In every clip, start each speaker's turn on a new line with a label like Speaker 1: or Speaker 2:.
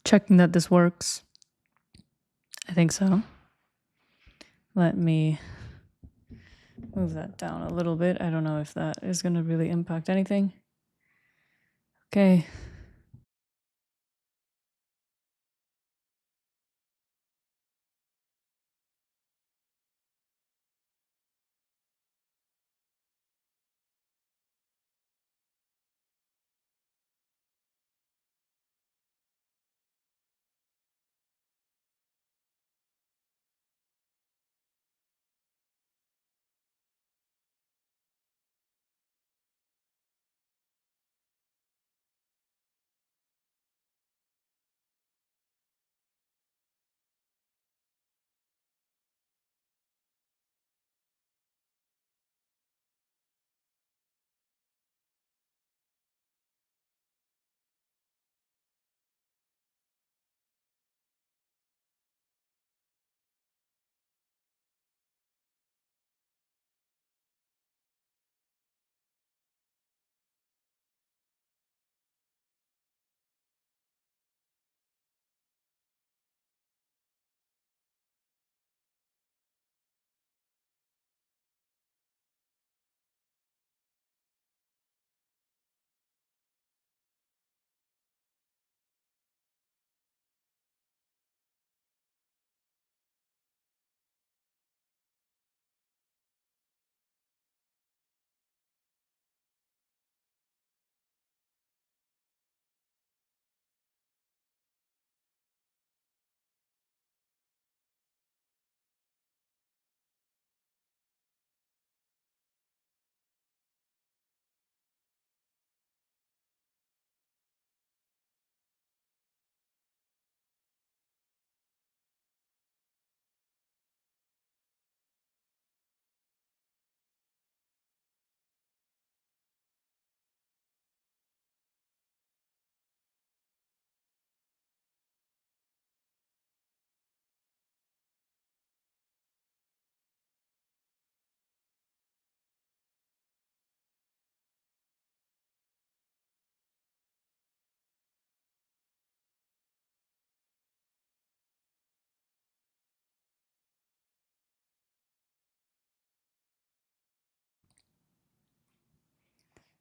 Speaker 1: checking that this works. I think so. Let me move that down a little bit. I don't know if that is going to really impact anything. Okay.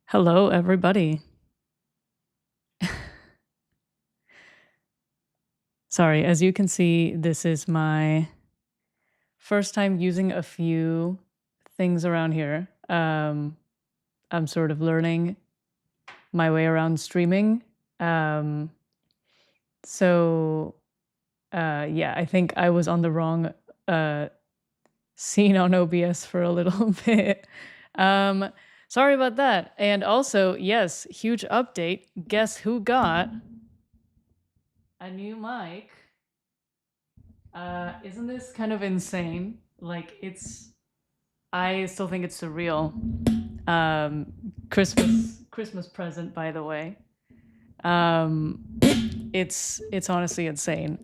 Speaker 1: Hello, everybody. Sorry, as you can see, this is my first time using a few things around here. I'm sort of learning my way around streaming. So yeah, I think I was on the wrong scene on OBS for a little bit. Sorry about that. And also, yes, huge update. Guess who got a new mic? Isn't this kind of insane? Like, I still think it's surreal. Christmas present, by the way. It's honestly insane.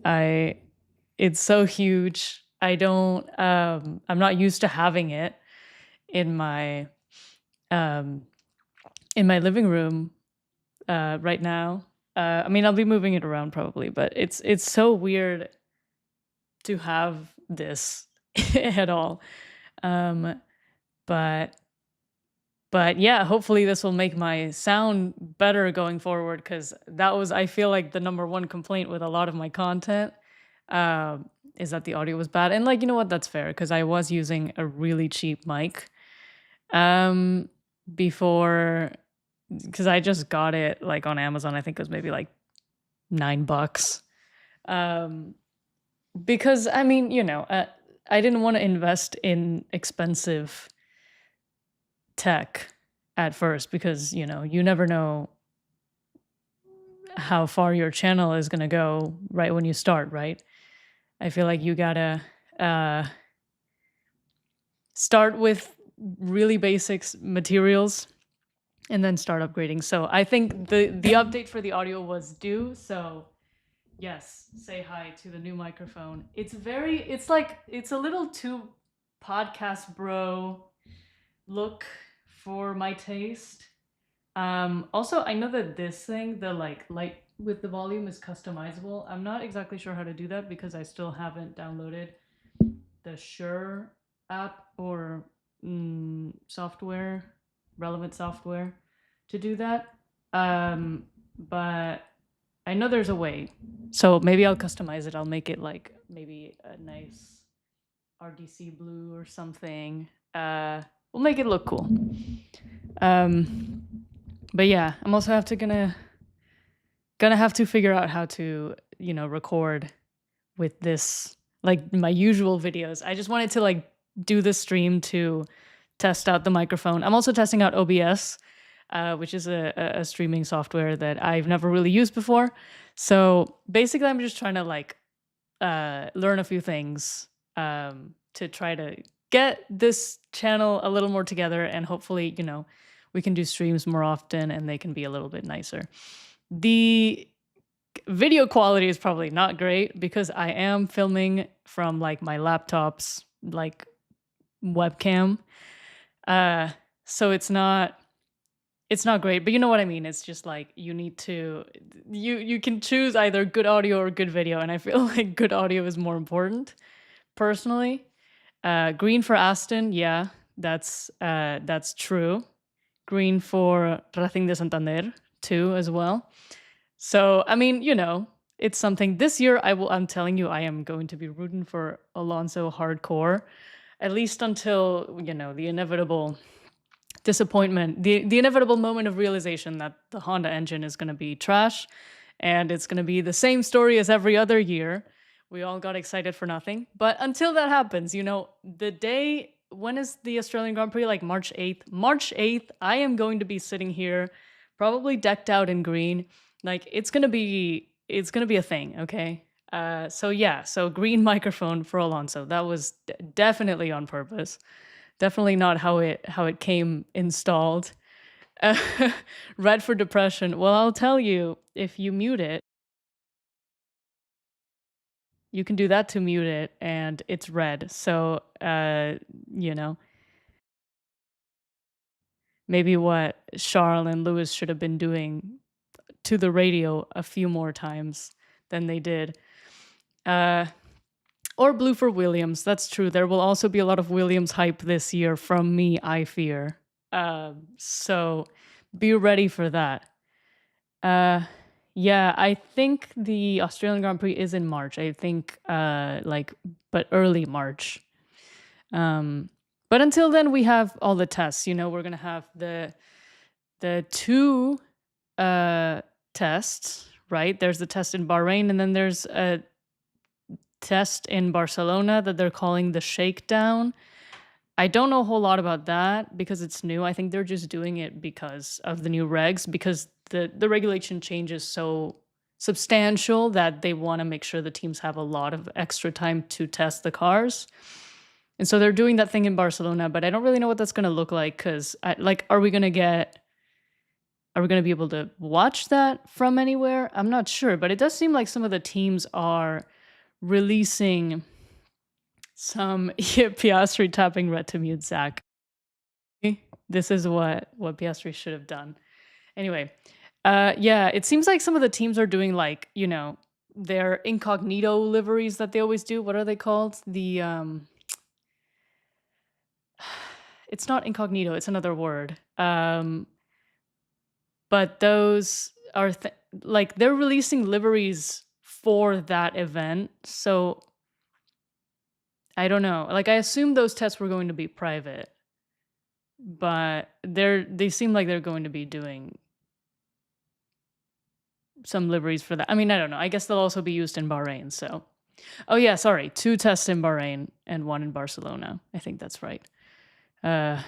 Speaker 1: It's so huge. I'm not used to having it in my living room right now. I mean, I'll be moving it around probably, but it's so weird to have this at all. But yeah, hopefully this will make my sound better going forward, because that was, I feel like, the number one complaint with a lot of my content, is that the audio was bad. And like, you know what, that's fair, because I was using a really cheap mic before, because I just got it like on Amazon. I think it was maybe like $9. Because I mean, I didn't want to invest in expensive tech at first, because you never know how far your channel is going to go right when you start, right? I feel like you gotta start with really basics materials and then start upgrading. So I think the update for the audio was due. So yes, say hi to the new microphone. It's a little too podcast bro look for my taste. Also, I know that this thing, the like light with the volume is customizable. I'm not exactly sure how to do that because I still haven't downloaded the Shure app or software, relevant software to do that. But I know there's a way. So maybe I'll customize it. I'll make it like maybe a nice RDC blue or something. We'll make it look cool. But yeah, I'm also gonna have to figure out how to, record with this, like my usual videos. I just wanted to like do the stream to test out the microphone. I'm also testing out OBS, which is a streaming software that I've never really used before. So basically, I'm just trying to like learn a few things to try to get this channel a little more together, and hopefully, we can do streams more often and they can be a little bit nicer. The video quality is probably not great because I am filming from like my laptop's like webcam. So it's not great, but you know what I mean. It's just like you need to you can choose either good audio or good video, and I feel like good audio is more important personally. Green for Aston, yeah, that's true. Green for Racing de Santander too as well. So I mean, it's something. This year I'm telling you, I am going to be rooting for Alonso hardcore, at least until, the inevitable disappointment, the inevitable moment of realization that the Honda engine is going to be trash and it's going to be the same story as every other year. We all got excited for nothing. But until that happens, the day, when is the Australian Grand Prix? Like March 8th. March 8th, I am going to be sitting here, probably decked out in green. Like it's going to be a thing, okay? So green microphone for Alonso. That was definitely on purpose. Definitely not how it came installed. Red for depression. Well, I'll tell you, if you mute it, you can do that to mute it, and it's red. So, you know, maybe what Charles and Lewis should have been doing to the radio a few more times than they did. Or blue for Williams. That's true. There will also be a lot of Williams hype this year from me, I fear. So be ready for that. Yeah, I think the Australian Grand Prix is in March. I think but early March. But until then, we have all the tests. We're gonna have the two tests, right? There's the test in Bahrain, and then there's a test in Barcelona that they're calling the shakedown. I don't know a whole lot about that because it's new. I think they're just doing it because of the new regs, because the regulation change is so substantial that they want to make sure the teams have a lot of extra time to test the cars. And so they're doing that thing in Barcelona, but I don't really know what that's going to look like because, are we going to be able to watch that from anywhere? I'm not sure, but it does seem like some of the teams are releasing some Piastri tapping red to mute Zach. This is what Piastri should have done. Anyway, yeah, it seems like some of the teams are doing like, their incognito liveries that they always do. What are they called? The it's not incognito, it's another word. But those are like they're releasing liveries for that event. So I don't know. Like I assume those tests were going to be private, but they seem like they're going to be doing some liveries for that. I mean, I don't know. I guess they'll also be used in Bahrain. So, oh yeah, sorry, 2 tests in Bahrain and 1 in Barcelona. I think that's right. Yeah.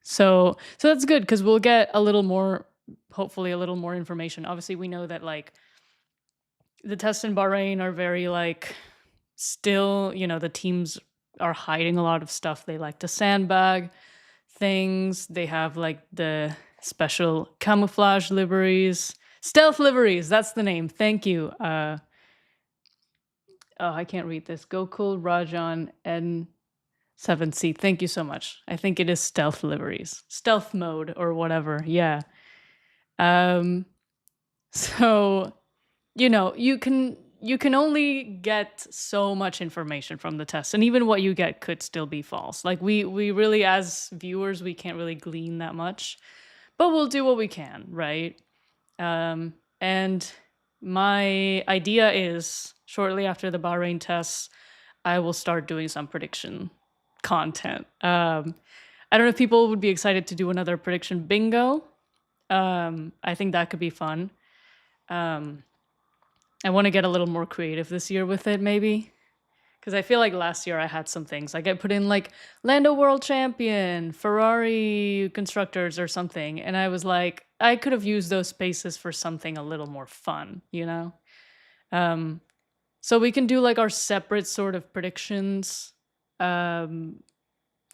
Speaker 1: So that's good because we'll get a little more, hopefully, a little more information. Obviously, we know that like the tests in Bahrain are very like still, the teams are hiding a lot of stuff. They like to sandbag things. They have like the special camouflage liveries, stealth liveries. That's the name. Thank you. Oh, I can't read this. Gokul Rajan and Seventh Sea. Thank you so much. I think it is stealth liveries, stealth mode or whatever. Yeah. Um. So you can only get so much information from the test, and even what you get could still be false. Like we really, as viewers, we can't really glean that much, but we'll do what we can, right? And my idea is shortly after the Bahrain tests, I will start doing some prediction content. I don't know if people would be excited to do another prediction bingo. I think that could be fun. Um, I want to get a little more creative this year with it, maybe. Because I feel like last year I had some things. Like I put in like Lando World Champion, Ferrari constructors or something. And I was like, I could have used those spaces for something a little more fun, you know? Um, so we can do like our separate sort of predictions um,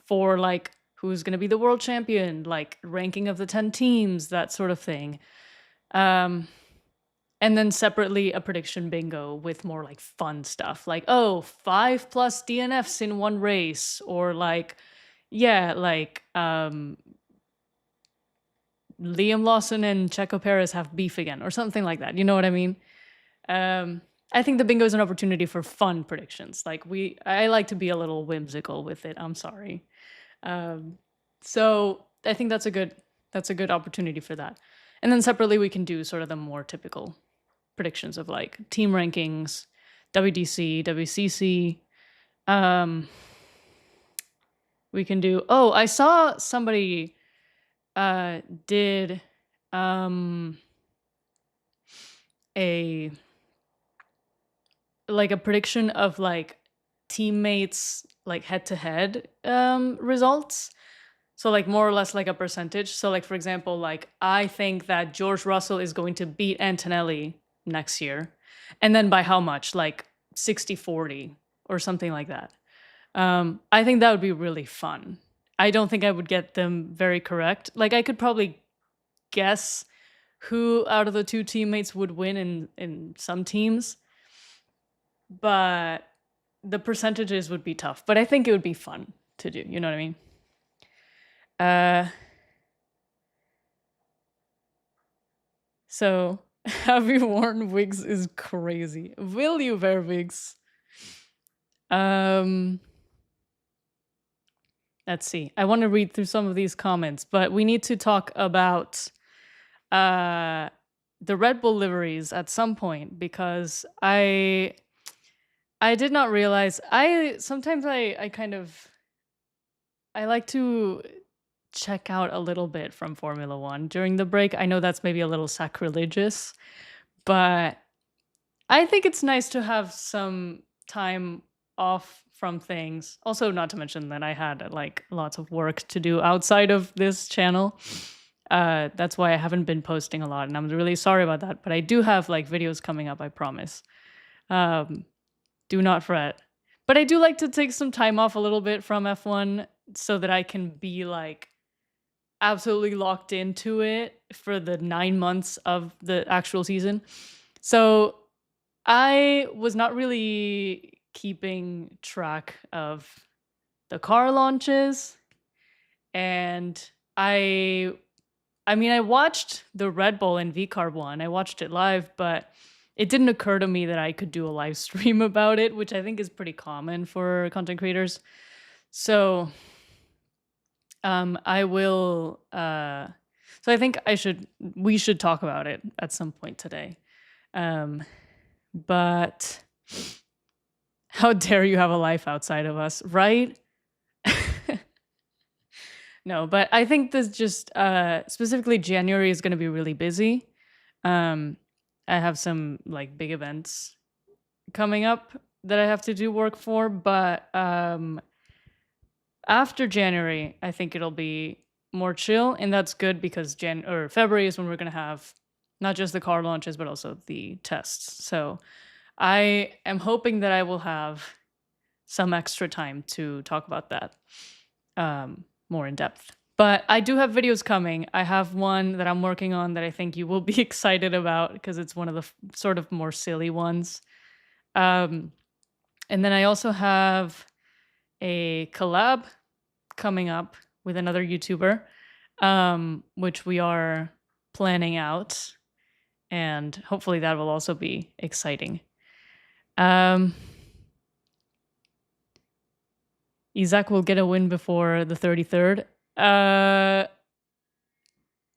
Speaker 1: for like who's going to be the world champion, like ranking of the 10 teams, that sort of thing. Um, and then separately a prediction bingo with more like fun stuff, like, oh, 5+ DNFs in one race, or like, yeah, like Liam Lawson and Checo Perez have beef again, or something like that. You know what I mean? I think the bingo is an opportunity for fun predictions. Like I like to be a little whimsical with it. I'm sorry. So I think that's a good opportunity for that. And then separately we can do sort of the more typical predictions of like team rankings, WDC, WCC. We can do. Oh, I saw somebody did a like a prediction of like teammates like head to head results. So like more or less like a percentage. So like for example, like I think that George Russell is going to beat Antonelli next year. And then by how much? Like 60-40 or something like that. I think that would be really fun. I don't think I would get them very correct. Like I could probably guess who out of the two teammates would win in some teams, but the percentages would be tough. But I think it would be fun to do. You know what I mean? So have you worn wigs is crazy. Will you wear wigs? Let's see. I want to read through some of these comments, but we need to talk about the Red Bull liveries at some point, because I did not realize. Sometimes I kind of I like to check out a little bit from Formula One during the break. I know that's maybe a little sacrilegious, but I think it's nice to have some time off from things. Also, not to mention that I had like lots of work to do outside of this channel. That's why I haven't been posting a lot, and I'm really sorry about that. But I do have like videos coming up, I promise. Do not fret. But I do like to take some time off a little bit from F1 so that I can be like absolutely locked into it for the 9 months of the actual season. So I was not really keeping track of the car launches, and I mean, I watched the Red Bull and VCAR one. I watched it live, but it didn't occur to me that I could do a live stream about it, which I think is pretty common for content creators. So I will so I think we should talk about it at some point today. But how dare you have a life outside of us, right? No, but I think this just specifically January is going to be really busy. I have some like big events coming up that I have to do work for, but after January, I think it'll be more chill, and that's good because February is when we're going to have not just the car launches but also the tests. So I am hoping that I will have some extra time to talk about that more in depth. But I do have videos coming. I have one that I'm working on that I think you will be excited about because it's one of the sort of more silly ones. And then I also have a collab coming up with another YouTuber, which we are planning out, and hopefully that will also be exciting. Um, Isaac will get a win before the 33rd.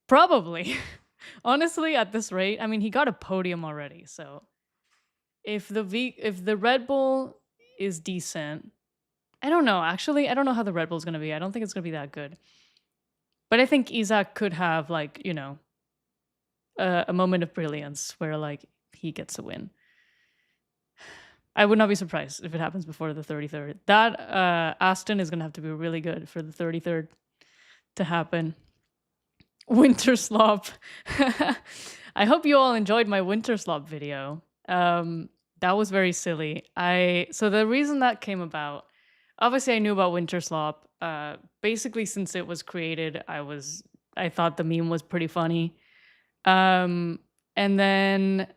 Speaker 1: Probably. Honestly, at this rate, I mean, he got a podium already, so if the Red Bull is decent, I don't know. Actually, I don't know how the Red Bull is gonna be. I don't think it's gonna be that good. But I think Isaac could have like, a moment of brilliance where like he gets a win. I would not be surprised if it happens before the 33rd. That Aston is gonna have to be really good for the 33rd to happen. Winter slop. I hope you all enjoyed my winter slop video. That was very silly. So the reason that came about, obviously I knew about winter slop. Basically since it was created, I thought the meme was pretty funny. And then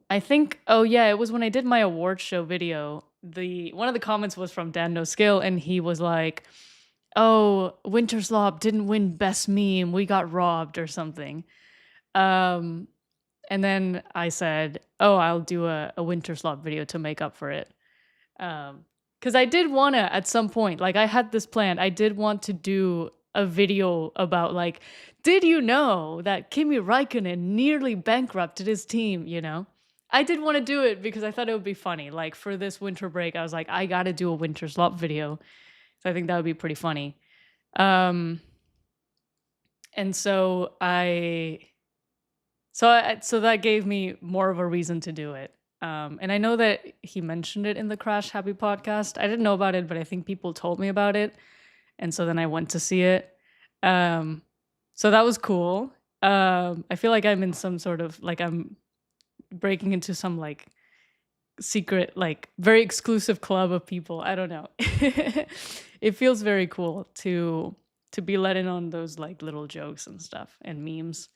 Speaker 1: I think, oh yeah, it was when I did my award show video. One of the comments was from Dan No Skill, and he was like, "Oh, Winter Slop didn't win best meme. We got robbed or something." And then I said, "Oh, I'll do a Winter Slop video to make up for it." Because I did wanna at some point, like I had this plan. I did want to do a video about like, did you know that Kimi Raikkonen nearly bankrupted his team? I did want to do it because I thought it would be funny. Like for this winter break, I was like, I gotta do a winter slop video. So I think that would be pretty funny. And so so that gave me more of a reason to do it. And I know that he mentioned it in the Crash Happy podcast. I didn't know about it, but I think people told me about it. And so then I went to see it. So that was cool. I feel like I'm in some sort of like I'm breaking into some like secret, like very exclusive club of people. I don't know. It feels very cool to be let in on those like little jokes and stuff and memes.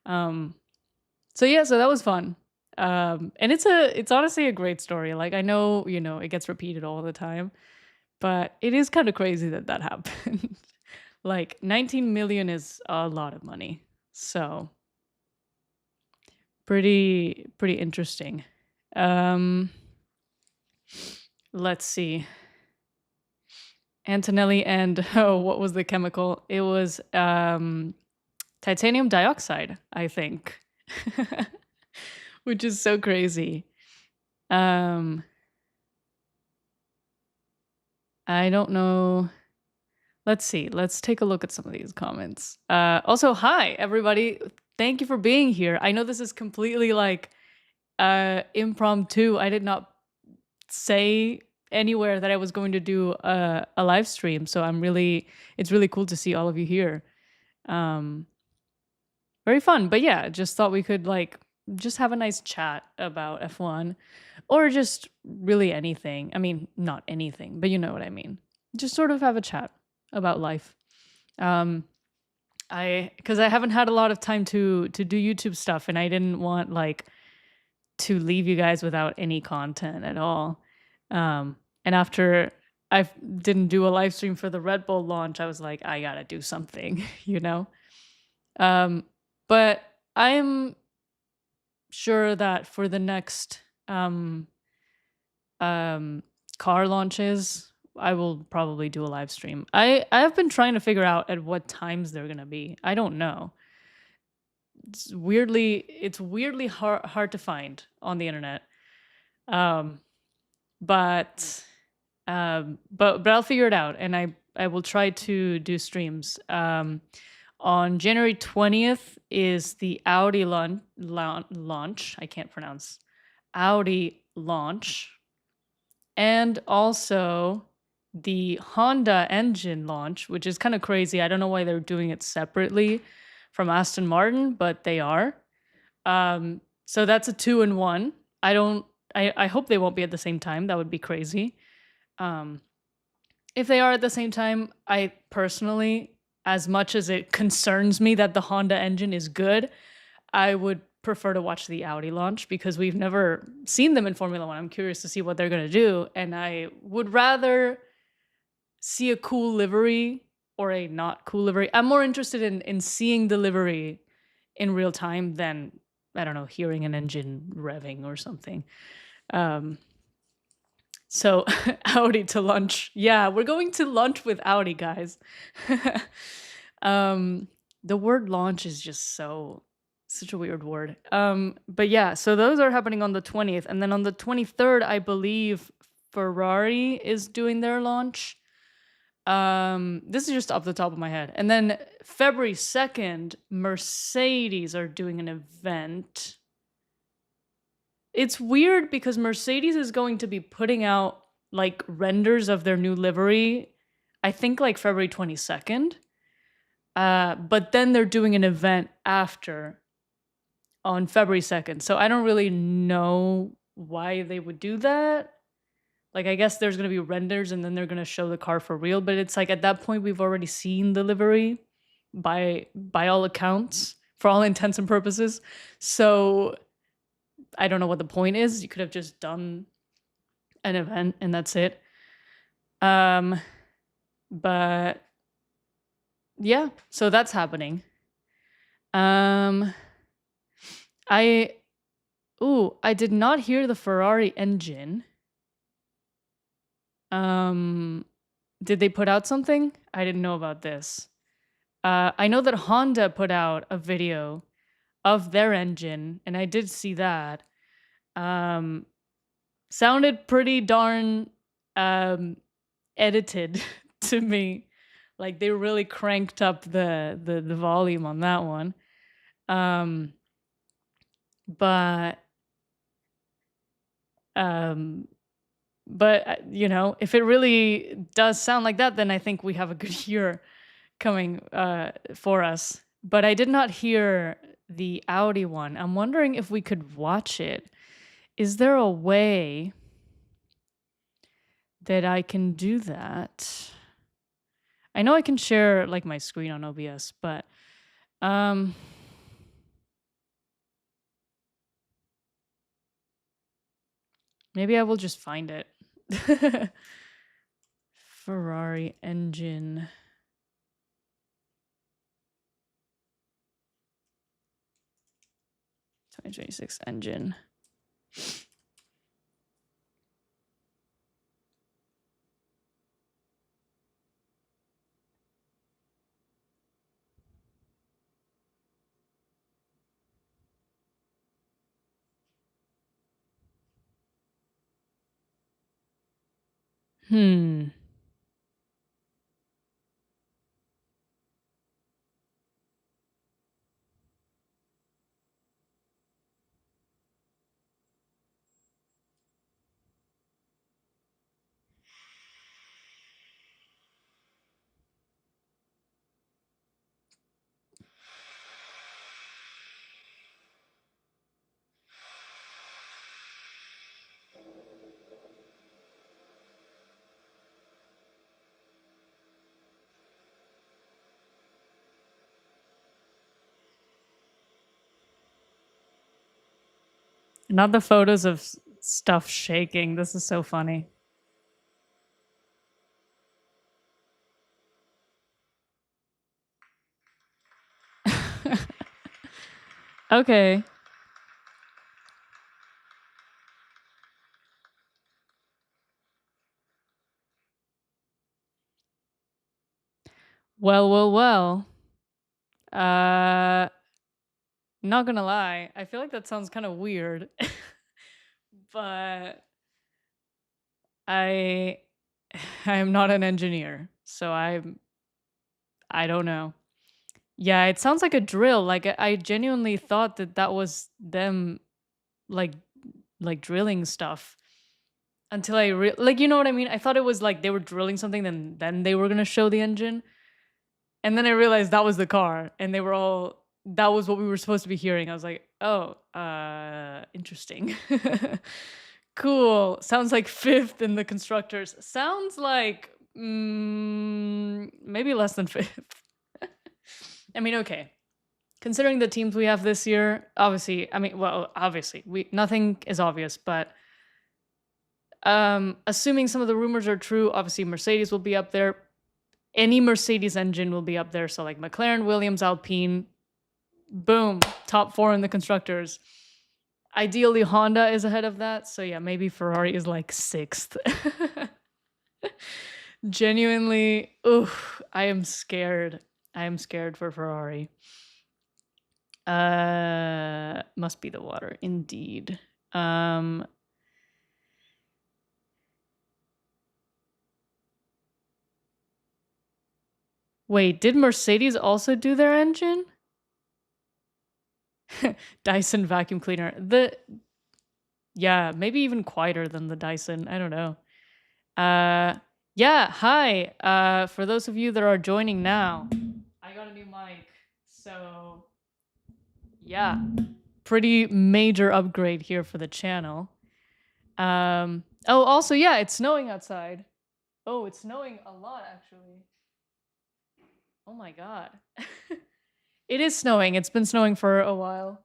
Speaker 1: So yeah, so that was fun. And it's honestly a great story. Like I know, it gets repeated all the time, but it is kind of crazy that happened. Like 19 million is a lot of money. So pretty interesting. Let's see. Antonelli and what was the chemical? It was titanium dioxide, I think. Which is so crazy. I don't know. Let's see. Let's take a look at some of these comments. Also, hi everybody. Thank you for being here. I know this is completely like impromptu. I did not say anywhere that I was going to do a live stream, so it's really cool to see all of you here. Very fun. But yeah, just thought we could like just have a nice chat about F1 or just really anything. I mean, not anything, but you know what I mean. Just sort of have a chat about life. Because I haven't had a lot of time to do YouTube stuff, and I didn't want like to leave you guys without any content at all. And after I didn't do a live stream for the Red Bull launch, I was like, I gotta do something, But I'm sure that for the next car launches, I will probably do a live stream. I have been trying to figure out at what times they're gonna be. I don't know. It's weirdly hard to find on the internet. But I'll figure it out, and I will try to do streams. On January 20th is the Audi launch. I can't pronounce. Audi launch. And also the Honda engine launch, which is kind of crazy. I don't know why they're doing it separately from Aston Martin, but they are. So that's a 2-in-1. I hope they won't be at the same time. That would be crazy. If they are at the same time, I personally, as much as it concerns me that the Honda engine is good, I would prefer to watch the Audi launch because we've never seen them in Formula One. I'm curious to see what they're going to do. And I would rather see a cool livery or a not cool livery. I'm more interested in seeing the livery in real time than, I don't know, hearing an engine revving or something. Um, so Audi to lunch. Yeah, we're going to lunch with Audi, guys. um, the word launch is just such a weird word. But yeah, so those are happening on the 20th, and then on the 23rd, I believe Ferrari is doing their launch. This is just off the top of my head. And then February 2nd, Mercedes are doing an event. It's weird because Mercedes is going to be putting out like renders of their new livery, I think like February 22nd. But then they're doing an event after on February 2nd. So I don't really know why they would do that. Like, I guess there's going to be renders and then they're going to show the car for real. But it's like at that point, we've already seen the livery by all accounts, for all intents and purposes. So I don't know what the point is. You could have just done an event and that's it. But yeah, so that's happening. I did not hear the Ferrari engine. Did they put out something? I didn't know about this. I know that Honda put out a video of their engine, and I did see that. Sounded pretty darn edited to me. Like they really cranked up the volume on that one. But you know, if it really does sound like that, then I think we have a good year coming for us. But I did not hear the Audi one. I'm wondering if we could watch it. Is there a way that I can do that? I know I can share like my screen on OBS, but maybe I will just find it. Ferrari engine. '26 engine. Not the photos of stuff shaking. This is so funny. Okay. Well. Not gonna lie, I feel like that sounds kind of weird. But I am not an engineer, so I don't know. Yeah, it sounds like a drill. Like I genuinely thought that was them like drilling stuff until like, you know what I mean? I thought it was like they were drilling something, then they were gonna show the engine. And then I realized that was the car, and that was what we were supposed to be hearing. I was like, oh, interesting. Cool. Sounds like fifth in the constructors. Sounds like maybe less than fifth. I mean, okay. Considering the teams we have this year, obviously, nothing is obvious, but Assuming some of the rumors are true, obviously Mercedes will be up there. Any Mercedes engine will be up there. So like McLaren, Williams, Alpine, boom, top 4 in the constructors. Ideally, Honda is ahead of that. So yeah, maybe Ferrari is like 6th. Genuinely, oof, I am scared. I am scared for Ferrari. Must be the water, indeed. Wait, did Mercedes also do their engine? Dyson vacuum cleaner. Yeah, maybe even quieter than the Dyson. I don't know. Yeah, hi. For those of you that are joining now, I got a new mic. So, yeah, pretty major upgrade here for the channel. Oh, also, yeah, it's snowing outside. Oh, it's snowing a lot, actually. Oh my god. It is snowing. It's been snowing for a while.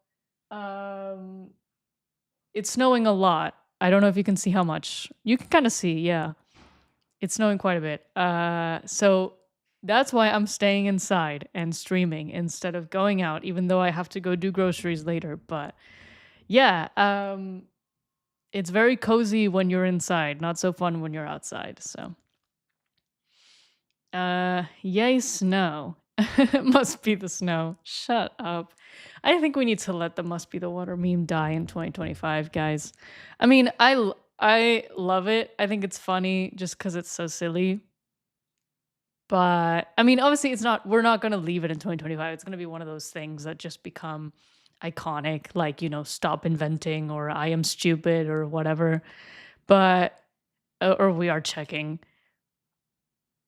Speaker 1: It's snowing a lot. I don't know if you can see how much. You can kind of see, yeah. It's snowing quite a bit. So that's why I'm staying inside and streaming instead of going out, even though I have to go do groceries later. But yeah, it's very cozy when you're inside, not so fun when you're outside. So, yay, snow. Must be the snow. Shut up. I think we need to let the must be the water meme die in 2025, guys. I mean, I love it. I think it's funny just because it's so silly. But I mean, obviously, we're not going to leave it in 2025. It's going to be one of those things that just become iconic, like, stop inventing or I am stupid or whatever. But, or we are checking.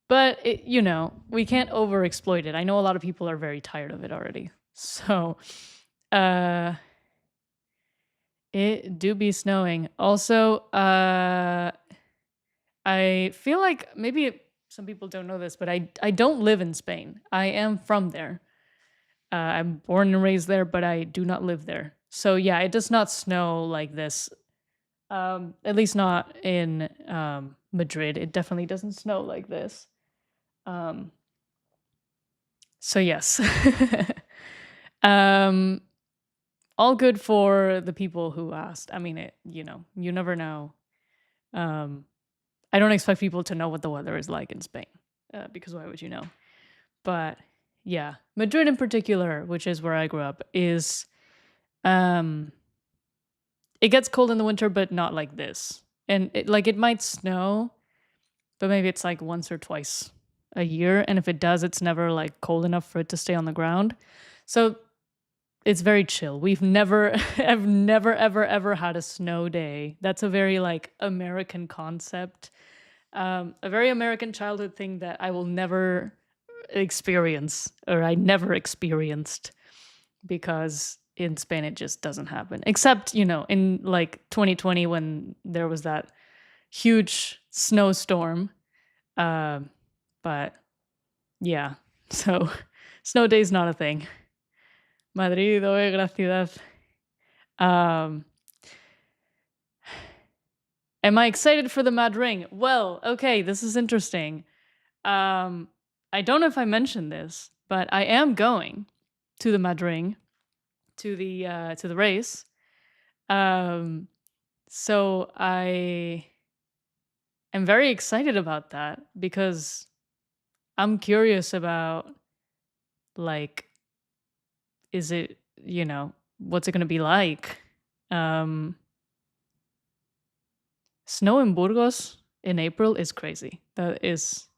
Speaker 1: But, we can't overexploit it. I know a lot of people are very tired of it already. So, it do be snowing. Also, I feel like maybe some people don't know this, but I don't live in Spain. I am from there. I'm born and raised there, but I do not live there. So yeah, it does not snow like this. At least not in Madrid. It definitely doesn't snow like this. So yes. All good for the people who asked. I mean, you never know. I don't expect people to know what the weather is like in Spain, because why would you know? But yeah, Madrid in particular, which is where I grew up, is it gets cold in the winter, but not like this. And it might snow, but maybe it's like once or twice a year. And if it does, it's never like cold enough for it to stay on the ground. So it's very chill. I've never, ever had a snow day. That's a very like American concept. A very American childhood thing that I will never experience, or I never experienced, because in Spain it just doesn't happen. Except, in like 2020 when there was that huge snowstorm. But yeah, so snow day's not a thing. Madrid, oye, gran ciudad. Am I excited for the Mad Ring? Well, okay, this is interesting. I don't know if I mentioned this, but I am going to the Mad Ring, to the race. So I am very excited about that because I'm curious about, like, is it, what's it going to be like? Snow in Burgos in April is crazy. That is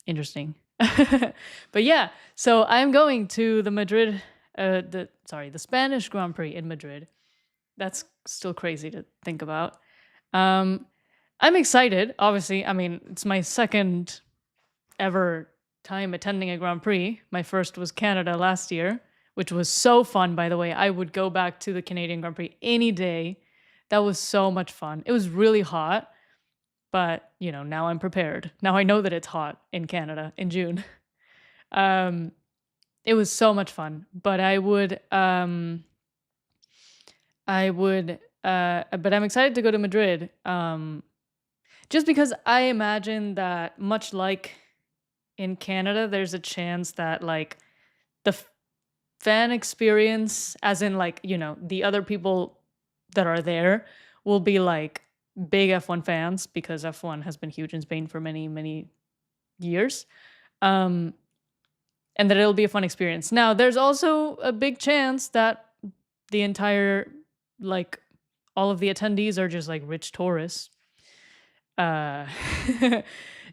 Speaker 1: interesting. But yeah, so I'm going to the the Spanish Grand Prix in Madrid. That's still crazy to think about. I'm excited, obviously. I mean, it's my second ever time attending a Grand Prix. My first was Canada last year, which was so fun, by the way. I would go back to the Canadian Grand Prix any day. That was so much fun. It was really hot, but, now I'm prepared. Now I know that it's hot in Canada in June. It was so much fun, but I would but I'm excited to go to Madrid. Just because I imagine that much like in Canada, there's a chance that like the fan experience, as in like, the other people that are there will be like big F1 fans because F1 has been huge in Spain for many, many years. Um, and that it'll be a fun experience. Now, there's also a big chance that the entire, like, all of the attendees are just like rich tourists. Uh,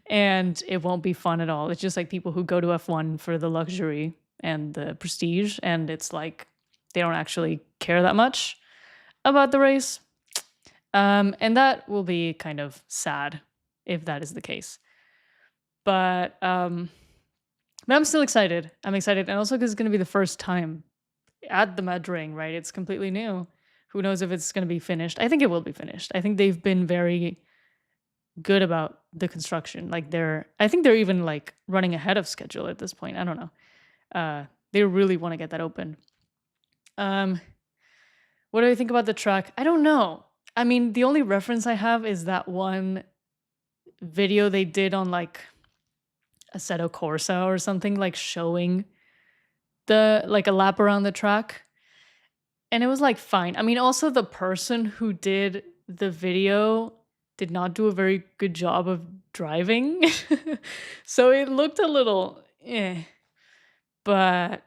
Speaker 1: and it won't be fun at all. It's just like people who go to F1 for the luxury and the prestige, and it's like they don't actually care that much about the race. And that will be kind of sad if that is the case. But I'm still excited. I'm excited, and also because it's going to be the first time at the Mud Ring, right? It's completely new. Who knows if it's going to be finished? I think it will be finished. I think they've been very good about the construction. I think they're even like running ahead of schedule at this point. I don't know. They really want to get that open. What do I think about the track? I don't know. I mean, the only reference I have is that one video they did on like Assetto Corsa or something, like showing a lap around the track. And it was like fine. I mean, also the person who did the video did not do a very good job of driving. So it looked a little But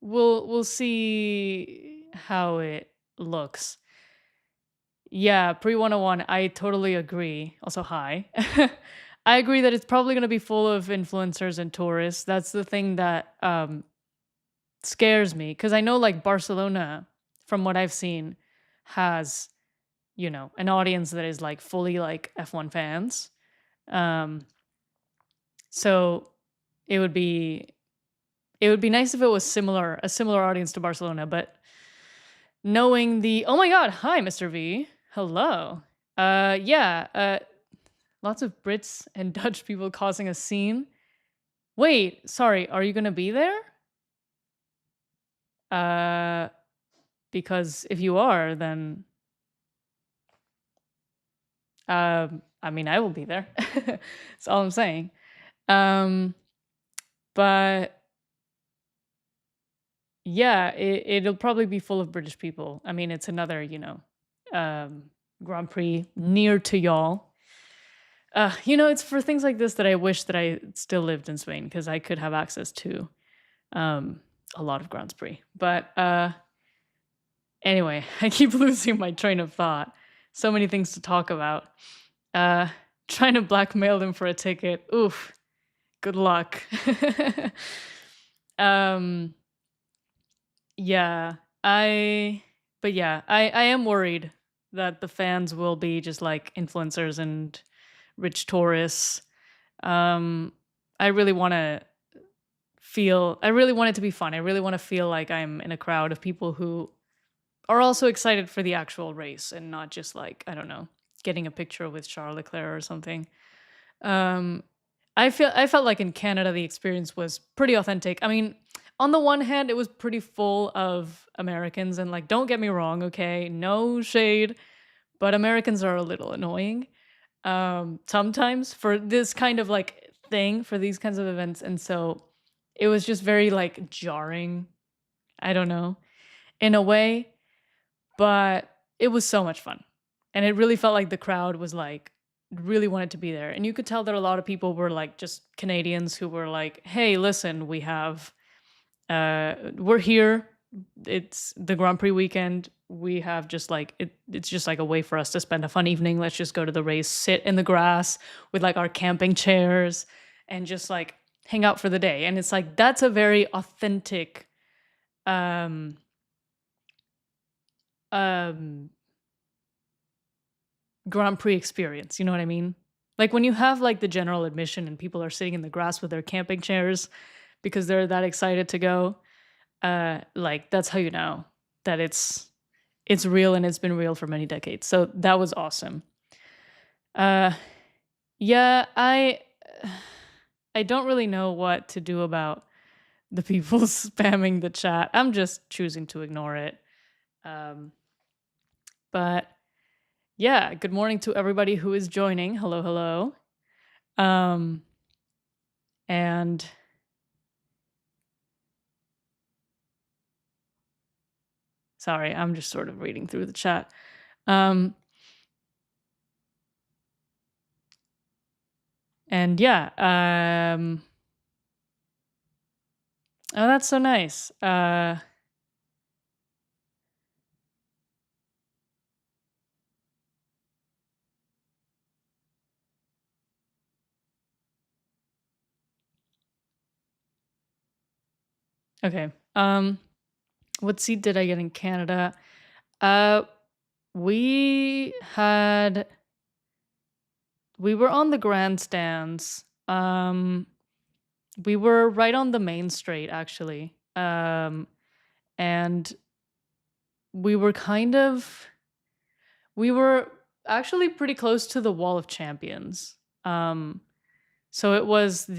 Speaker 1: we'll see how it looks. Yeah, pre 101, I totally agree. Also, hi. I agree that it's probably going to be full of influencers and tourists. That's the thing that scares me, because I know like Barcelona, from what I've seen, has an audience that is like fully like F1 fans. So it would be nice if it was a similar audience to Barcelona, but knowing oh my god, hi Mr. V. Hello. Lots of Brits and Dutch people causing a scene. Wait, sorry, are you going to be there? Because if you are, then I mean, I will be there. That's all I'm saying. But yeah, it'll probably be full of British people. I mean, it's another, Grand Prix near to y'all. It's for things like this that I wish that I still lived in Spain, because I could have access to a lot of Grand Prix. But anyway, I keep losing my train of thought. So many things to talk about. Trying to blackmail them for a ticket. Oof. Good luck. Yeah, I am worried that the fans will be just like influencers and rich tourists. I really want it to be fun. I really want to feel like I'm in a crowd of people who are also excited for the actual race and not just like, I don't know, getting a picture with Charles Leclerc or something. I felt like in Canada the experience was pretty authentic. I mean, on the one hand, it was pretty full of Americans, and like, don't get me wrong, okay, no shade, but Americans are a little annoying sometimes for this kind of like thing, for these kinds of events, and so it was just very like jarring. I don't know, in a way, but it was so much fun, and it really felt like the crowd was like really wanted to be there, and you could tell that a lot of people were like just Canadians who were like, hey, listen, we're here, it's the Grand Prix weekend, we have just like it's just like a way for us to spend a fun evening. Let's just go to the race, sit in the grass with like our camping chairs, and just like hang out for the day. And it's like, that's a very authentic um Grand Prix experience, you know what I mean? Like when you have like the general admission and people are sitting in the grass with their camping chairs because they're that excited to go, like that's how you know that it's real, and it's been real for many decades. So that was awesome. Yeah, I don't really know what to do about the people spamming the chat. I'm just choosing to ignore it. But yeah, good morning to everybody who is joining. Hello, hello. And sorry, I'm just sort of reading through the chat. And yeah, oh, that's so nice. Okay. What seat did I get in Canada? We were on the grandstands. We were right on the main straight actually. And we were actually pretty close to the Wall of Champions. So it was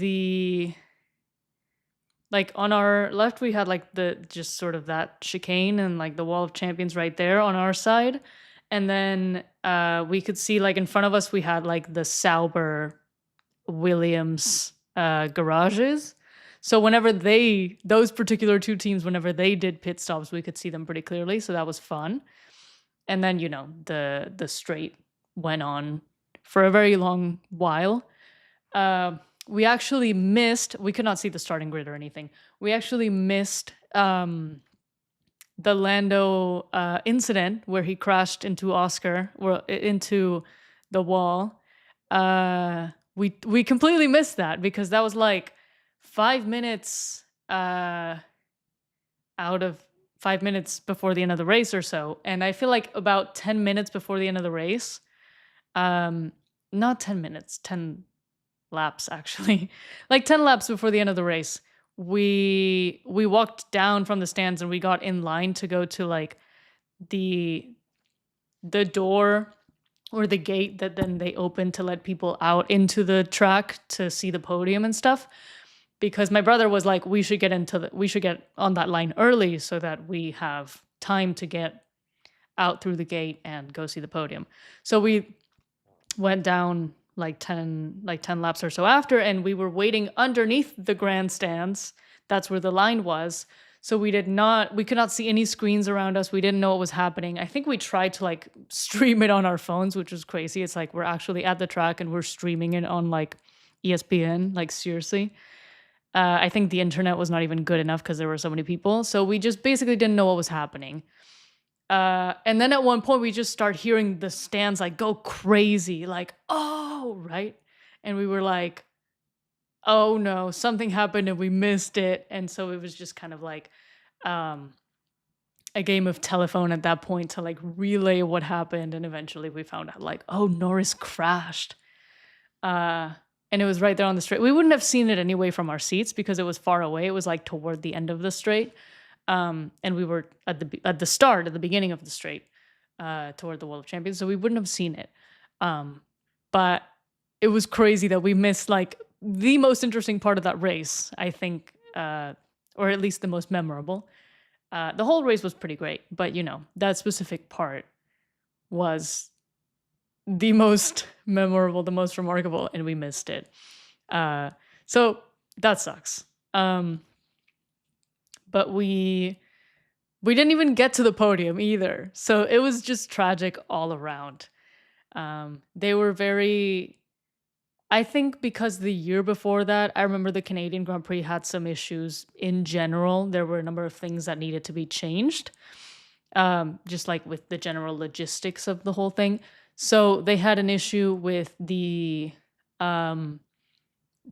Speaker 1: like on our left we had like the just sort of that chicane and like the Wall of Champions right there on our side. And then we could see like in front of us we had like the Sauber Williams garages. So whenever those particular two teams, whenever they did pit stops, we could see them pretty clearly. So that was fun. And then, the straight went on for a very long while. We actually missed, we could not see the starting grid or anything. We actually missed the Lando incident where he crashed into Oscar, or into the wall. We completely missed that because that was like 5 minutes out of 5 minutes before the end of the race or so. And I feel like about 10 minutes before the end of the race, not 10 minutes, 10 laps actually, like 10 laps before the end of the race, we walked down from the stands and we got in line to go to like the door or the gate that then they opened to let people out into the track to see the podium and stuff. Because my brother was like, we should get on that line early so that we have time to get out through the gate and go see the podium. So we went down like 10 laps or so after, and we were waiting underneath the grandstands. That's where the line was. So we could not see any screens around us. We didn't know what was happening. I think we tried to like stream it on our phones, which was crazy. It's like we're actually at the track and we're streaming it on like ESPN, like seriously. I think the internet was not even good enough because there were so many people. So we just basically didn't know what was happening. And then at one point we just start hearing the stands like go crazy, like, oh, right? And we were like, oh no, something happened and we missed it. And so it was just kind of like a game of telephone at that point to like relay what happened. And eventually we found out like, oh, Norris crashed. And it was right there on the straight. We wouldn't have seen it anyway from our seats because it was far away. It was like toward the end of the straight. And we were at the beginning of the straight, toward the Wall of Champions. So we wouldn't have seen it. But it was crazy that we missed like the most interesting part of that race, I think, or at least the most memorable. The whole race was pretty great, but that specific part was the most memorable, the most remarkable, and we missed it. So that sucks. But we didn't even get to the podium either. So it was just tragic all around. They were I think because the year before that, I remember the Canadian Grand Prix had some issues in general. There were a number of things that needed to be changed, just like with the general logistics of the whole thing. So they had an issue with the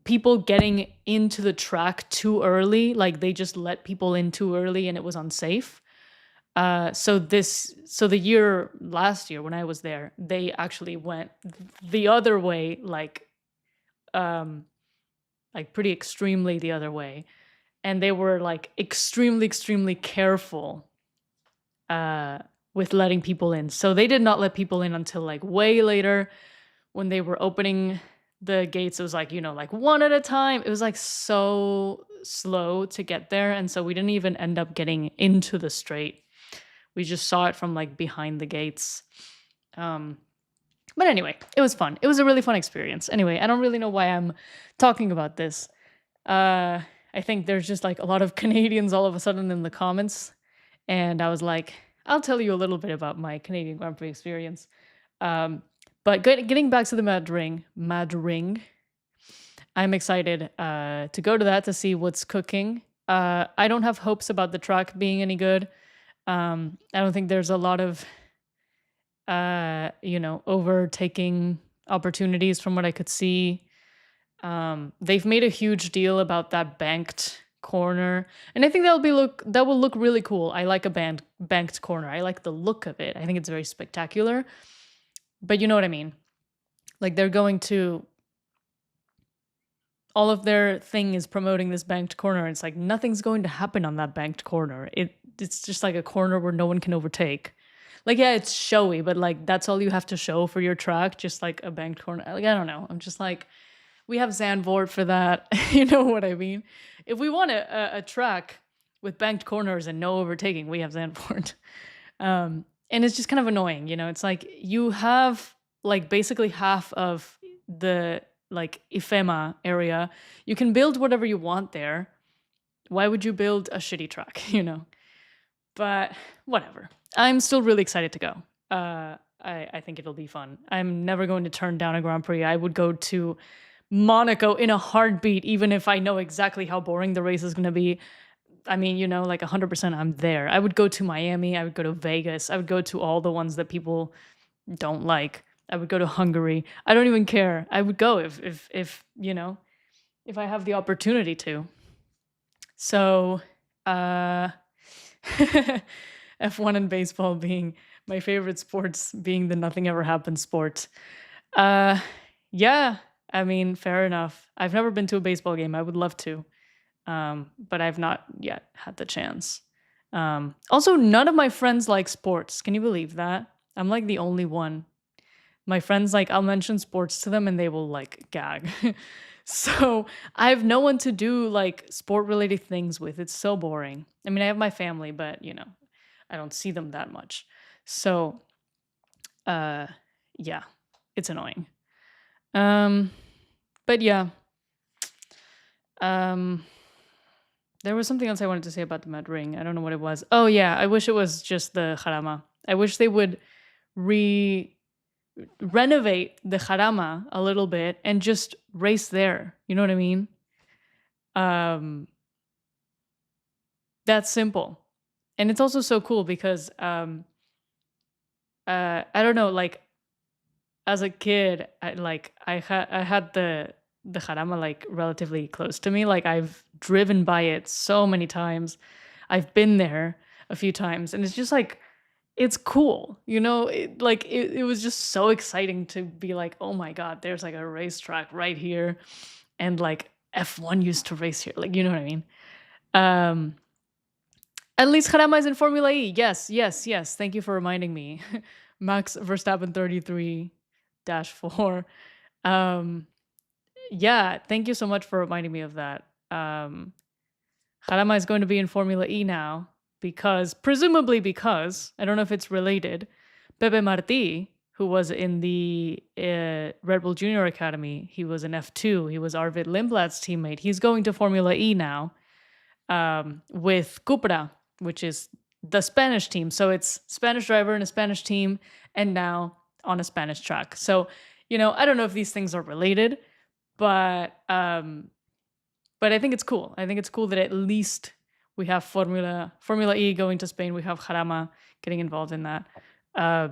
Speaker 1: people getting into the track too early. Like they just let people in too early and it was unsafe. So the year last year when I was there, they actually went the other way, like pretty extremely the other way. And they were like extremely, extremely careful with letting people in. So they did not let people in until like way later when they were opening the gates, it was like, like one at a time. It was like so slow to get there. And so we didn't even end up getting into the strait. We just saw it from like behind the gates. Um, but anyway, it was fun. It was a really fun experience. Anyway, I don't really know why I'm talking about this. I think there's just like a lot of Canadians all of a sudden in the comments. And I was like, I'll tell you a little bit about my Canadian Grand Prix experience. Um, but getting back to the Mad Ring, I'm excited to go to that to see what's cooking. I don't have hopes about the track being any good. I don't think there's a lot of overtaking opportunities from what I could see. They've made a huge deal about that banked corner, and I think that will look really cool. I like a banked corner. I like the look of it. I think it's very spectacular. But you know what I mean? Like they're going to all of their thing is promoting this banked corner. It's like nothing's going to happen on that banked corner. It's just like a corner where no one can overtake. Like yeah, it's showy, but like that's all you have to show for your track, just like a banked corner. Like I don't know. I'm just like we have Zandvoort for that. You know what I mean? If we want a track with banked corners and no overtaking, we have Zandvoort. And it's just kind of annoying, It's like you have like basically half of the like IFEMA area. You can build whatever you want there. Why would you build a shitty track, But whatever. I'm still really excited to go. I think it'll be fun. I'm never going to turn down a Grand Prix. I would go to Monaco in a heartbeat, even if I know exactly how boring the race is going to be. I mean, like 100% I'm there. I would go to Miami. I would go to Vegas. I would go to all the ones that people don't like. I would go to Hungary. I don't even care. I would go if if I have the opportunity to. So, F1 and baseball being my favorite sports, being the nothing ever happens sport. Yeah, I mean, fair enough. I've never been to a baseball game. I would love to, but I've not yet had the chance. Also, none of my friends like sports. Can you believe that? I'm like the only one. My friends, like, I'll mention sports to them and they will like gag. So I have no one to do like sport related things with. It's so boring. I mean, I have my family, but I don't see them that much. So, yeah, it's annoying. But yeah, there was something else I wanted to say about the Mad Ring. I don't know what it was. Oh yeah, I wish it was just the Jarama. I wish they would renovate the Jarama a little bit and just race there. You know what I mean? That's simple. And it's also so cool because I don't know, like as a kid, I had the Jarama like relatively close to me. Like I've driven by it so many times. I've been there a few times, and it's just like it's cool, it was just so exciting to be like, oh my god, there's like a racetrack right here, and like F1 used to race here, like you know what I mean. At least Jarama is in Formula E. Yes, yes, yes. Thank you for reminding me. Max Verstappen 33-4. Yeah, thank you so much for reminding me of that. Jarama is going to be in Formula E now presumably because, I don't know if it's related, Pepe Martí, who was in the Red Bull Junior Academy, he was in F2, he was Arvid Lindblad's teammate. He's going to Formula E now with Cupra, which is the Spanish team. So it's Spanish driver in a Spanish team and now on a Spanish track. So, I don't know if these things are related, but I think it's cool. I think it's cool that at least we have Formula E going to Spain. We have Jarama getting involved in that. I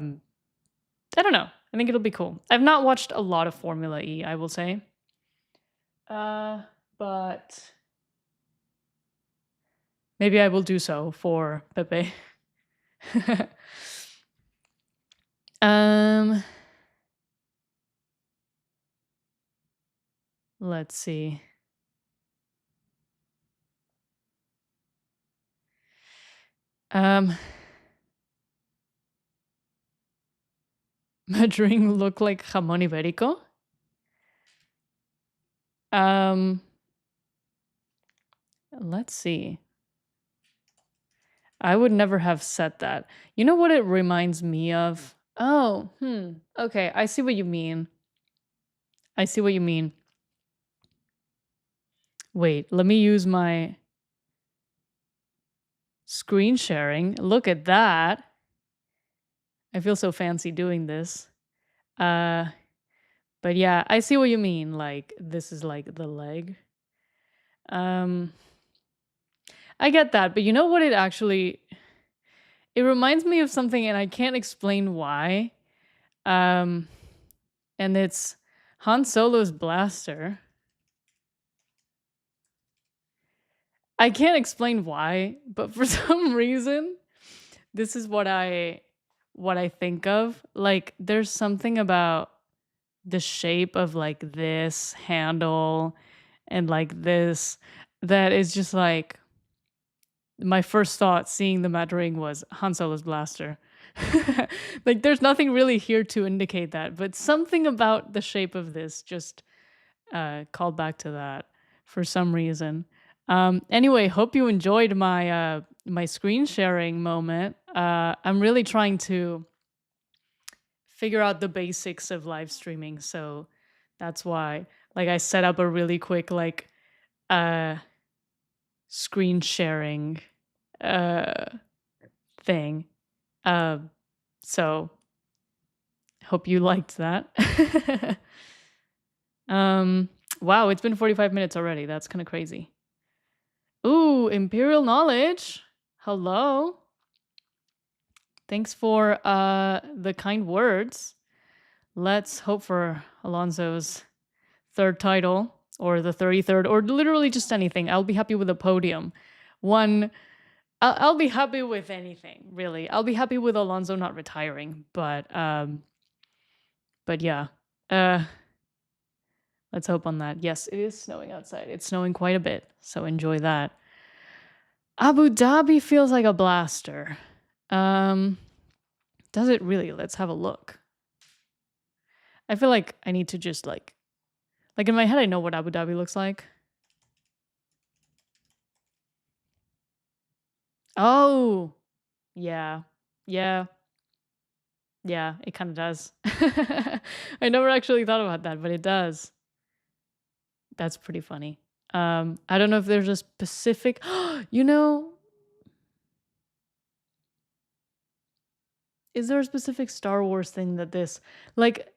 Speaker 1: don't know. I think it'll be cool. I've not watched a lot of Formula E, I will say. But maybe I will do so for Pepe. Let's see. Madring look like jamón ibérico? Um, let's see. I would never have said that. You know what it reminds me of? Oh, okay, I see what you mean. I see what you mean. Wait, let me use my screen sharing. Look at that. I feel so fancy doing this. Uh, but yeah, I see what you mean. Like, this is like the leg. Um, I get that, but you know what it reminds me of something and I can't explain why. Um, and it's Han Solo's blaster. I can't explain why, but for some reason, this is what I think of. Like, there's something about the shape of like this handle and like this that is just like my first thought seeing the Mad Ring was Han Solo's blaster. Like, there's nothing really here to indicate that, but something about the shape of this just called back to that for some reason. Anyway, hope you enjoyed my screen sharing moment. I'm really trying to figure out the basics of live streaming, so that's why like I set up a really quick like uh screen sharing uh thing. So hope you liked that. um wow, it's been 45 minutes already. That's kind of crazy. Ooh, Imperial Knowledge. Hello. Thanks for the kind words. Let's hope for Alonso's third title or the 33rd or literally just anything. I'll be happy with a podium. I'll be happy with anything, really. I'll be happy with Alonso not retiring, but yeah. Let's hope on that. Yes, it is snowing outside. It's snowing quite a bit, so enjoy that. Abu Dhabi feels like a blaster. Does it really? Let's have a look. I feel like I need to just like in my head I know what Abu Dhabi looks like. Oh. Yeah. Yeah. Yeah, it kind of does. I never actually thought about that, but it does. That's pretty funny. I don't know if there's a specific, you know, is there a specific Star Wars thing that this, like,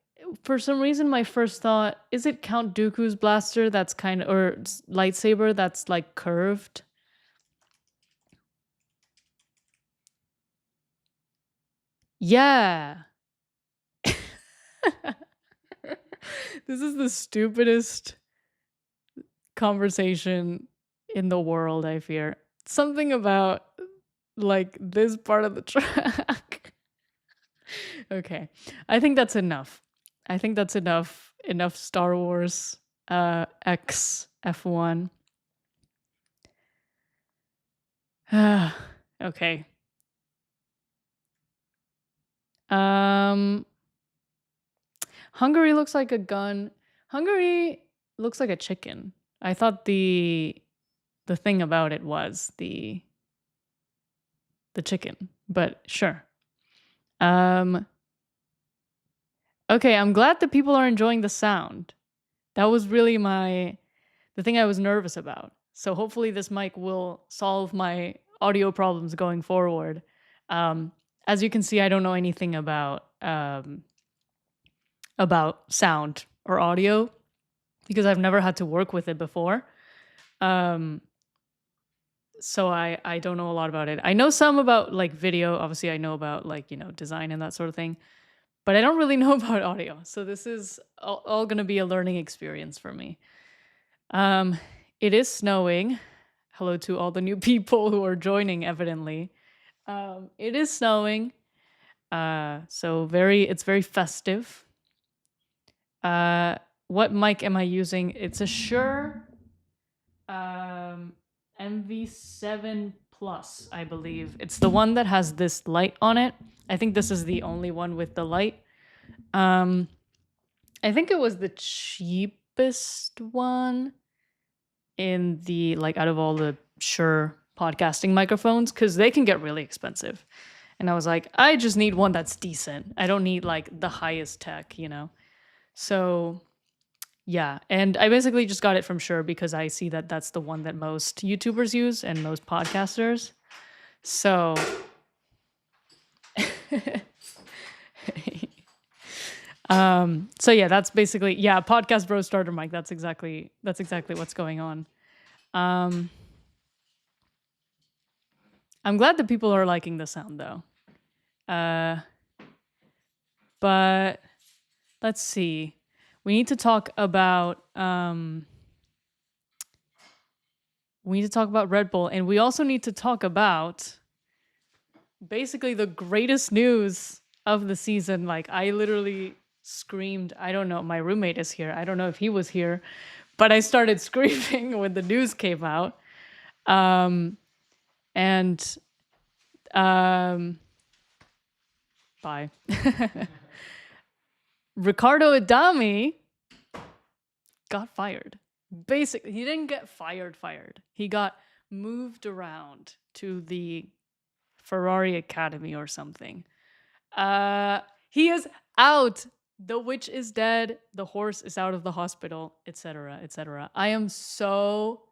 Speaker 1: for some reason, my first thought is it Count Dooku's blaster that's kind of, or lightsaber that's like curved? Yeah. This is the stupidest conversation in the world, I fear. Something about like this part of the track. Okay. I think that's enough. I think that's enough. Enough Star Wars X F1. Okay. Hungary looks like a gun. Hungary looks like a chicken. I thought the thing about it was the chicken, but sure. Okay, I'm glad that people are enjoying the sound. That was really the thing I was nervous about. So hopefully this mic will solve my audio problems going forward. As you can see, I don't know anything about sound or audio because I've never had to work with it before. So I don't know a lot about it. I know some about like video. Obviously, I know about like, design and that sort of thing. But I don't really know about audio. So this is all going to be a learning experience for me. It is snowing. Hello to all the new people who are joining, evidently. It is snowing. So it's very festive. What mic am I using? It's a Shure MV7 Plus, I believe. It's the one that has this light on it. I think this is the only one with the light. I think it was the cheap cheapest one in the like out of all the Shure podcasting microphones because they can get really expensive. And I was like, I just need one that's decent. I don't need like the highest tech, you know? So yeah. And I basically just got it from Shure because I see that that's the one that most YouTubers use and most podcasters. So so yeah, that's basically Podcast Bro starter mic. That's exactly what's going on. I'm glad that people are liking the sound though. But let's see. We need to talk about Red Bull, and we also need to talk about basically the greatest news of the season. Like I literally screamed. I don't know. My roommate is here. I don't know if he was here, but I started screaming when the news came out. Bye. Riccardo Adami got fired. Basically, he didn't get fired. He got moved around to the Ferrari Academy or something. He is out. The witch is dead. The horse is out of the hospital, etc., etc. I am so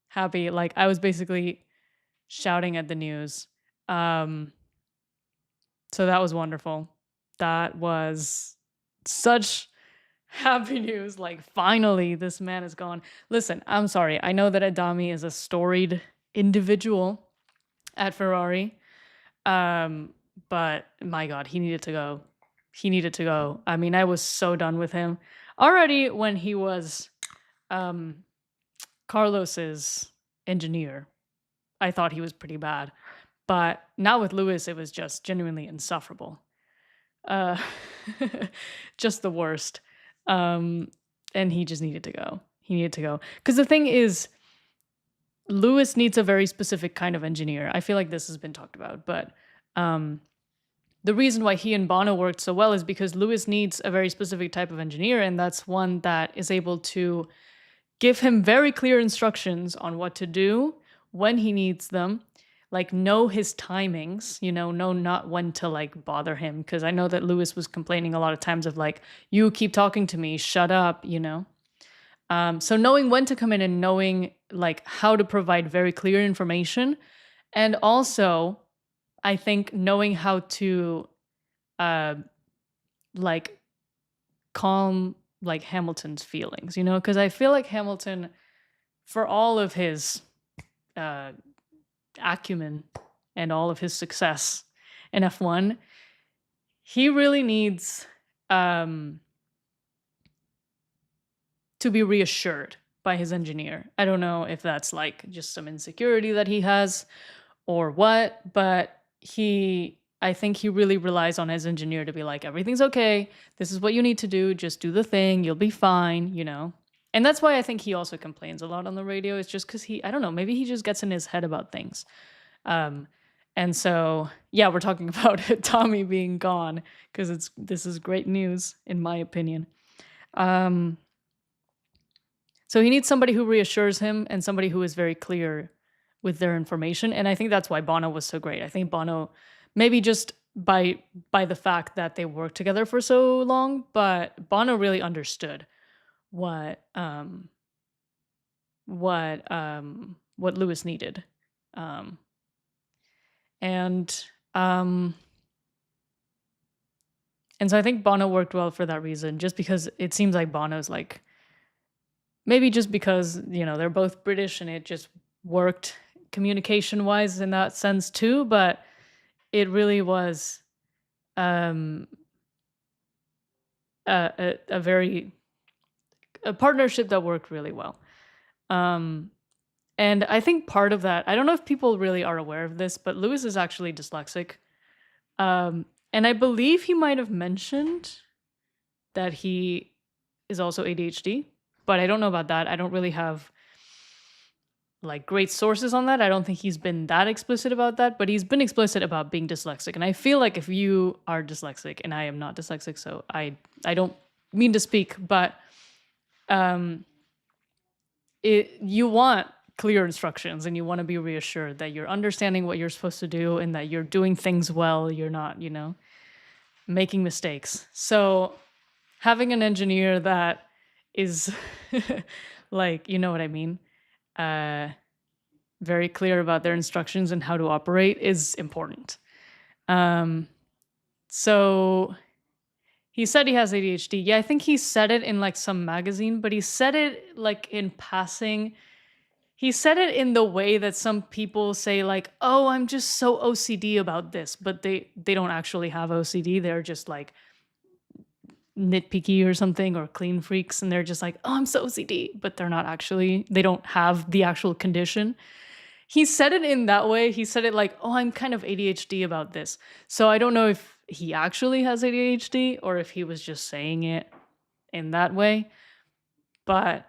Speaker 1: happy. Like I was basically shouting at the news. So that was wonderful. That was such happy news. Like finally this man is gone. Listen, I'm sorry. I know that Adami is a storied individual at Ferrari. But my God, he needed to go. I mean, I was so done with him already when he was Carlos's engineer. I thought he was pretty bad, but now with Lewis, it was just genuinely insufferable. Just the worst. And he just needed to go. Because the thing is, Lewis needs a very specific kind of engineer. I feel like this has been talked about, but the reason why he and Bono worked so well is because Lewis needs a very specific type of engineer, and that's one that is able to give him very clear instructions on what to do when he needs them, like know his timings, know not when to like bother him. Because I know that Lewis was complaining a lot of times of like, you keep talking to me, shut up, So knowing when to come in and knowing like how to provide very clear information, and also I think knowing how to like calm like Hamilton's feelings, because I feel like Hamilton, for all of his acumen and all of his success in F1, he really needs to be reassured by his engineer. I don't know if that's like just some insecurity that he has or what, but I think he really relies on his engineer to be like, everything's okay. This is what you need to do. Just do the thing. You'll be fine, And that's why I think he also complains a lot on the radio. It's just because I don't know, maybe he just gets in his head about things. And so, yeah, we're talking about Tommy being gone because this is great news, in my opinion. So he needs somebody who reassures him and somebody who is very clear with their information. And I think that's why Bono was so great. I think Bono, maybe just by the fact that they worked together for so long, but Bono really understood what Lewis needed. And so I think Bono worked well for that reason, just because it seems like Bono's like, maybe just because, they're both British and it just worked communication wise in that sense too, but it really was a partnership that worked really well. And I think part of that, I don't know if people really are aware of this, but Lewis is actually dyslexic. And I believe he might have mentioned that he is also ADHD, but I don't know about that. I don't really have like great sources on that. I don't think he's been that explicit about that, but he's been explicit about being dyslexic. And I feel like if you are dyslexic, and I am not dyslexic, so I don't mean to speak, but um, you want clear instructions and you want to be reassured that you're understanding what you're supposed to do and that you're doing things well. You're not, making mistakes. So having an engineer that is like, you know what I mean? Uh, very clear about their instructions and how to operate is important. So he said he has ADHD. Yeah, I think he said it in like some magazine, but he said it like in passing. He said it in the way that some people say like, "Oh, I'm just so OCD about this," but they don't actually have OCD. They're just like nitpicky or something or clean freaks and they're just like, "Oh, I'm so OCD," but they're not actually, they don't have the actual condition. He said it in that way. He said it like, "Oh, I'm kind of ADHD about this." So I don't know if he actually has ADHD or if he was just saying it in that way. But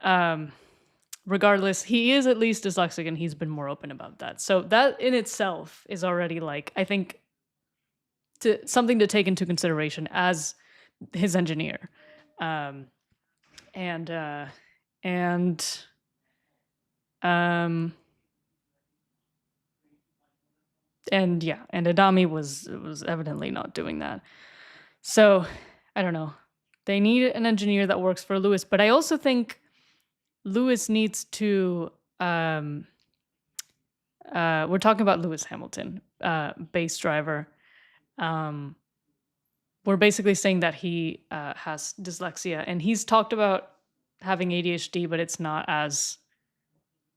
Speaker 1: regardless, he is at least dyslexic and he's been more open about that. So that in itself is already like, I think, something to take into consideration as his engineer. Um, and and um and yeah, and Adami was evidently not doing that. So I don't know. They need an engineer that works for Lewis, but I also think Lewis needs to we're talking about Lewis Hamilton, bass driver. We're basically saying that he has dyslexia, and he's talked about having ADHD, but it's not as,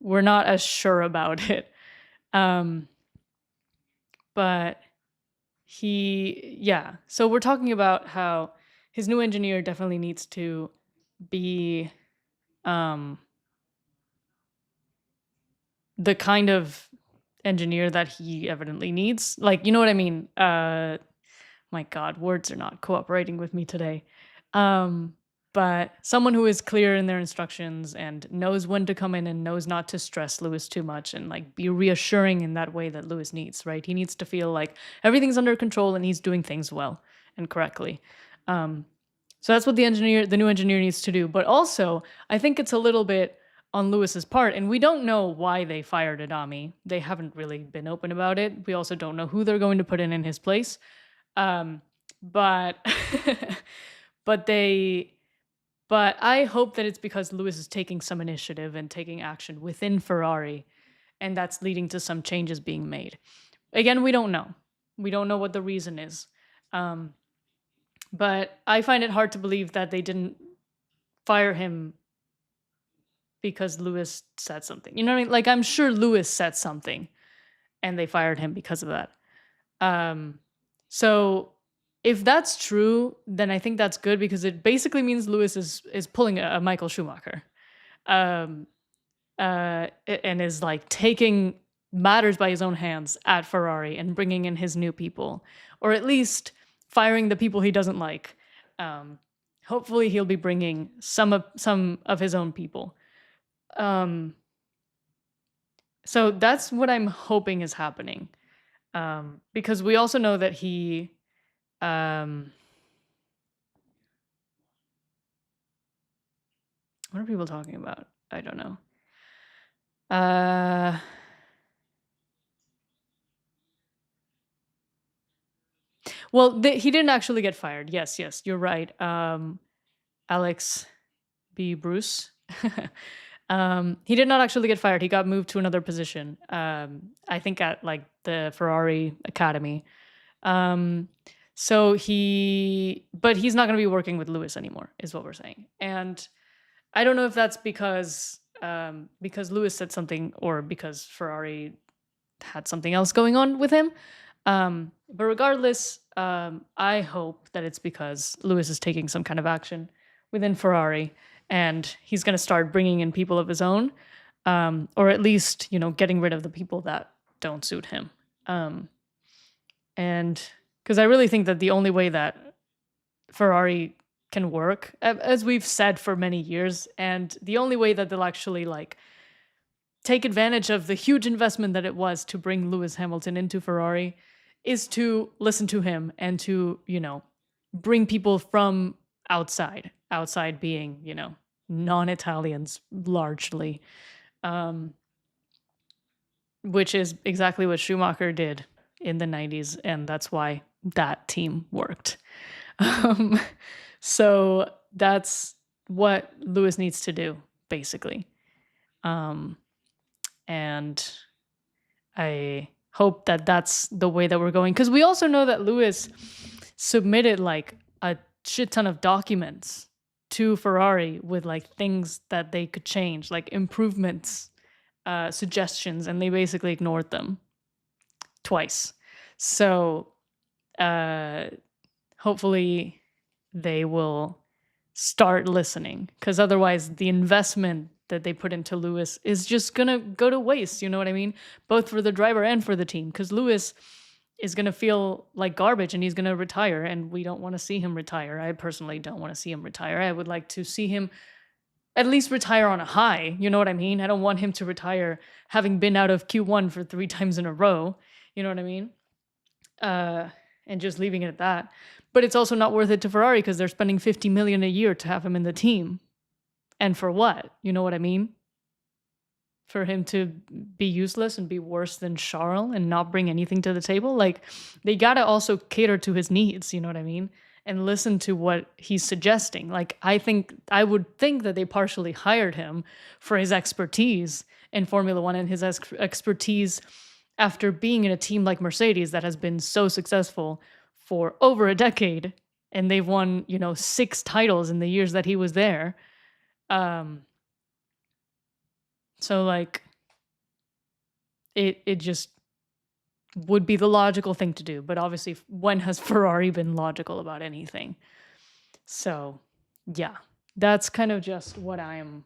Speaker 1: we're not as sure about it. But yeah. So we're talking about how his new engineer definitely needs to be the kind of engineer that he evidently needs. Like, you know what I mean? My God, words are not cooperating with me today. But someone who is clear in their instructions and knows when to come in and knows not to stress Lewis too much and like be reassuring in that way that Lewis needs, right? He needs to feel like everything's under control and he's doing things well and correctly. So that's what the new engineer needs to do. But also, I think it's a little bit on Lewis's part, and we don't know why they fired Adami. They haven't really been open about it. We also don't know who they're going to put in his place. But but I hope that it's because Lewis is taking some initiative and taking action within Ferrari, and that's leading to some changes being made. Again, we don't know. We don't know what the reason is. But I find it hard to believe that they didn't fire him because Lewis said something. You know what I mean? Like, I'm sure Lewis said something and they fired him because of that. So if that's true, then I think that's good because it basically means Lewis is pulling a Michael Schumacher, and is like taking matters by his own hands at Ferrari and bringing in his new people, or at least firing the people he doesn't like. Hopefully, he'll be bringing some of his own people. So that's what I'm hoping is happening, because we also know that he. What are people talking about? I don't know. Well, he didn't actually get fired. Yes, you're right. Alex B. Bruce. He did not actually get fired. He got moved to another position. I think at like the Ferrari Academy. So but he's not going to be working with Lewis anymore, is what we're saying. And I don't know if that's because Lewis said something or because Ferrari had something else going on with him. But regardless, I hope that it's because Lewis is taking some kind of action within Ferrari and he's going to start bringing in people of his own, or at least, getting rid of the people that don't suit him. And because I really think that the only way that Ferrari can work, as we've said for many years, and the only way that they'll actually like take advantage of the huge investment that it was to bring Lewis Hamilton into Ferrari is to listen to him and to, bring people from outside being, non-Italians largely, um, which is exactly what Schumacher did in the 90s, and that's why that team worked. Um, so that's what Lewis needs to do, basically. Um, and I hope that that's the way that we're going. Because we also know that Lewis submitted like a shit ton of documents to Ferrari with like things that they could change, like improvements, suggestions, and they basically ignored them twice. So hopefully they will start listening, because otherwise the investment that they put into Lewis is just gonna go to waste. You know what I mean? Both for the driver and for the team, because Lewis is gonna feel like garbage and he's gonna retire, and we don't want to see him retire. I personally don't want to see him retire. I would like to see him at least retire on a high. You know what I mean? I don't want him to retire having been out of Q1 for 3 times in a row. You know what I mean? And just leaving it at that. But it's also not worth it to Ferrari because they're spending 50 million a year to have him in the team. And for what? You know what I mean? For him to be useless and be worse than Charles and not bring anything to the table? Like, they gotta also cater to his needs, you know what I mean? And listen to what he's suggesting. Like, I would think that they partially hired him for his expertise in Formula One and his expertise after being in a team like Mercedes that has been so successful for over a decade, and they've won, 6 titles in the years that he was there. So like it just would be the logical thing to do, but obviously when has Ferrari been logical about anything? So, yeah. That's kind of just what I'm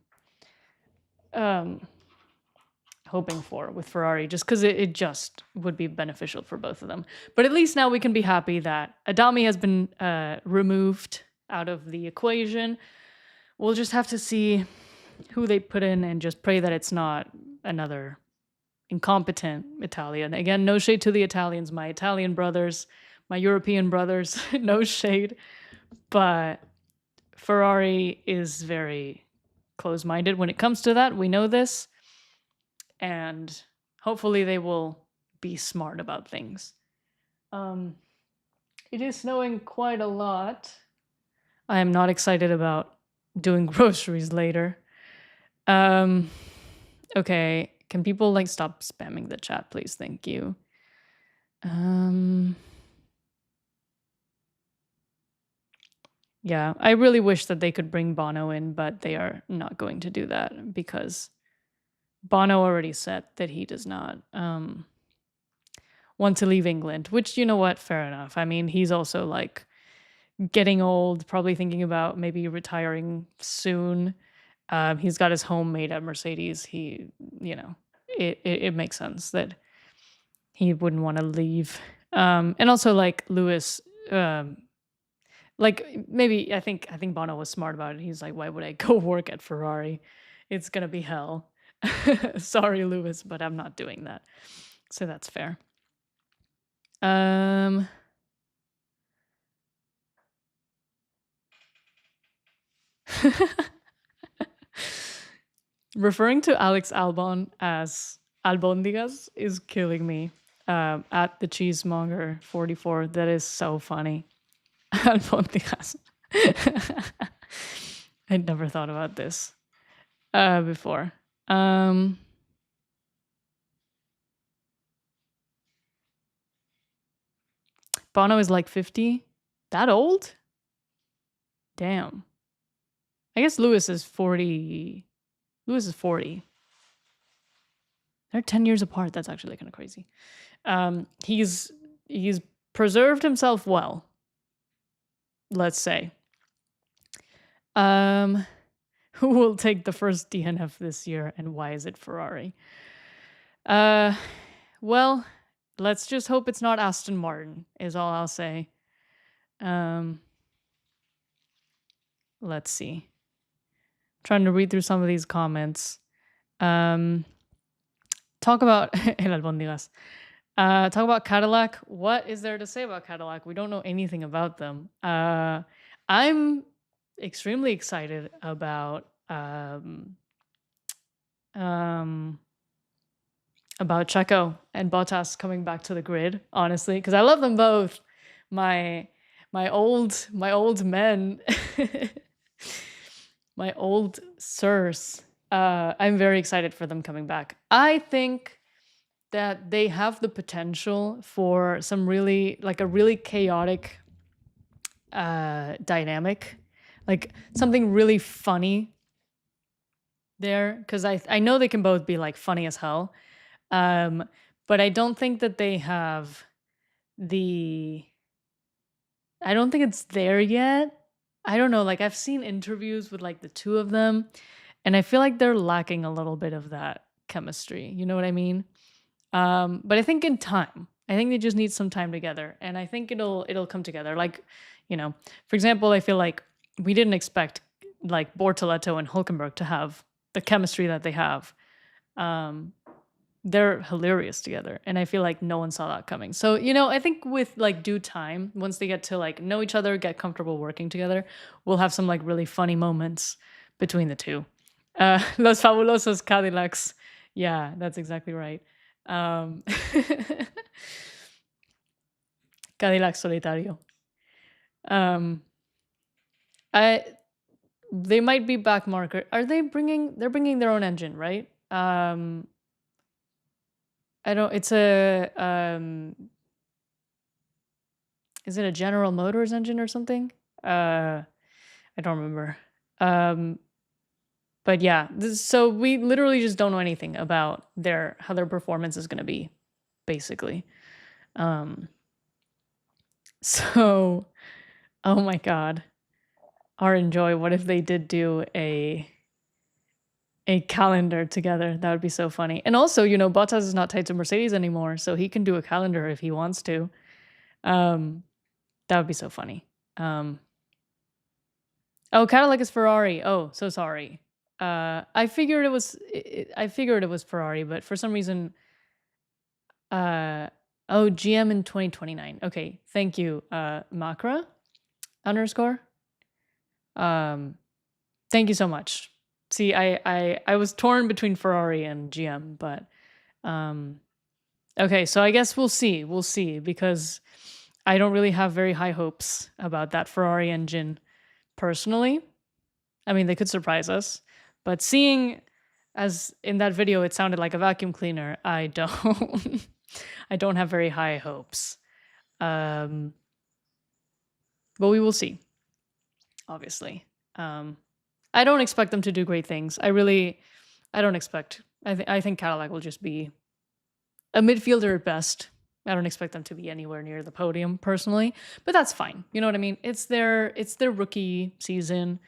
Speaker 1: hoping for with Ferrari, just because it just would be beneficial for both of them. But at least now we can be happy that Adami has been removed out of the equation. We'll just have to see who they put in and just pray that it's not another incompetent Italian. Again, no shade to the Italians, my Italian brothers, my European brothers, no shade. But Ferrari is very close-minded when it comes to that. We know this. And hopefully they will be smart about things. It is snowing quite a lot. I am not excited about doing groceries later. Okay, can people like stop spamming the chat, please? Thank you. Yeah, I really wish that they could bring Bono in, but they are not going to do that because Bono already said that he does not want to leave England, which, you know what, fair enough. I mean, he's also like getting old, probably thinking about maybe retiring soon. He's got his home made at Mercedes. He, it makes sense that he wouldn't want to leave. And also like Lewis, like maybe I think Bono was smart about it. He's like, why would I go work at Ferrari? It's gonna be hell. Sorry, Lewis, but I'm not doing that. So that's fair. Referring to Alex Albon as Albondigas is killing me. At the Cheesemonger 44, that is so funny. Albondigas. I'd never thought about this before. Bono is like 50. That old? Damn. I guess Lewis is 40. Lewis is 40. They're 10 years apart. That's actually kind of crazy. He's preserved himself well, let's say. Who will take the first DNF this year, and why is it Ferrari? Well, let's just hope it's not Aston Martin, is all I'll say. Let's see. Trying to read through some of these comments. Talk about El Albondigas. Talk about Cadillac. What is there to say about Cadillac? We don't know anything about them. I'm extremely excited about um, um, about Checo and Bottas coming back to the grid, honestly, because I love them both. My my old men, my old sirs. I'm very excited for them coming back. I think that they have the potential for some really like a really chaotic dynamic, like something really funny there, because I know they can both be like funny as hell. But I don't think that they have the I don't think it's there yet. I don't know, like I've seen interviews with like the two of them, and I feel like they're lacking a little bit of that chemistry. You know what I mean? But I think in time, I think they just need some time together, and I think it'll come together. Like, you know, for example, I feel like we didn't expect like Bortoletto and Hulkenberg to have the chemistry that they have. Um, they're hilarious together, and I feel like no one saw that coming. So, you know, I think with like due time, once they get to like know each other, get comfortable working together, we'll have some like really funny moments between the two. Los Fabulosos Cadillacs. Yeah, that's exactly right. Um, Cadillac Solitario. Um, I they might be back marker. Are they bringing? They're bringing their own engine, right? I don't. It's a. Is it a General Motors engine or something? I don't remember. Um, but yeah, so we literally just don't know anything about how their performance is going to be, basically. Um, so, oh my god, R and Joy, what if they did do a calendar together? That would be so funny. And also, you know, Bottas is not tied to Mercedes anymore, so he can do a calendar if he wants to. That would be so funny. Oh, Cadillac is Ferrari. Oh, so sorry. I figured it was Ferrari, but for some reason, oh, GM in 2029. Okay, thank you, Makra _. Thank you so much. See, I was torn between Ferrari and GM, but okay, so I guess we'll see because I don't really have very high hopes about that Ferrari engine personally. I mean, they could surprise us, but seeing as in that video it sounded like a vacuum cleaner, I don't I don't have very high hopes. But we will see. Obviously. I don't expect them to do great things. I don't expect. I think Cadillac will just be a midfielder at best. I don't expect them to be anywhere near the podium personally, but that's fine. You know what I mean? It's their rookie season.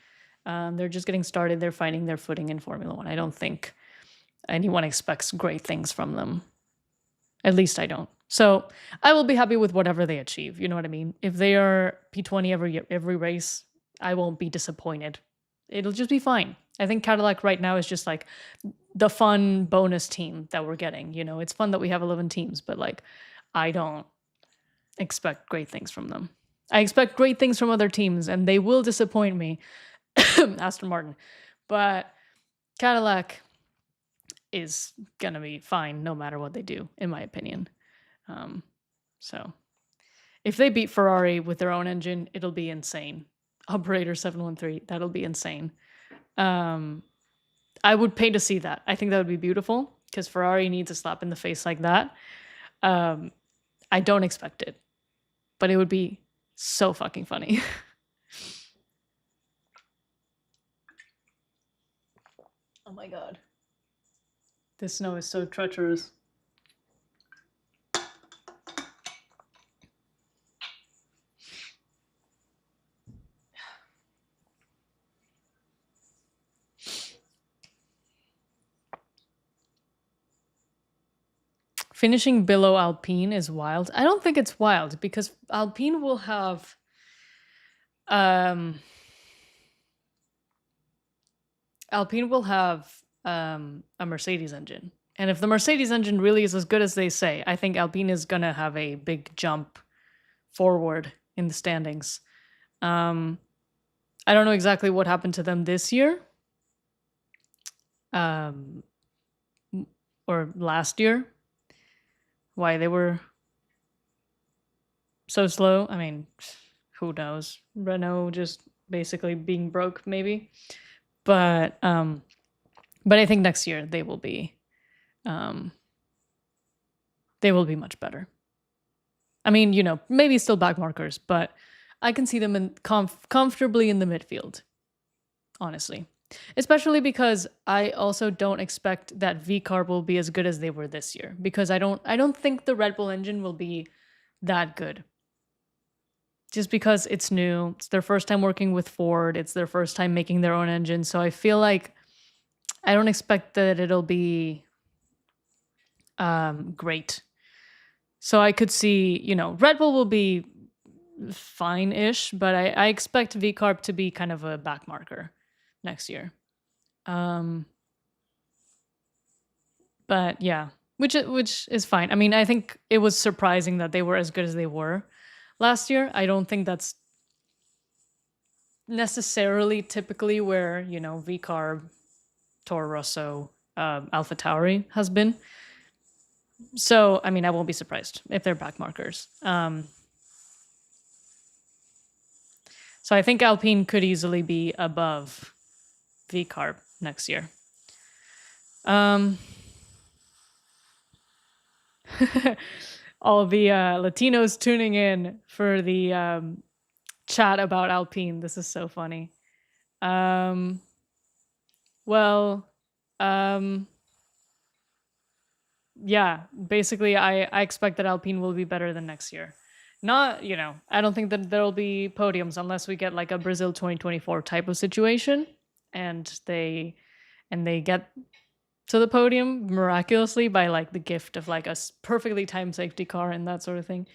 Speaker 1: They're just getting started. They're finding their footing in Formula One. I don't think anyone expects great things from them. At least I don't. So I will be happy with whatever they achieve. You know what I mean? If they are P20 every race, I won't be disappointed. It'll just be fine. I think Cadillac right now is just like the fun bonus team that we're getting. You know, it's fun that we have 11 teams, but like, I don't expect great things from them. I expect great things from other teams, and they will disappoint me. Aston Martin. But Cadillac is gonna be fine no matter what they do, in my opinion. So if they beat Ferrari with their own engine, it'll be insane. Operator 713, that'll be insane. I would pay to see that. I think that would be beautiful because Ferrari needs a slap in the face like that. I don't expect it, but it would be so fucking funny. Oh my god. This snow is so treacherous. Finishing below Alpine is wild. I don't think it's wild because Alpine will have a Mercedes engine. And if the Mercedes engine really is as good as they say, I think Alpine is going to have a big jump forward in the standings. I don't know exactly what happened to them this year. um, or last year, why they were so slow. I mean, who knows? Renault just basically being broke, maybe. But I think next year um, they will be much better. I mean, maybe still back markers, but I can see them comfortably in the midfield, honestly. Especially because I also don't expect that VCarb will be as good as they were this year, because I don't think the Red Bull engine will be that good. Just because it's new, it's their first time working with Ford, it's their first time making their own engine, so I feel like I don't expect that it'll be great. So I could see, Red Bull will be fine-ish, but I expect VCarb to be kind of a back marker next year. But yeah, which is fine. I mean, I think it was surprising that they were as good as they were last year. I don't think that's necessarily typically where, VCarb, Toro Rosso, AlphaTauri has been. So, I mean, I won't be surprised if they're back markers. So I think Alpine could easily be above VCarb next year. All the Latinos tuning in for the chat about Alpine. This is so funny. Yeah, basically I expect that Alpine will be better than next year. Not, I don't think that there'll be podiums unless we get like a Brazil 2024 type of situation and they get to the podium miraculously by like the gift of like a perfectly timed safety car and that sort of thing.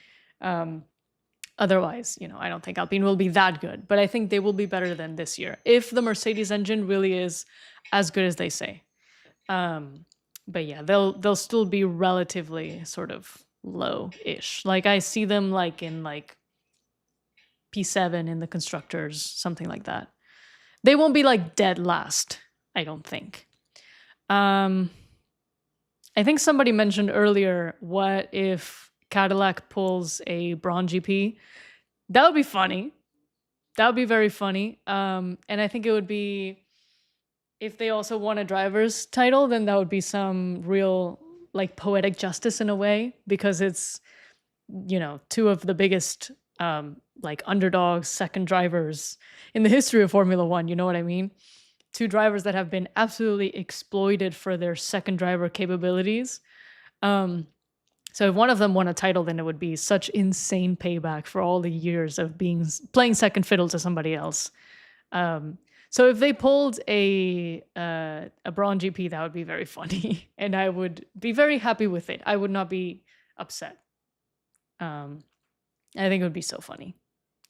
Speaker 1: Otherwise, I don't think Alpine will be that good, but I think they will be better than this year if the Mercedes engine really is as good as they say. But yeah, they'll still be relatively sort of low-ish. Like I see them like in like P7 in the constructors, something like that. They won't be like dead last, I don't think. I think somebody mentioned earlier, what if Cadillac pulls a Braun GP? That would be funny. That would be very funny. And I think it would be, if they also won a driver's title, then that would be some real like poetic justice in a way, because it's, two of the biggest like underdogs, second drivers in the history of Formula One. You know what I mean? Two drivers that have been absolutely exploited for their second driver capabilities. So if one of them won a title, then it would be such insane payback for all the years of playing second fiddle to somebody else. So if they pulled a Braun GP, that would be very funny, and I would be very happy with it. I would not be upset. I think it would be so funny.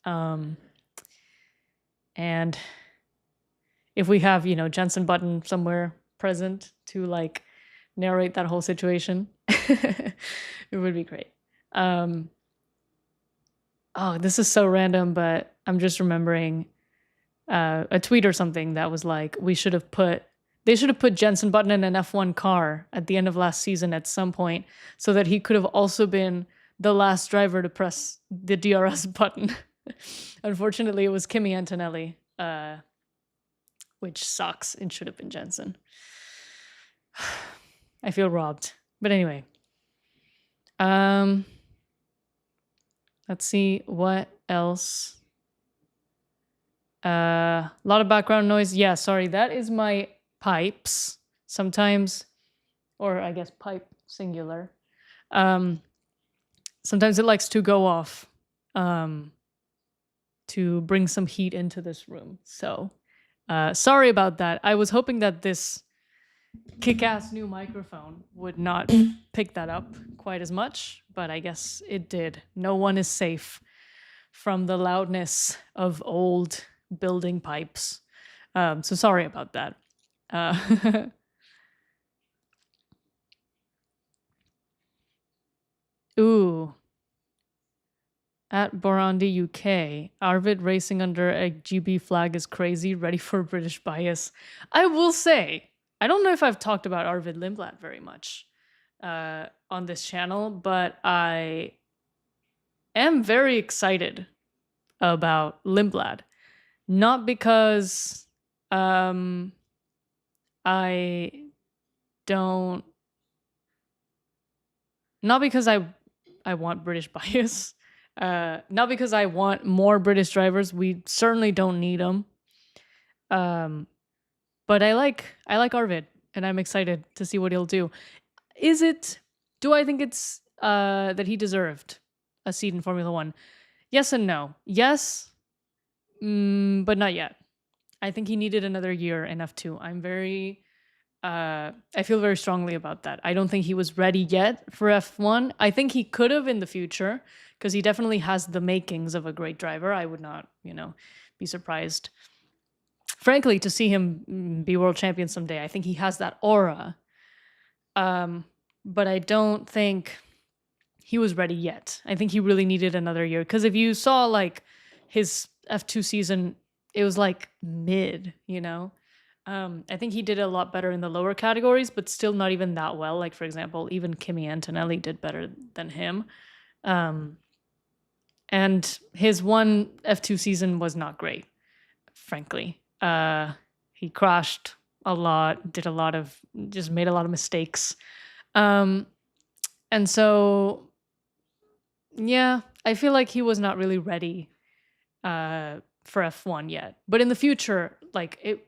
Speaker 1: And if we have, Jensen Button somewhere present to like narrate that whole situation, it would be great. Oh, this is so random, but I'm just remembering a tweet or something that was like, they should have put Jensen Button in an F1 car at the end of last season at some point, so that he could have also been the last driver to press the DRS button. Unfortunately, it was Kimi Antonelli, which sucks. It should have been Jensen. I feel robbed. But anyway. Let's see what else. A lot of background noise. Yeah, sorry. That is my pipes sometimes, or I guess pipe singular. Sometimes it likes to go off to bring some heat into this room. So sorry about that. I was hoping that this kick-ass new microphone would not pick that up quite as much, but I guess it did. No one is safe from the loudness of old building pipes. So sorry about that. Ooh. At Borandi UK, Arvid racing under a GB flag is crazy, ready for British bias. I will say, I don't know if I've talked about Arvid Lindblad very much on this channel, but I am very excited about Lindblad. Not because um, I don't, not because I want British bias, not because I want more British drivers. We certainly don't need them. Um, but I like Arvid, and I'm excited to see what he'll do. Is it? Do I think it's that he deserved a seat in Formula One? Yes and no. Yes, but not yet. I think he needed another year in F2. I feel very strongly about that. I don't think he was ready yet for F1. I think he could have in the future because he definitely has the makings of a great driver. I would not, be surprised, frankly, to see him be world champion someday. I think he has that aura. But I don't think he was ready yet. I think he really needed another year because if you saw like his F2 season, it was like mid, I think he did a lot better in the lower categories, but still not even that well. Like, for example, even Kimi Antonelli did better than him. And his one F2 season was not great, frankly. He crashed a lot, just made a lot of mistakes. And so, yeah, I feel like he was not really ready for F1 yet. But in the future,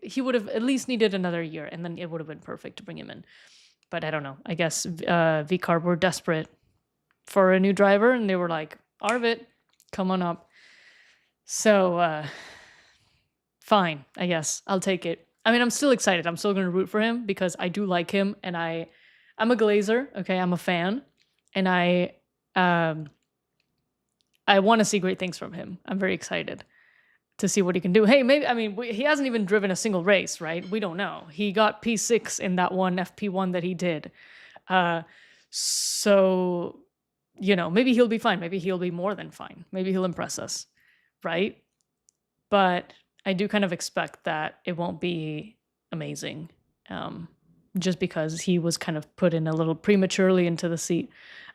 Speaker 1: he would have at least needed another year, and then it would have been perfect to bring him in. But I don't know. I guess VCarb were desperate for a new driver, and they were like, Arvid, come on up. So, fine, I guess. I'll take it. I mean, I'm still excited. I'm still going to root for him because I do like him, and I'm a Glazer, okay? I'm a fan, and I want to see great things from him. I'm very excited to see what he can do. Hey, maybe, I mean, he hasn't even driven a single race, right? We don't know. He got P6 in that one FP1 that he did. So, maybe he'll be fine. Maybe he'll be more than fine. Maybe he'll impress us, right? But I do kind of expect that it won't be amazing, just because he was kind of put in a little prematurely into the seat.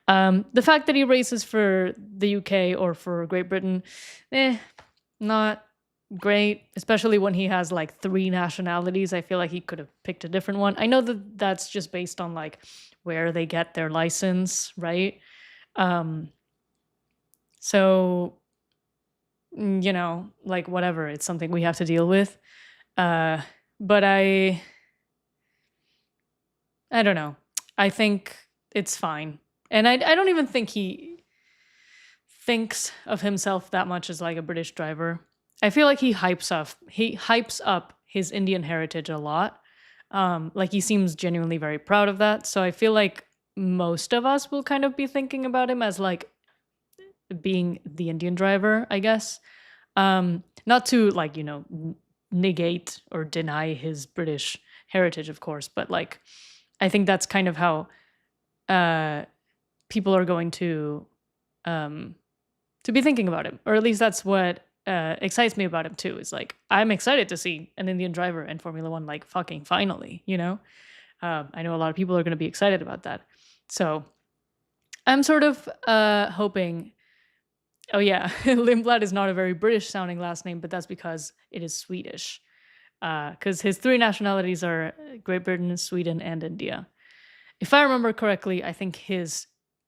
Speaker 1: The fact that he races for the UK or for Great Britain, not great, especially when he has like 3 nationalities. I feel like he could have picked a different one. I know that that's just based on like where they get their license, right? So, like whatever, it's something we have to deal with. But I don't know. I think it's fine. And I don't even think he thinks of himself that much as like a British driver. I feel like he hypes up his Indian heritage a lot. Like he seems genuinely very proud of that. So I feel like most of us will kind of be thinking about him as like being the Indian driver, I guess. Not to like, negate or deny his British heritage, of course, but like I think that's kind of how people are going to be thinking about him, or at least that's what excites me about him too. Is like I'm excited to see an Indian driver in Formula One, like fucking finally. I know a lot of people are going to be excited about that, so I'm sort of hoping. Oh yeah, Lindblad is not a very British sounding last name, but that's because it is Swedish. Because his 3 nationalities are Great Britain, Sweden, and India. If I remember correctly, I think his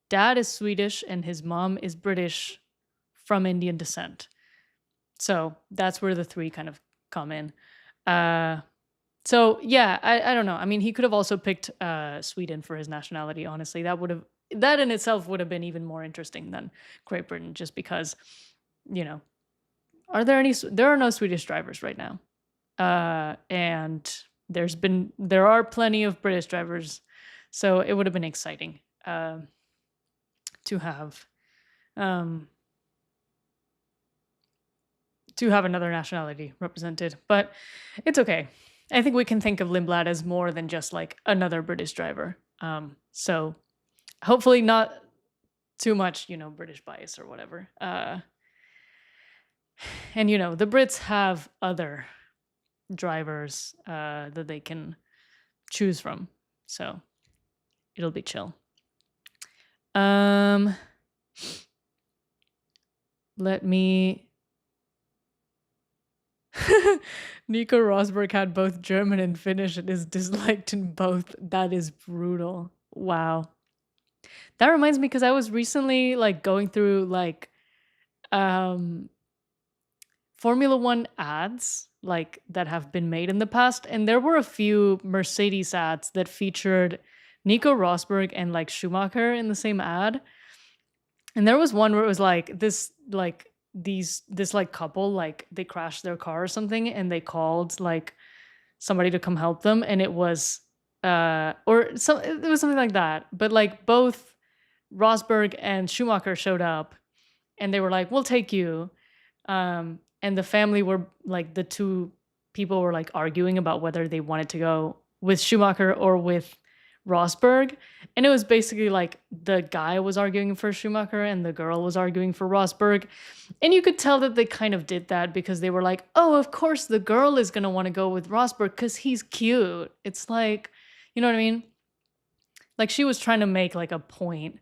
Speaker 1: dad is Swedish and his mom is British from Indian descent. So that's where the 3 kind of come in. So yeah, I don't know. I mean, he could have also picked Sweden for his nationality. Honestly, that in itself would have been even more interesting than Great Britain, just because, there are no Swedish drivers right now. And there are plenty of British drivers, so it would have been exciting to have another nationality represented, but it's okay. I think we can think of Lindblad as more than just like another British driver. So hopefully not too much, British bias or whatever. And the Brits have other drivers that they can choose from. So it'll be chill. Let me. Nico Rosberg had both German and Finnish and is disliked in both. That is brutal. Wow. That reminds me, because I was recently like going through like Formula One ads like that have been made in the past, and there were a few Mercedes ads that featured Nico Rosberg and like Schumacher in the same ad. And there was one where it was like this couple, like they crashed their car or something, and they called like somebody to come help them, and it was it was something like that. But like both Rosberg and Schumacher showed up, and they were like, "We'll take you." And the family were like, the two people were like arguing about whether they wanted to go with Schumacher or with Rosberg. And it was basically like the guy was arguing for Schumacher and the girl was arguing for Rosberg. And you could tell that they kind of did that because they were like, oh, of course the girl is going to want to go with Rosberg because he's cute. It's like, you know what I mean? Like she was trying to make like a point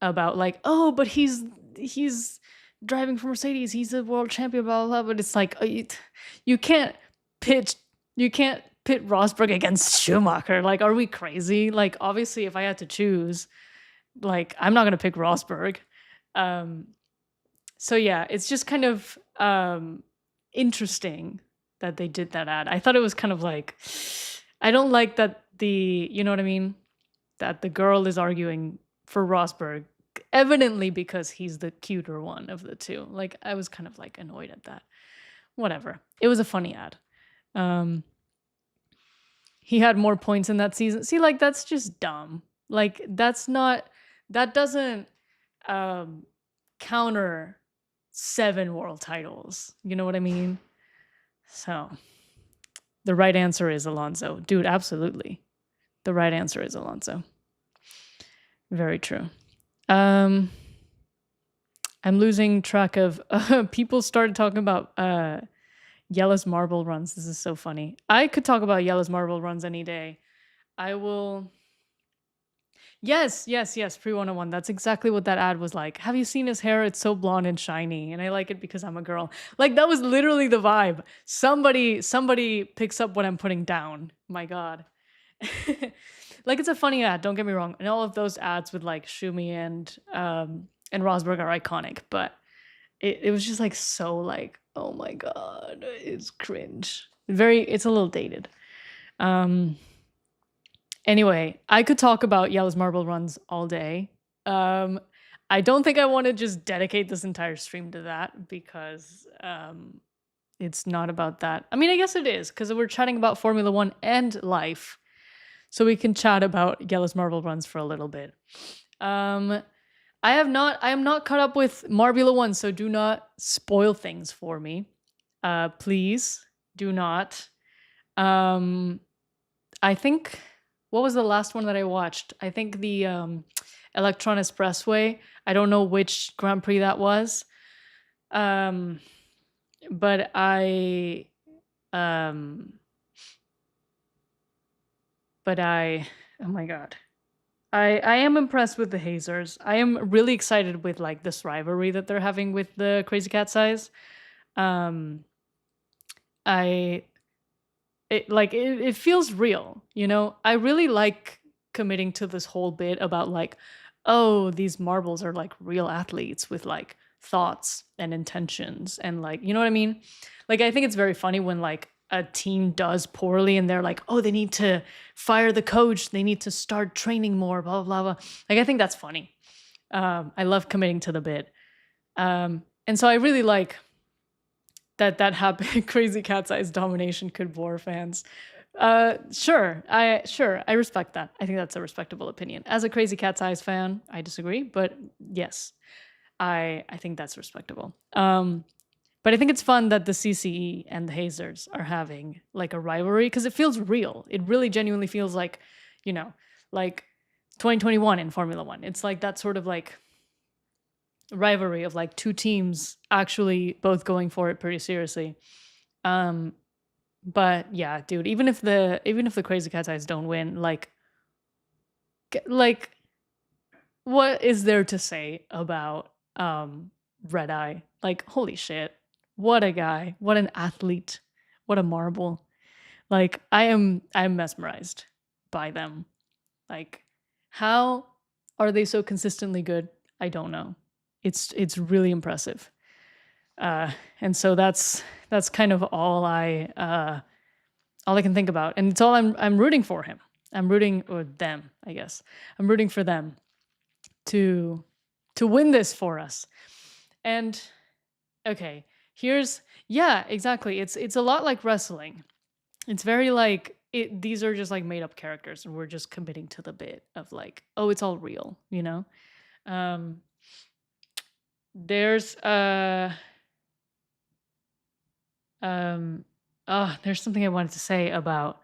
Speaker 1: about like, oh, but he's driving for Mercedes, he's a world champion, blah blah blah. But it's like you can't pit Rosberg against Schumacher. Like, are we crazy? Like, obviously, if I had to choose, like, I'm not gonna pick Rosberg. So yeah, it's just kind of interesting that they did that ad. I thought it was kind of like, I don't like that you know what I mean, that the girl is arguing for Rosberg, evidently because he's the cuter one of the two. Like, I was kind of like annoyed at that. Whatever. It was a funny ad. He had more points in that season. See, like, that's just dumb. Like, that doesn't counter 7 world titles. You know what I mean? So the right answer is Alonso. Dude, absolutely. The right answer is Alonso. Very true. I'm losing track of people started talking about Yellow's marble runs. This is so funny. I could talk about Yellow's marble runs any day. I will. Yes, pre 101. That's exactly what that ad was like. Have you seen his hair? It's so blonde and shiny, and I like it because I'm a girl. Like, that was literally the vibe. Somebody picks up what I'm putting down. My God. Like, it's a funny ad, don't get me wrong. And all of those ads with like Schumi and Rosberg are iconic, but it was just like so like, oh my God, it's cringe. It's a little dated. Anyway, I could talk about Yellow's marble runs all day. I don't think I want to just dedicate this entire stream to that because it's not about that. I mean, I guess it is because we're chatting about Formula One and life. So we can chat about Yellow's marble runs for a little bit. I am not caught up with Marbula 1, so do not spoil things for me. Please do not. I think, what was the last one that I watched? I think the Electron Expressway. I don't know which Grand Prix that was. But oh my God. I am impressed with the Hazers. I am really excited with like this rivalry that they're having with the Crazy Cat's Eyes. It feels real, you know? I really like committing to this whole bit about like, oh, these marbles are like real athletes with like thoughts and intentions and like, you know what I mean? Like, I think it's very funny when like a team does poorly and they're like, oh, they need to fire the coach, they need to start training more, blah blah blah. Like, I think that's funny. I love committing to the bit. And so I really like that happened. Crazy Cat's Eyes domination could bore fans. Sure, I respect that. I think that's a respectable opinion. As a Crazy Cat's Eyes fan, I disagree, but yes, I think that's respectable. But I think it's fun that the CCE and the Hazers are having like a rivalry because it feels real. It really genuinely feels like, you know, like 2021 in Formula One. It's like that sort of like rivalry of like two teams actually both going for it pretty seriously. But yeah, dude, even if the Crazy Cat's Eyes don't win, like what is there to say about Red Eye? Like, holy shit. What a guy. What an athlete. What a marble. Like, I'm mesmerized by them. Like, how are they so consistently good? I don't know. It's really impressive. And so that's kind of all I can think about. And it's all I'm rooting for him. I'm rooting or them, I guess. I'm rooting for them to win this for us. And okay, here's yeah, exactly. It's a lot like wrestling. It's very like these are just like made up characters and we're just committing to the bit of like, oh, it's all real, you know? Um there's um there's something I wanted to say about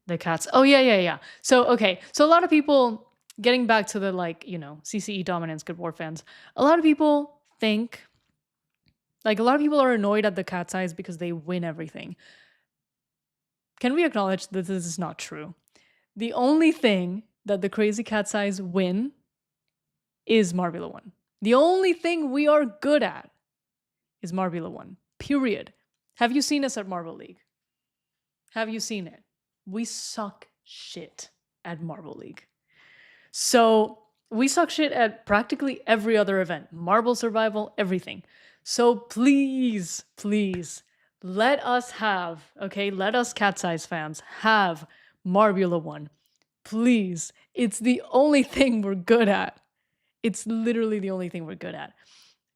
Speaker 1: the cats. Oh yeah, yeah, yeah. So okay, so a lot of people getting back to the like, CCE dominance, good war fans. A lot of people think like a lot of people are annoyed at the cat's eyes because they win everything. Can we acknowledge that this is not true? The only thing that the crazy cat's eyes win is Marbula 1. The only thing we are good at is Marbula 1. Period. Have you seen us at Marble League? Have you seen it? We suck shit at Marble League. So we suck shit at practically every other event, Marble Survival, everything. So please, please, let us let us Cat's Eyes fans have Marbula 1. Please. It's the only thing we're good at. It's literally the only thing we're good at.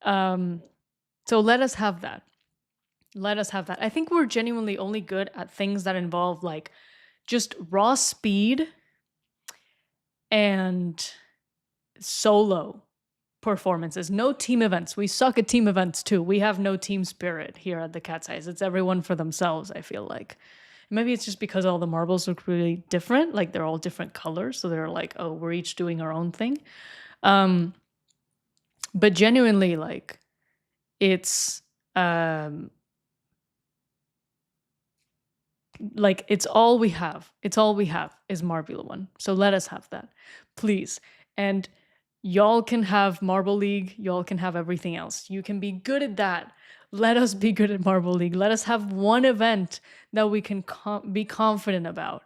Speaker 1: So let us have that. Let us have that. I think we're genuinely only good at things that involve like just raw speed and solo performances. No team events. We suck at team events too. We have no team spirit here at the Cat's Eyes. It's everyone for themselves, I feel like. Maybe it's just because all the marbles look really different. Like they're all different colors. So they're like, oh, we're each doing our own thing. But genuinely, like, it's like it's all we have. It's all we have is Marbula 1. So let us have that, please. And y'all can have Marble League. Y'all can have everything else. You can be good at that. Let us be good at Marble League. Let us have one event that we can be confident about,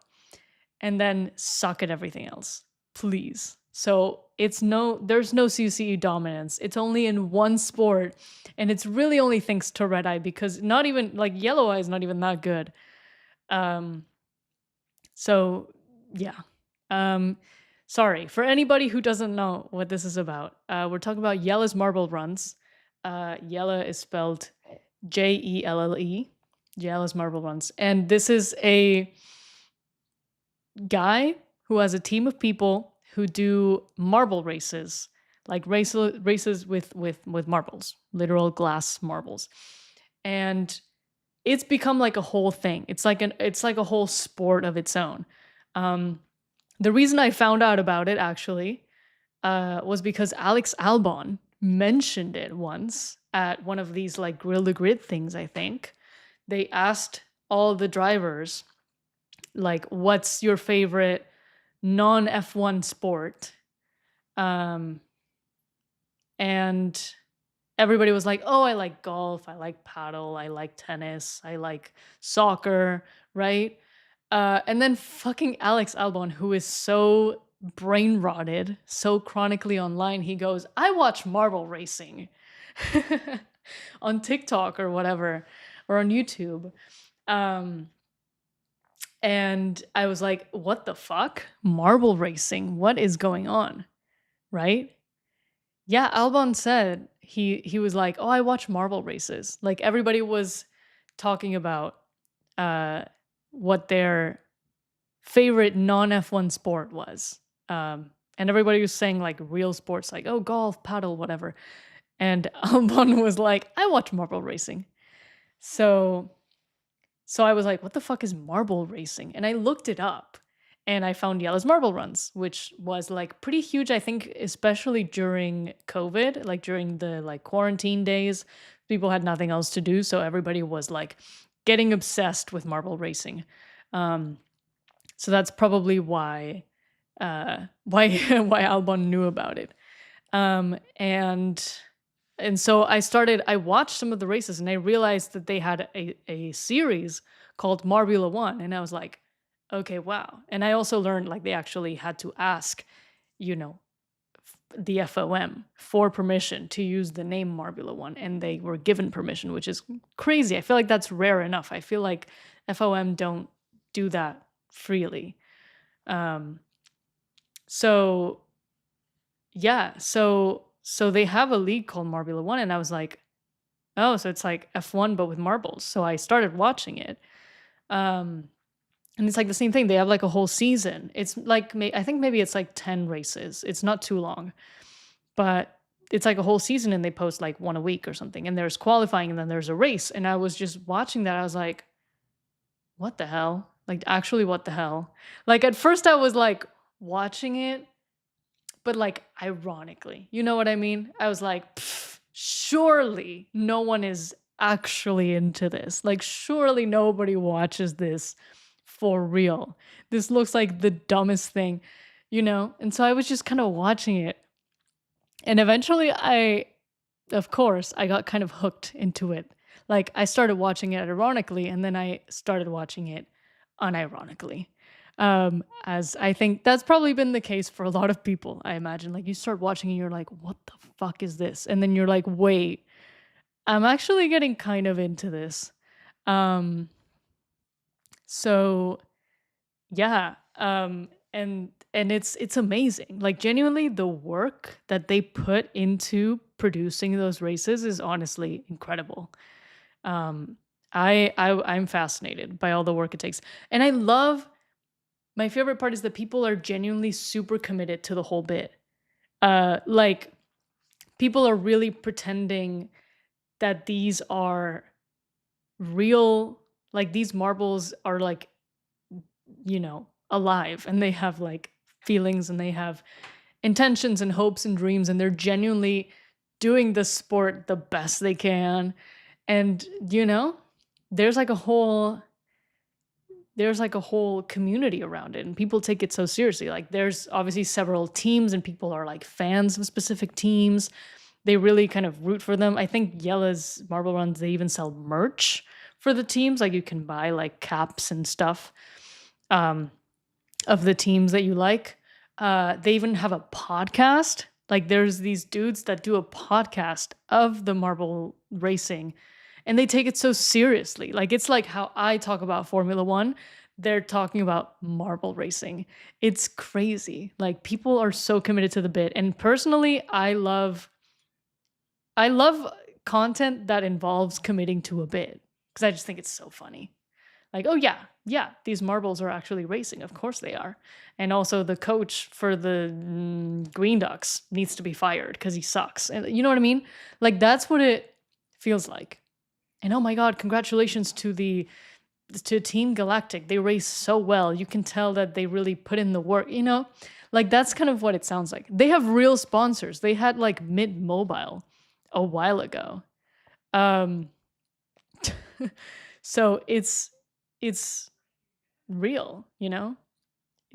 Speaker 1: and then suck at everything else, please. So there's no CCE dominance. It's only in one sport, and it's really only thanks to Red Eye because not even like Yellow Eye is not even that good. So yeah. Sorry for anybody who doesn't know what this is about. We're talking about Yella's Marble Runs. Yella is spelled Jelle. Yella's Marble Runs, and this is a guy who has a team of people who do marble races, like races with marbles, literal glass marbles, and it's become like a whole thing. It's like a whole sport of its own. The reason I found out about it actually was because Alex Albon mentioned it once at one of these like Grill the Grid things. I think they asked all the drivers like, what's your favorite non F1 sport? And everybody was like, oh, I like golf, I like paddle, I like tennis, I like soccer, right? And then fucking Alex Albon, who is so brain rotted, so chronically online, he goes, I watch marble racing on TikTok or whatever, or on YouTube. And I was like, what the fuck? Marble racing? What is going on? Right? Yeah, Albon said he was like, "Oh, I watch marble races." Like everybody was talking about what their favorite non F1 sport was. And everybody was saying like real sports like, "Oh, golf, paddle, whatever." And Albon was like, "I watch marble racing." So I was like, what the fuck is marble racing? And I looked it up and I found Yella's Marble Runs, which was like pretty huge, I think, especially during COVID, like during the like quarantine days. People had nothing else to do. So everybody was like getting obsessed with marble racing. Um, so that's probably why why Albon knew about it. Um, and and so I watched some of the races and I realized that they had a series called Marbula One, and I was like, okay, wow. And I also learned like they actually had to ask, you know, the FOM for permission to use the name Marbula One, and they were given permission, which is crazy. I feel like that's rare enough. I feel like FOM don't do that freely. Um, so yeah, so they have a league called Marbula One, and I was like, oh, so it's like F1 but with marbles. So I started watching it. Um, and it's like the same thing. They have like a whole season. It's like I think maybe it's like 10 races. It's not too long. But it's like a whole season and they post like one a week or something. And there's qualifying and then there's a race. And I was just watching that. I was like, what the hell? Like, actually, what the hell? Like, at first I was like watching it, but like ironically, you know what I mean? I was like, surely no one is actually into this. Like, surely nobody watches this for real. This looks like the dumbest thing, you know? And so I was just kind of watching it. And eventually of course, I got kind of hooked into it. Like, I started watching it ironically, and then I started watching it unironically. As I think that's probably been the case for a lot of people, I imagine. Like, you start watching and you're like, what the fuck is this? And then you're like, wait, I'm actually getting kind of into this. Um, so yeah, and it's amazing. Like, genuinely, the work that they put into producing those races is honestly incredible. Um, I'm fascinated by all the work it takes, and I love. My favorite part is that people are genuinely super committed to the whole bit. Like, people are really pretending that these are real. Like, these marbles are like, alive, and they have like feelings and they have intentions and hopes and dreams, and they're genuinely doing the sport the best they can. And there's like a whole community around it, and people take it so seriously. Like, there's obviously several teams and people are like fans of specific teams. They really kind of root for them. I think Yella's Marble Runs, they even sell merch for the teams. Like, you can buy like caps and stuff um, of the teams that you like. They even have a podcast. Like, there's these dudes that do a podcast of the marble racing, and they take it so seriously. Like, it's like how I talk about Formula One. They're talking about marble racing. It's crazy. Like, people are so committed to the bit. And personally, I love content that involves committing to a bit, because I just think it's so funny. Like, oh yeah, these marbles are actually racing. Of course they are. And also, the coach for the Green Ducks needs to be fired because he sucks. And you know what I mean? Like, that's what it feels like. And oh my god, congratulations to Team Galactic. They race so well. You can tell that they really put in the work, Like, that's kind of what it sounds like. They have real sponsors. They had like Mint Mobile a while ago. Um so it's real,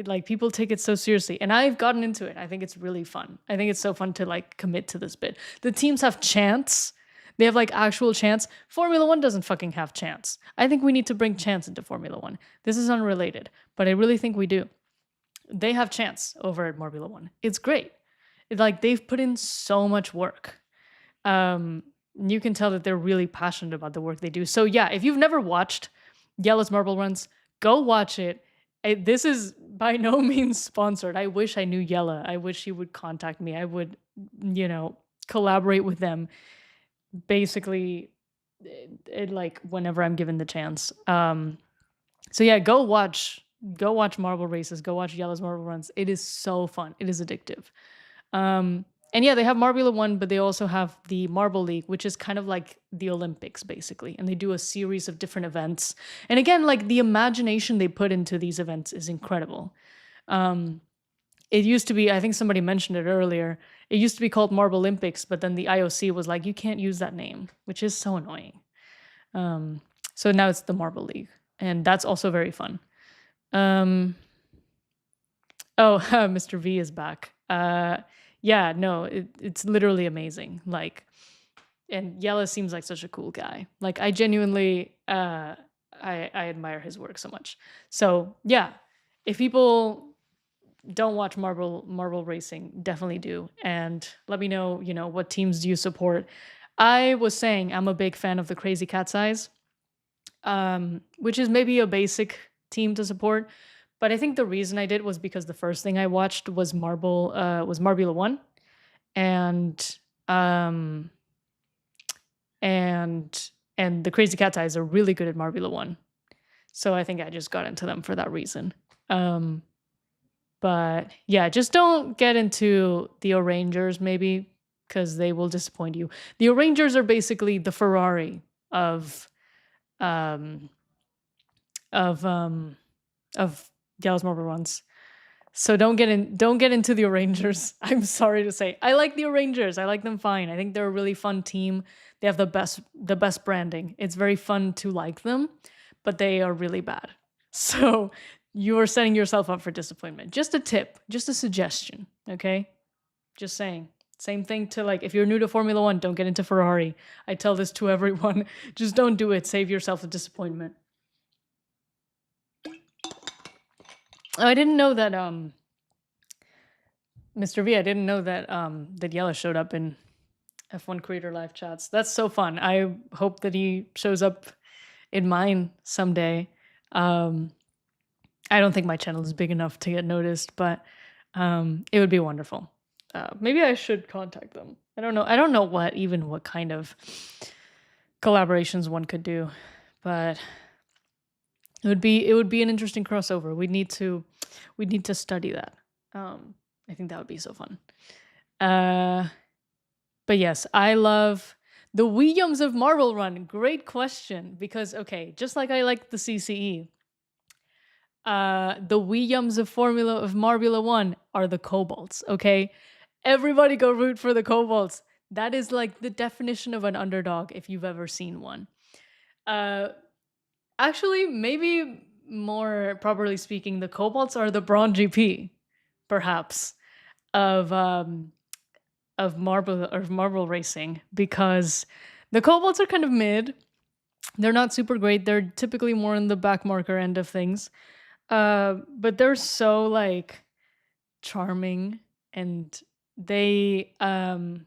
Speaker 1: like, people take it so seriously, and I've gotten into it. I think it's really fun. I think it's so fun to like commit to this bit. The teams have chants. They have like actual chants. Formula One doesn't fucking have chants. I think we need to bring chants into Formula One. This is unrelated, but I really think we do. They have chants over at Formula One. It's great. Like, they've put in so much work. You can tell that they're really passionate about the work they do. So yeah, if you've never watched Yella's Marble Runs, go watch it. This is by no means sponsored. I wish I knew Yella. I wish he would contact me. I would, collaborate with them. Basically, like, whenever I'm given the chance. So yeah, go watch Marble Races. Go watch Yella's Marble Runs. It is so fun. It is addictive. And yeah, they have Marbula One, but they also have the Marble League, which is kind of like the Olympics, basically. And they do a series of different events. And again, like, the imagination they put into these events is incredible. It used to be, I think somebody mentioned it earlier, it used to be called Marble Olympics, but then the IOC was like, you can't use that name, which is so annoying. So now it's the Marble League, and that's also very fun. Um, oh, Mr. V is back. Yeah, no, it's literally amazing. Like, and Yella seems like such a cool guy. Like, I genuinely, I admire his work so much. So yeah, if people don't watch Marble Racing, definitely do, and let me know. What teams do you support? I was saying I'm a big fan of the Crazy Cat's Eyes, which is maybe a basic team to support. But I think the reason I did was because the first thing I watched was Marbula One, and um, and and the Crazy Cat's Eyes are really good at Marbula One, so I think I just got into them for that reason. Um, but yeah, just don't get into the O'rangers maybe because they will disappoint you. The O'rangers are basically the Ferrari of um of um of Dallas Marble Runs. So don't get into the O'rangers. I'm sorry to say. I like the O'rangers. I like them fine. I think they're a really fun team. They have the best branding. It's very fun to like them, but they are really bad. So you are setting yourself up for disappointment. Just a tip, just a suggestion, okay? Just saying. Same thing to like if you're new to Formula 1, don't get into Ferrari. I tell this to everyone. Just don't do it. Save yourself the disappointment. Oh, I didn't know that Mr. V, I didn't know that Yella showed up in F1 Creator Live chats. That's so fun. I hope that he shows up in mine someday. Um, I don't think my channel is big enough to get noticed, but it would be wonderful. Maybe I should contact them. I don't know. I don't know what kind of collaborations one could do, but it would be an interesting crossover. We'd need to study that. I think that would be so fun. But yes, I love the Williams of Marble Run. Great question, because okay, just like I like the CCE, the Williams of Marbula 1 are the Cobalts, okay? Everybody go root for the Cobalts. That is like the definition of an underdog if you've ever seen one. Actually, maybe more properly speaking, the Cobalts are the Brawn GP, perhaps, of marble racing, because the Cobalts are kind of mid. They're not super great. They're typically more in the back marker end of things. But they're so like charming, and they in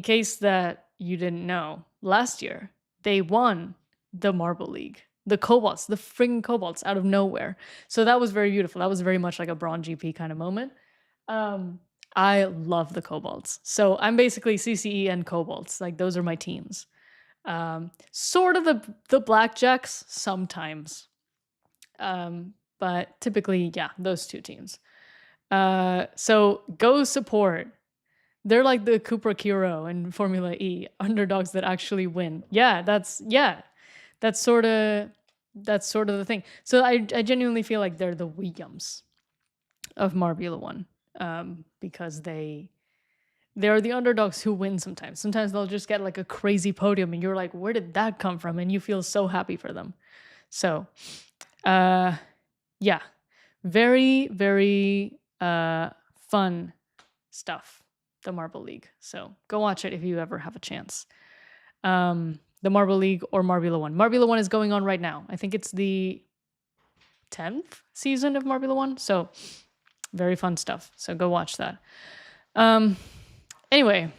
Speaker 1: case that you didn't know, last year they won the Marble League. The Cobalts, the friggin' Cobalts out of nowhere. So that was very beautiful. That was very much like a Brawn GP kind of moment. I love the Cobalts. So I'm basically CCE and Cobalts. Like those are my teams. Sort of the Blackjacks sometimes. But typically, yeah, those two teams. So go support. They're like the Cupra Kiro in Formula E, underdogs that actually win. Yeah, that's sort of the thing. So I genuinely feel like they're the Williams of Marbula 1, because they're the underdogs who win sometimes. Sometimes they'll just get like a crazy podium and you're like, where did that come from? And you feel so happy for them. So, yeah, very, very fun stuff, the Marble League. So go watch it if you ever have a chance. The Marble League or Marbula 1. Marbula 1 is going on right now. I think it's the 10th season of Marbula 1. So very fun stuff. So go watch that. Anyway,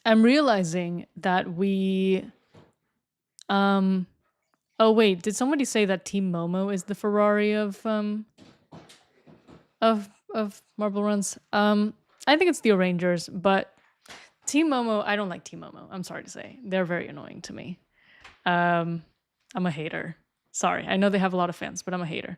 Speaker 1: I'm realizing that we oh wait, did somebody say that Team Momo is the Ferrari of Marble Runs? I think it's the O'rangers, but Team Momo, I don't like Team Momo. I'm sorry to say. They're very annoying to me. I'm a hater. Sorry. I know they have a lot of fans, but I'm a hater.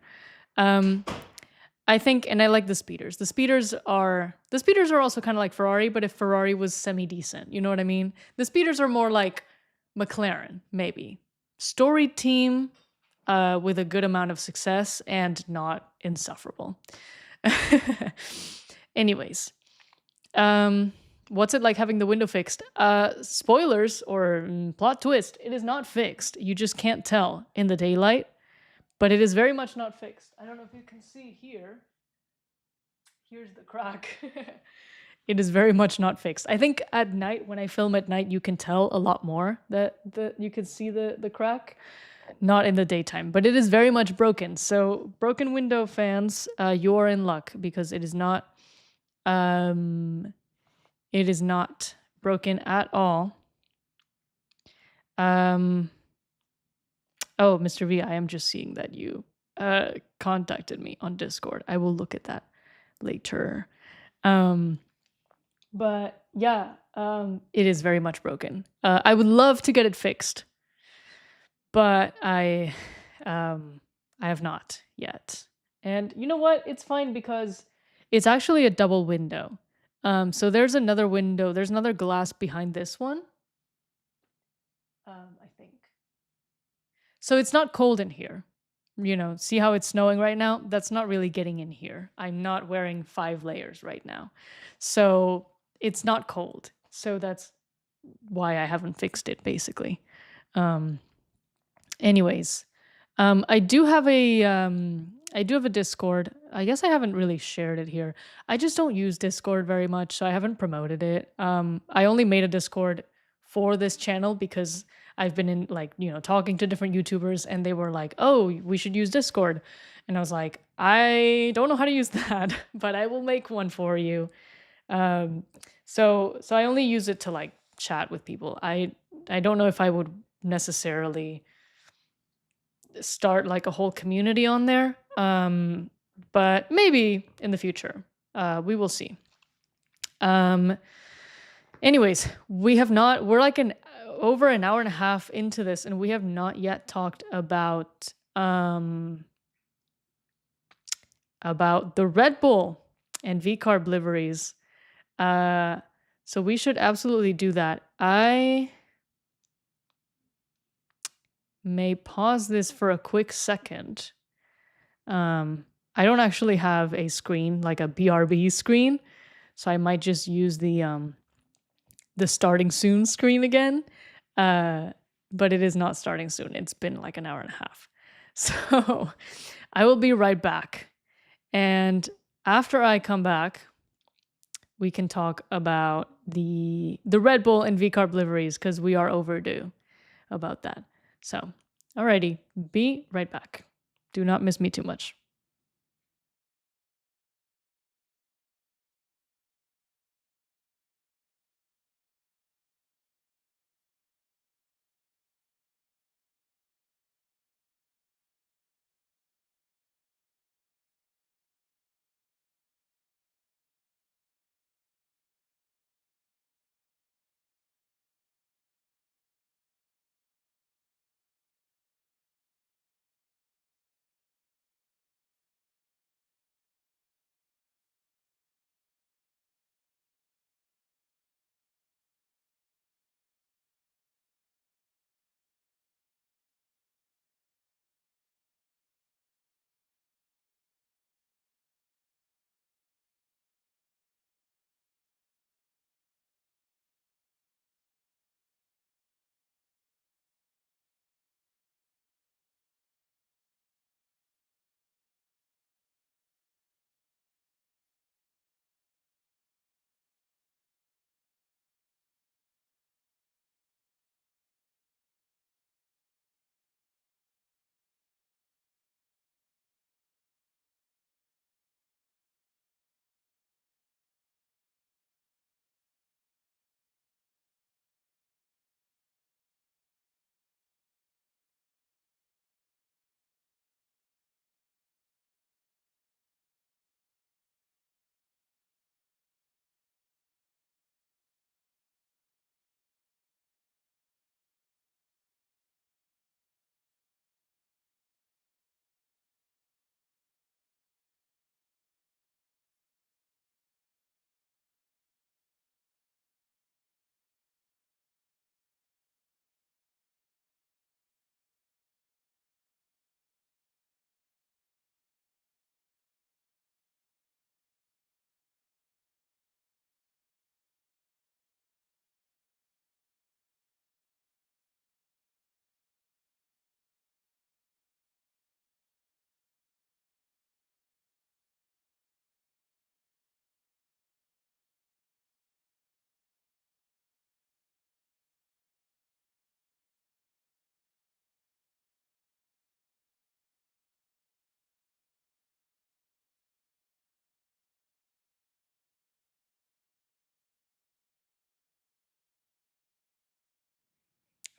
Speaker 1: I think, and I like the Speeders. The Speeders are also kind of like Ferrari, but if Ferrari was semi-decent, you know what I mean? The Speeders are more like McLaren, maybe. Storied team with a good amount of success and not insufferable. Anyways, What's it like having the window fixed? Spoilers or plot twist, it is not fixed. You just can't tell in the daylight, but it is very much not fixed. I don't know if you can see here. Here's the crack. It is very much not fixed. I think at night, when I film at night, you can tell a lot more that you can see the crack. Not in the daytime, but it is very much broken. So broken window fans, you're in luck because um, it is not broken at all. Oh, Mr. V, I am just seeing that you contacted me on Discord. I will look at that later. But yeah, it is very much broken. I would love to get it fixed, but I have not yet. And you know what? It's fine because it's actually a double window. So there's another window. There's another glass behind this one. I think. So it's not cold in here. You know, see how it's snowing right now? That's not really getting in here. I'm not wearing 5 layers right now. So it's not cold. So that's why I haven't fixed it, basically. Anyways, I do have a Discord. I guess I haven't really shared it here. I just don't use Discord very much, so I haven't promoted it. I only made a Discord for this channel because I've been in like, talking to different YouTubers and they were like, "Oh, we should use Discord." And I was like, "I don't know how to use that, but I will make one for you." So I only use it to like chat with people. I don't know if I would necessarily start like a whole community on there. But maybe in the future. We will see. Anyways, we're like over an hour and a half into this and we have not yet talked about the Red Bull and V-carb liveries. So we should absolutely do that. I may pause this for a quick second. I don't actually have a screen, like a BRB screen, so I might just use the starting soon screen again. But it is not starting soon. It's been like an hour and a half. So I will be right back. And after I come back, we can talk about the Red Bull and V-carb liveries because we are overdue about that. So, alrighty, be right back. Do not miss me too much.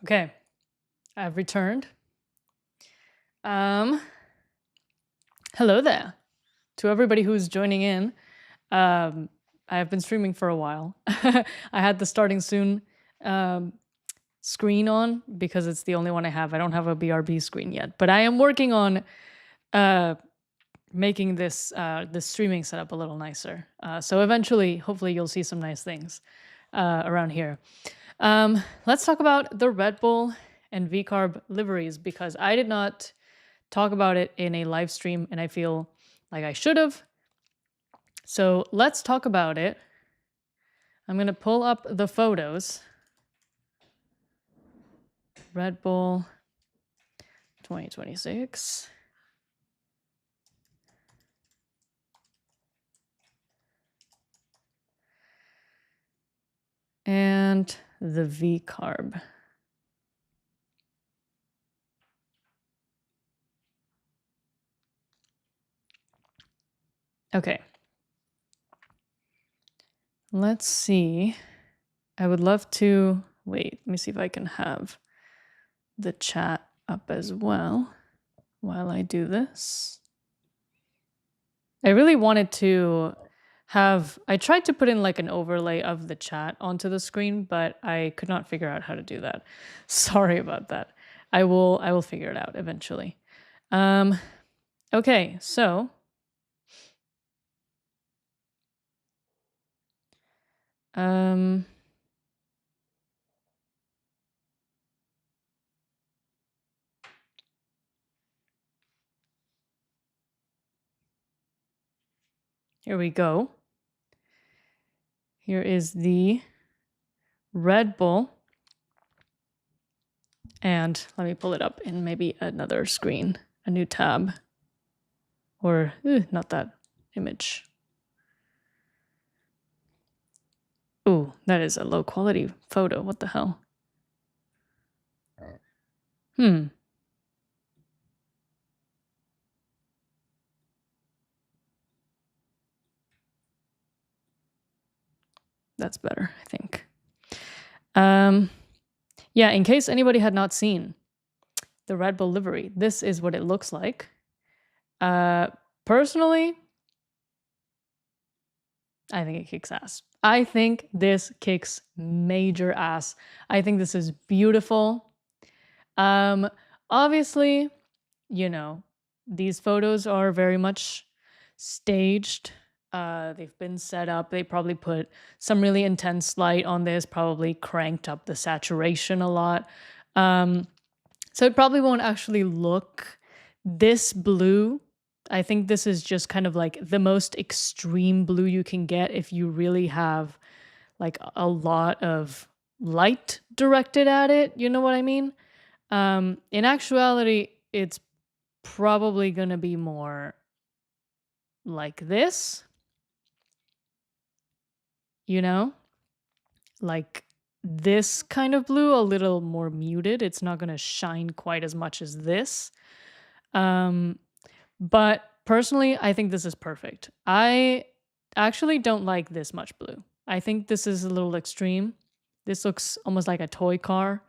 Speaker 1: Okay, I've returned. Um, Hello there to everybody who's joining in. Um, I have been streaming for a while. I had the starting soon um, screen on because it's the only one I have. I don't have a BRB screen yet, but I am working on uh, making this streaming setup a little nicer. So eventually, hopefully, you'll see some nice things around here. Let's talk about the Red Bull and VCarb liveries because I did not talk about it in a live stream and I feel like I should have. So let's talk about it. I'm going to pull up the photos. Red Bull 2026. And the VCarb. Okay. Let's see. I would love to wait. Let me see if I can have the chat up as well while I do this. I really wanted to I tried to put in like an overlay of the chat onto the screen, but I could not figure out how to do that. Sorry about that. I will figure it out eventually. Okay, so here we go. Here is the Red Bull. And let me pull it up in maybe another screen, a new tab. Or not that image. Ooh, that is a low quality photo. What the hell? That's better, I think. Yeah, in case anybody had not seen the Red Bull livery, this is what it looks like. Personally, I think it kicks ass. I think this kicks major ass. I think this is beautiful. Obviously, you know, these photos are very much staged. They've been set up. They probably put some really intense light on this, probably cranked up the saturation a lot. So it probably won't actually look this blue. I think this is just kind of like the most extreme blue you can get if you really have like a lot of light directed at it. You know what I mean? In actuality, it's probably going to be more like this, you know, like this kind of blue, a little more muted. It's not going to shine quite as much as this. But personally, I think this is perfect. I actually don't like this much blue. I think this is a little extreme. This looks almost like a toy car.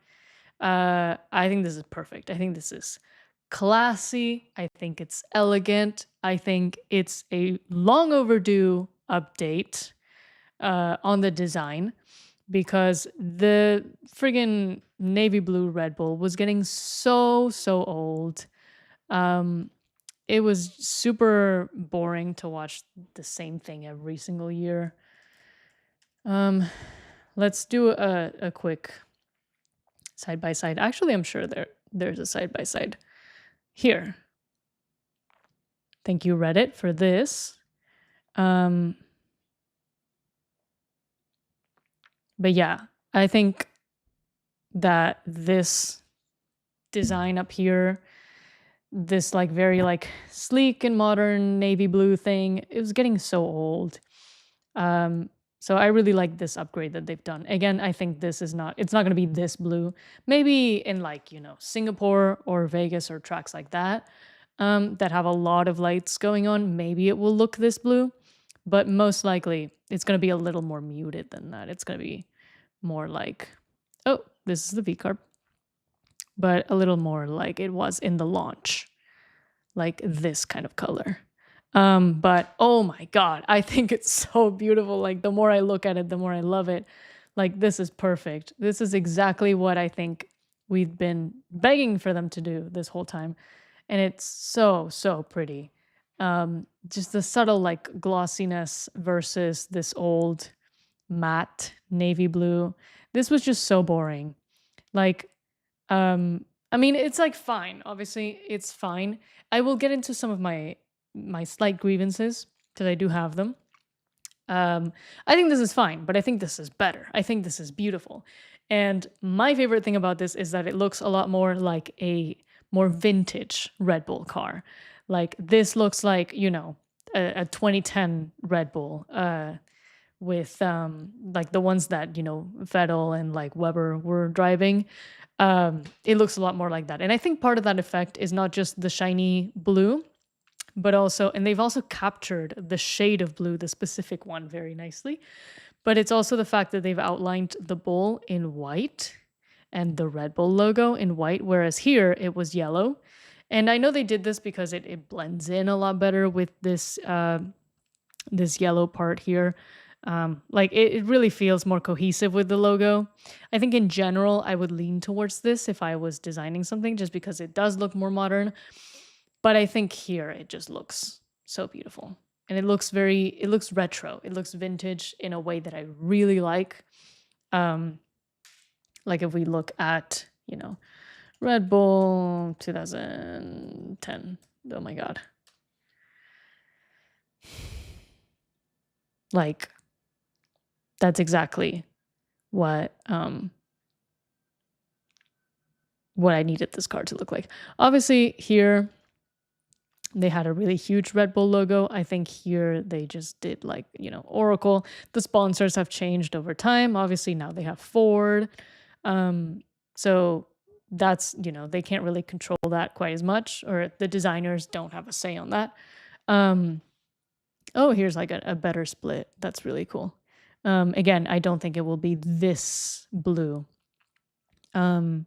Speaker 1: I think this is perfect. I think this is classy. I think it's elegant. I think it's a long overdue update on the design because the friggin' navy blue Red Bull was getting so old. It was super boring to watch the same thing every single year. Let's do a quick side by side. Actually, I'm sure there's a side by side here. Thank you, Reddit, for this. But yeah, I think that this design up here, this like very like sleek and modern navy blue thing, it was getting so old. So I really like this upgrade that they've done. Again, I think it's not going to be this blue. Maybe in like, Singapore or Vegas or tracks like that, that have a lot of lights going on, maybe it will look this blue, but most likely it's going to be a little more muted than that. It's going to be more like, oh, this is the VCarb. but a little more like it was in the launch, like this kind of color. But oh my God, I think it's so beautiful. Like the more I look at it, the more I love it. Like this is perfect. This is exactly what I think we've been begging for them to do this whole time. And it's so, so pretty. Just the subtle like glossiness versus this old matte navy blue. This was just so boring. Like, I mean, it's like fine. Obviously, it's fine. I will get into some of my slight grievances because I do have them. I think this is fine, but I think this is better. I think this is beautiful. And my favorite thing about this is that it looks a lot more like a more vintage Red Bull car. Like this looks like, you know, a 2010 Red Bull with like the ones that, you know, Vettel and like Weber were driving. It looks a lot more like that. And I think part of that effect is not just the shiny blue, but also, and they've also captured the shade of blue, the specific one, very nicely. But it's also the fact that they've outlined the bull in white and the Red Bull logo in white, whereas here it was yellow. And I know they did this because it blends in a lot better with this yellow part here. Like it really feels more cohesive with the logo. I think in general, I would lean towards this if I was designing something, just because it does look more modern. But I think here it just looks so beautiful. And it looks retro. It looks vintage in a way that I really like. Like if we look at, you know, Red Bull 2010. Oh my God. Like that's exactly what I needed this car to look like. Obviously here they had a really huge Red Bull logo. I think here they just did like, you know, Oracle. The sponsors have changed over time. Obviously now they have Ford. So that's, you know, they can't really control that quite as much, or the designers don't have a say on that. Oh, here's like a better split. That's really cool. Again, I don't think it will be this blue. But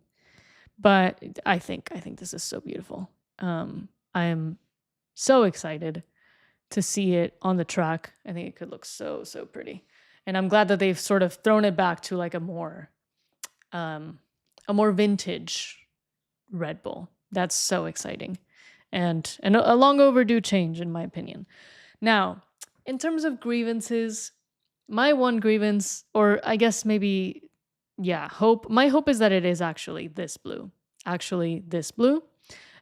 Speaker 1: I think this is so beautiful. I am so excited to see it on the track. I think it could look so, so pretty. And I'm glad that they've sort of thrown it back to like a more vintage Red Bull. That's so exciting. And a long overdue change, in my opinion. Now, in terms of grievances, my one grievance, or I guess maybe, yeah, hope, my hope is that it is actually this blue. Actually, this blue,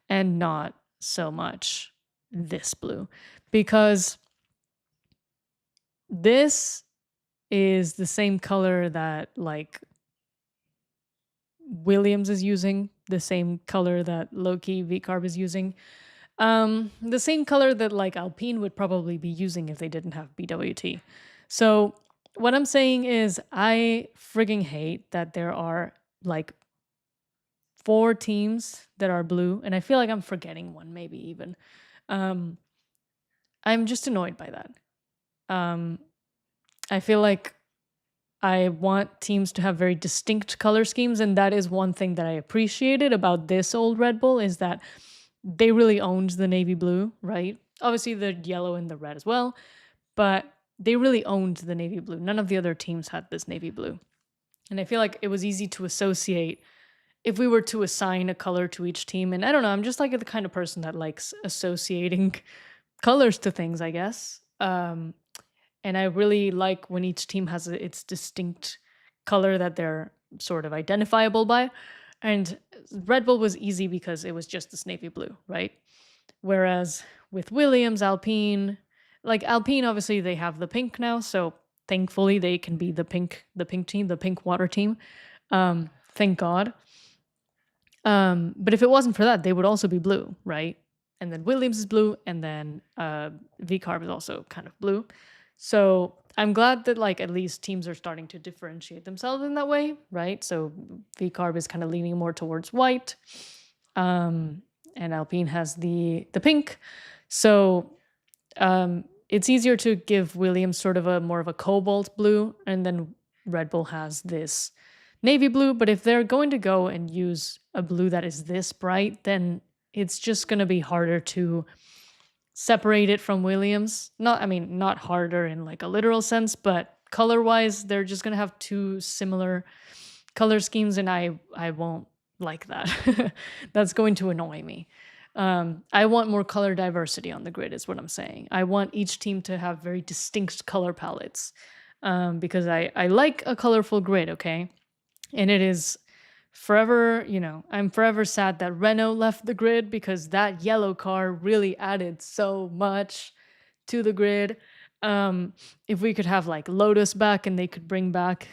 Speaker 1: and not so much this blue. Because this is the same color that like Williams is using, the same color that Loki VCarb is using. The same color that like Alpine would probably be using if they didn't have BWT. So what I'm saying is I frigging hate that there are like 4 teams that are blue, and I feel like I'm forgetting one, maybe even. I'm just annoyed by that. I feel like I want teams to have very distinct color schemes, and that is one thing that I appreciated about this old Red Bull, is that they really owned the navy blue, right? Obviously the yellow and the red as well, but they really owned the navy blue. None of the other teams had this navy blue. And I feel like it was easy to associate if we were to assign a color to each team. And I don't know, I'm just like the kind of person that likes associating colors to things, I guess. And I really like when each team has its distinct color that they're sort of identifiable by. And Red Bull was easy because it was just this navy blue, right? Whereas with Williams, Alpine, like Alpine, obviously they have the pink now, so thankfully they can be the pink team, the pink water team. Thank God. But if it wasn't for that, they would also be blue, right? And then Williams is blue, and then VCarb is also kind of blue. So I'm glad that like at least teams are starting to differentiate themselves in that way, right? So VCarb is kind of leaning more towards white, and Alpine has the pink. So it's easier to give Williams sort of a more of a cobalt blue, and then Red Bull has this navy blue, but if they're going to go and use a blue that is this bright, then it's just going to be harder to separate it from Williams. Not, I mean, not harder in like a literal sense, but color-wise, they're just going to have two similar color schemes, and I won't like that. That's going to annoy me. I want more color diversity on the grid, is what I'm saying. I want each team to have very distinct color palettes, because I like a colorful grid, okay? And it is forever, I'm forever sad that Renault left the grid because that yellow car really added so much to the grid. If we could have like Lotus back and they could bring back,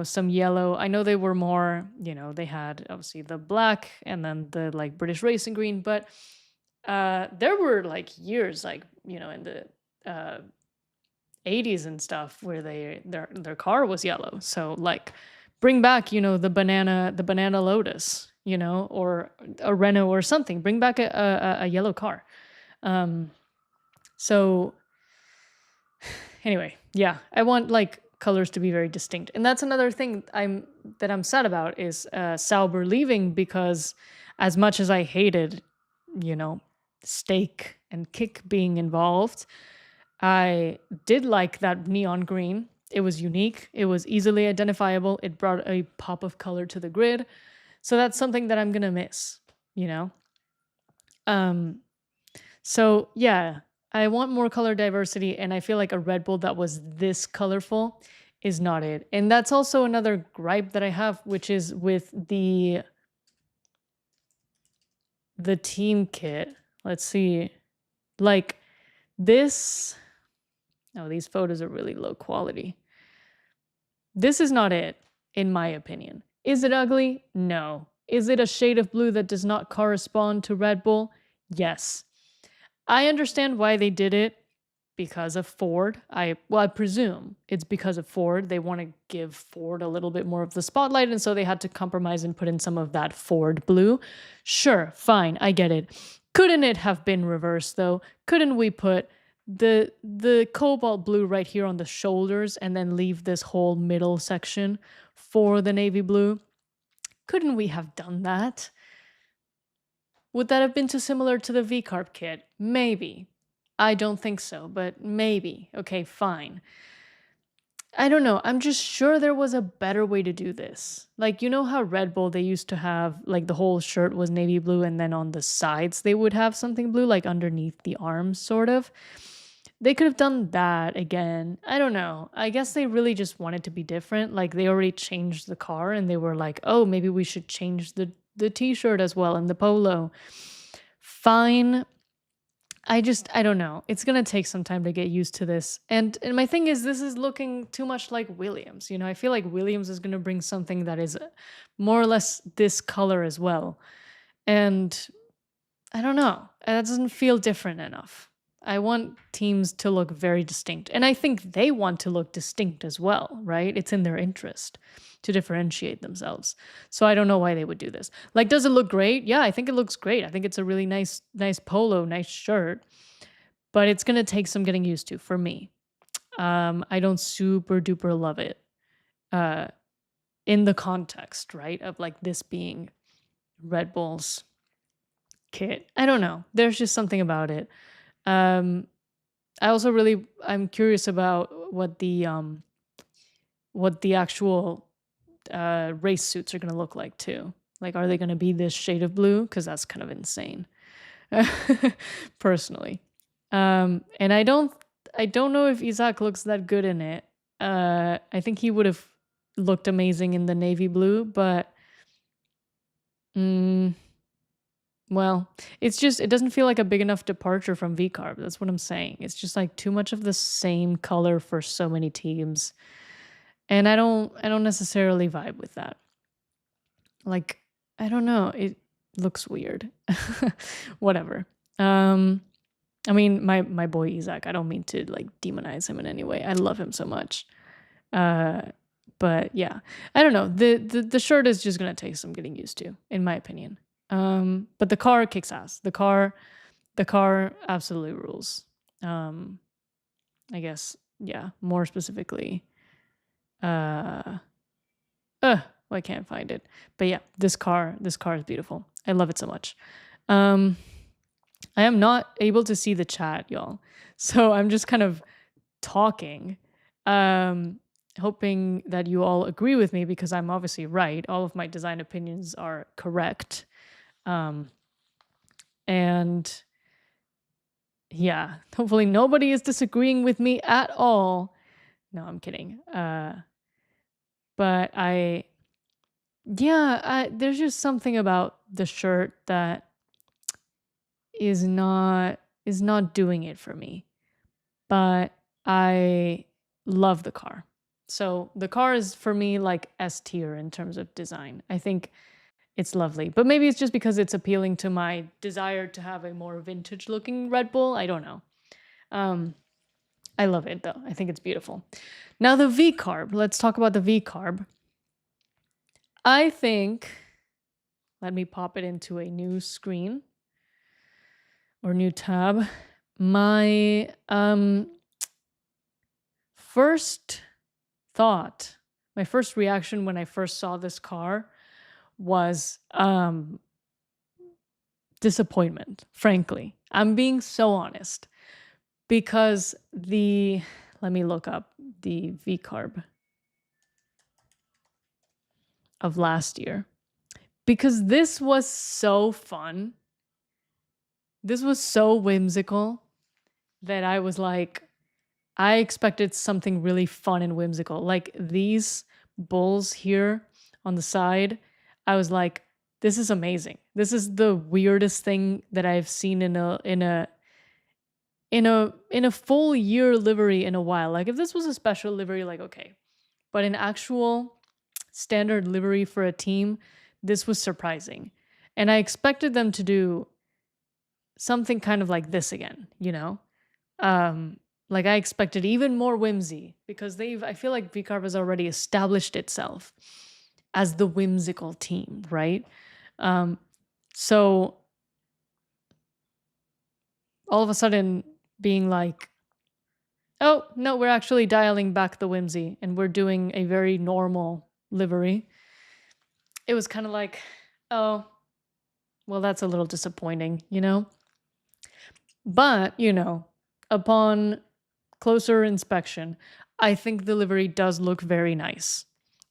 Speaker 1: some yellow. I know they were more, they had obviously the black and then the like British racing green, but there were like years like, in the 80s and stuff where their car was yellow. So like bring back, the banana Lotus, or a Renault or something. Bring back a yellow car. So anyway, yeah, I want like colors to be very distinct. And that's another thing I'm sad about is Sauber leaving, because as much as I hated, Stake and Kick being involved, I did like that neon green. It was unique. It was easily identifiable. It brought a pop of color to the grid. So that's something that I'm going to miss, So yeah, I want more color diversity, and I feel like a Red Bull that was this colorful is not it. And that's also another gripe that I have, which is with the team kit. Let's see. Like this. Oh, these photos are really low quality. This is not it, in my opinion. Is it ugly? No. Is it a shade of blue that does not correspond to Red Bull? Yes. I understand why they did it, because of Ford. I presume it's because of Ford. They want to give Ford a little bit more of the spotlight, and so they had to compromise and put in some of that Ford blue. Sure, fine, I get it. Couldn't it have been reversed though? Couldn't we put the cobalt blue right here on the shoulders and then leave this whole middle section for the navy blue? Couldn't we have done that? Would that have been too similar to the V-Carb kit? Maybe. I don't think so, but maybe. Okay, fine. I don't know. I'm just sure there was a better way to do this. Like, you know how Red Bull, they used to have, like, the whole shirt was navy blue, and then on the sides they would have something blue, like underneath the arms, sort of. They could have done that again. I don't know. I guess they really just wanted to be different. Like, they already changed the car, and they were like, oh, maybe we should change the t-shirt as well and the polo. Fine. I don't know. It's going to take some time to get used to this. And my thing is, this is looking too much like Williams. I feel like Williams is going to bring something that is more or less this color as well. And I don't know. That doesn't feel different enough. I want teams to look very distinct. And I think they want to look distinct as well, right? It's in their interest to differentiate themselves. So I don't know why they would do this. Like, does it look great? Yeah, I think it looks great. I think it's a really nice polo, nice shirt. But it's going to take some getting used to for me. I don't super duper love it in the context, right? Of like this being Red Bull's kit. I don't know. There's just something about it. I also I'm curious about what the actual race suits are going to look like too. Like, are they going to be this shade of blue? Because that's kind of insane, personally. And I don't know if Isaac looks that good in it. I think he would have looked amazing in the navy blue, but well, it doesn't feel like a big enough departure from V-Carb. That's what I'm saying. It's just like too much of the same color for so many teams. And I don't necessarily vibe with that. Like, I don't know. It looks weird. Whatever. I mean, my boy Isaac, I don't mean to like demonize him in any way. I love him so much. But yeah, I don't know. The shirt is just gonna take some getting used to, in my opinion. But the car kicks ass. The car absolutely rules. I guess, yeah, more specifically. Well, I can't find it. But yeah, this car is beautiful. I love it so much. Um, I am not able to see the chat, y'all. So I'm just kind of talking, um, hoping that you all agree with me because I'm obviously right. All of my design opinions are correct. Um, and yeah, hopefully nobody is disagreeing with me at all. No, I'm kidding. But there's just something about the shirt that is not is not doing it for me. But I love the car. So the car is for me like S tier in terms of design. I think it's lovely. But maybe it's just because it's appealing to my desire to have a more vintage looking Red Bull. I don't know. Um, I love it though. I think it's beautiful. Now the V carb. Let's talk about the V carb. I think let me pop it into a new screen or new tab. My first thought, my first reaction when I first saw this car was disappointment, frankly. I'm being so honest because let me look up the V carb of last year because this was so fun. This was so whimsical that I was like, I expected something really fun and whimsical. Like these bulls here on the side, I was like, this is amazing. This is the weirdest thing that I've seen in a full year livery in a while. Like if this was a special livery, like okay. But an actual standard livery for a team, this was surprising. And I expected them to do something kind of like this again, you know? Like I expected even more whimsy because I feel like VCarb has already established itself as the whimsical team, right? So all of a sudden being like, oh, no, we're actually dialing back the whimsy and we're doing a very normal livery. It was kind of like, oh, well, that's a little disappointing, you know? But, upon closer inspection, I think the livery does look very nice.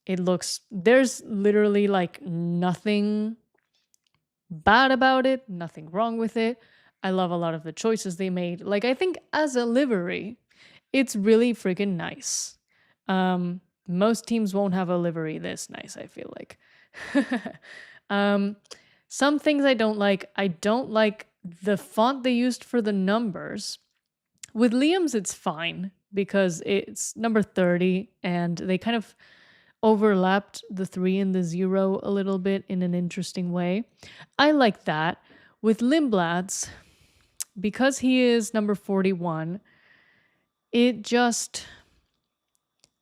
Speaker 1: There's literally like nothing bad about it, nothing wrong with it. I love a lot of the choices they made. Like, I think as a livery, it's really freaking nice. Most teams won't have a livery this nice, I feel like. um, some things I don't like the font they used for the numbers. With Liam's, it's fine because it's number 30 and they kind of overlapped the 3 and the 0 a little bit in an interesting way. I like that. With Lindblad's, because he is number 41, it just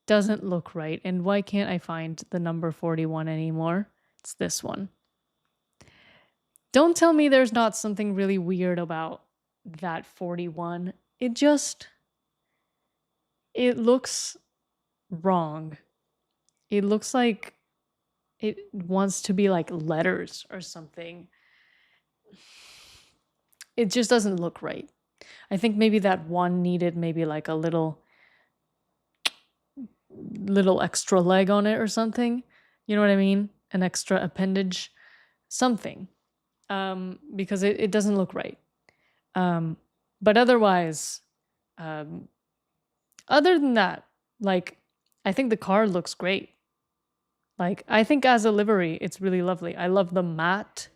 Speaker 1: doesn't look right. And why can't I find the number 41 anymore? It's this one. Don't tell me there's not something really weird about that 41. It looks wrong. It looks like it wants to be like letters or something. It just doesn't look right. I think maybe that one needed maybe like a little extra leg on it or something. You know what I mean? An extra appendage, something. Because it doesn't look right. But otherwise, other than that, like I think the car looks great. Like I think as a livery, it's really lovely. I love the matte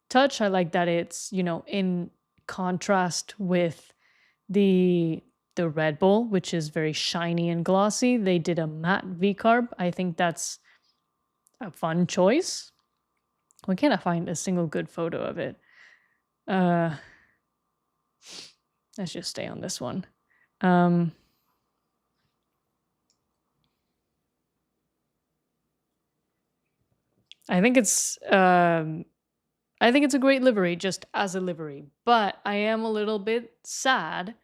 Speaker 1: touch. I like that it's, in contrast with the Red Bull, which is very shiny and glossy. They did a matte V-carb. I think that's a fun choice. Why can't I find a single good photo of it? Let's just stay on this one. I think it's a great livery just as a livery, but I am a little bit sad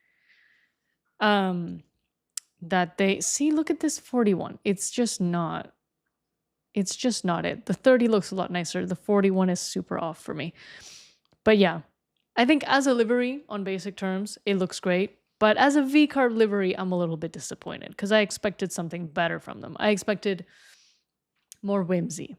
Speaker 1: that they see, look at this 41. It's just not It's just not it. The 30 looks a lot nicer. The 41 is super off for me. But yeah, I think as a livery on basic terms, it looks great. But as a V-carb livery, I'm a little bit disappointed because I expected something better from them. I expected more whimsy.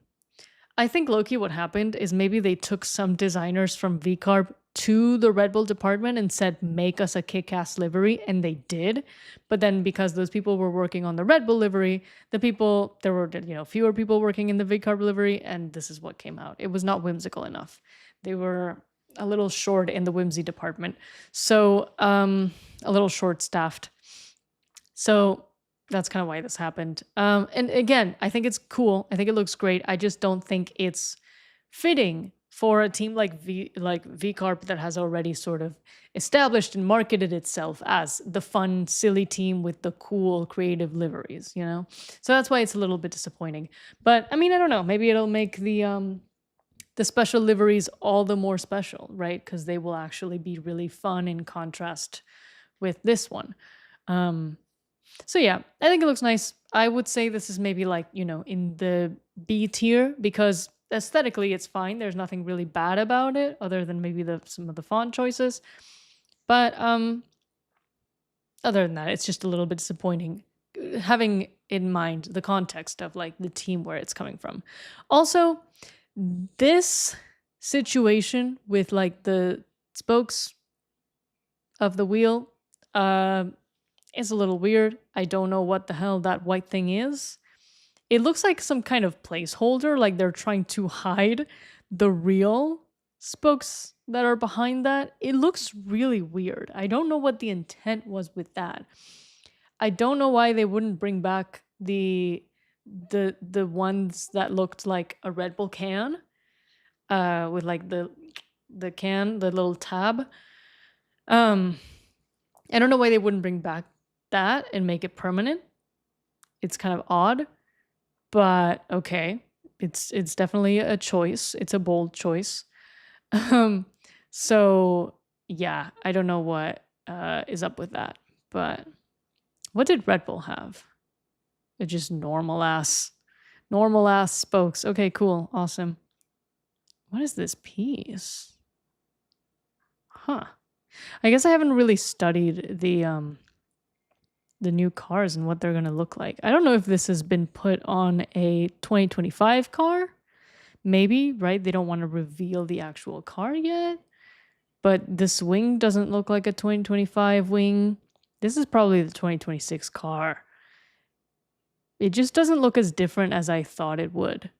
Speaker 1: I think Loki, what happened is maybe they took some designers from V-carb to the Red Bull department and said, make us a kick-ass livery, and they did. But then because those people were working on the Red Bull livery, there were, fewer people working in the V-carb livery, and this is what came out. It was not whimsical enough. They were a little short in the whimsy department. So, a little short-staffed. So that's kind of why this happened. And again, I think it's cool. I think it looks great. I just don't think it's fitting for a team like V-Carb that has already sort of established and marketed itself as the fun, silly team with the cool, creative liveries, So that's why it's a little bit disappointing. But I mean, I don't know. Maybe it'll make the special liveries all the more special, right? Because they will actually be really fun in contrast with this one. So yeah, I think it looks nice. I would say this is maybe like, in the B tier because aesthetically it's fine. There's nothing really bad about it other than maybe some of the font choices. But other than that, it's just a little bit disappointing having in mind the context of like the team where it's coming from. Also, this situation with like the spokes of the wheel is a little weird. I don't know what the hell that white thing is. It looks like some kind of placeholder, like they're trying to hide the real spokes that are behind that. It looks really weird. I don't know what the intent was with that. I don't know why they wouldn't bring back the ones that looked like a Red Bull can, with like the can, the little tab. I don't know why they wouldn't bring back that and make it permanent. It's kind of odd, but okay. It's definitely a choice. It's a bold choice. So yeah, I don't know what is up with that. But what did Red Bull have? It's just normal ass spokes. Okay, cool. Awesome. What is this piece? Huh. I guess I haven't really studied the new cars and what they're going to look like. I don't know if this has been put on a 2025 car. Maybe, right? They don't want to reveal the actual car yet. But this wing doesn't look like a 2025 wing. This is probably the 2026 car. It just doesn't look as different as I thought it would.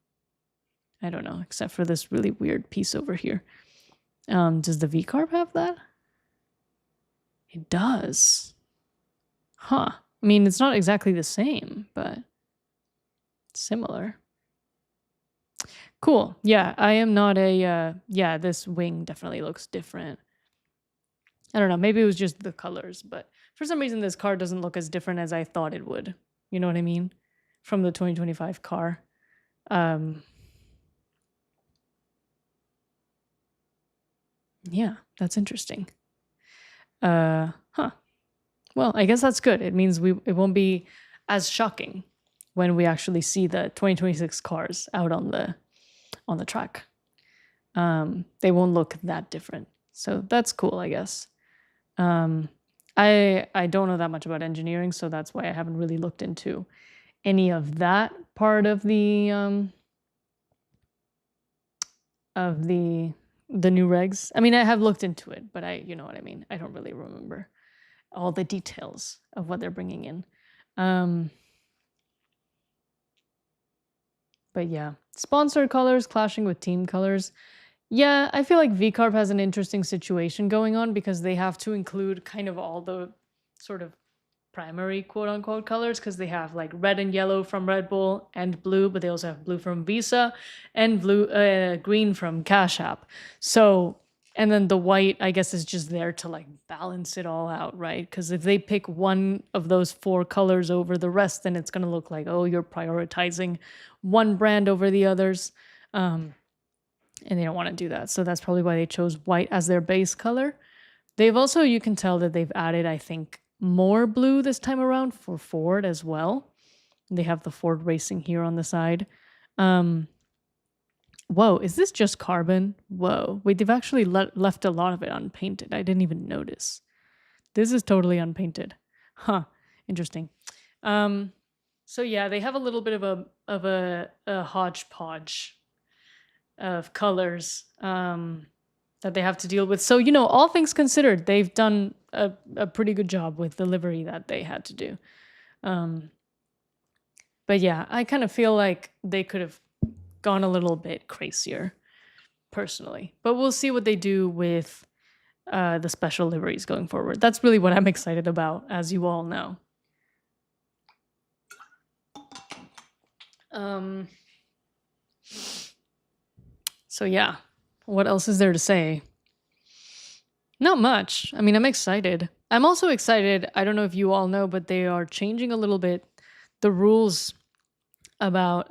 Speaker 1: I don't know, except for this really weird piece over here. Does the V-Carb have that? It does. Huh. I mean, it's not exactly the same, but similar. Cool. Yeah, I am not a... yeah, this wing definitely looks different. I don't know. Maybe it was just the colors, but for some reason this car doesn't look as different as I thought it would. You know what I mean? From the 2025 car. Yeah, that's interesting. Huh. Well, I guess that's good. It means it won't be as shocking when we actually see the 2026 cars out on the track. They won't look that different. So that's cool, I guess. I don't know that much about engineering, so that's why I haven't really looked into any of that part of the new regs. I mean, I have looked into it, but you know what I mean. I don't really remember all the details of what they're bringing in. But yeah, sponsor colors clashing with team colors. Yeah, I feel like V-Carb has an interesting situation going on because they have to include kind of all the sort of primary quote-unquote colors because they have like red and yellow from Red Bull and blue, but they also have blue from Visa and green from Cash App. So, and then the white, I guess, is just there to like balance it all out, right? Because if they pick one of those four colors over the rest, then it's going to look like, oh, you're prioritizing one brand over the others. And they don't want to do that. So that's probably why they chose white as their base color. They've also, you can tell that they've added, I think, more blue this time around for Ford as well. They have the Ford Racing here on the side. Um, whoa, is this just carbon? Whoa, wait, they've actually left a lot of it unpainted. I didn't even notice. This is totally unpainted. Huh, interesting. So yeah, they have a little bit of a hodgepodge of colors that they have to deal with. So, all things considered, they've done a pretty good job with the livery that they had to do. Um, but yeah, I kind of feel like they could have gone a little bit crazier, personally. But we'll see what they do with the special liveries going forward. That's really what I'm excited about, as you all know. So yeah, what else is there to say? Not much. I mean, I'm excited. I'm also excited. I don't know if you all know, but they are changing a little bit the rules about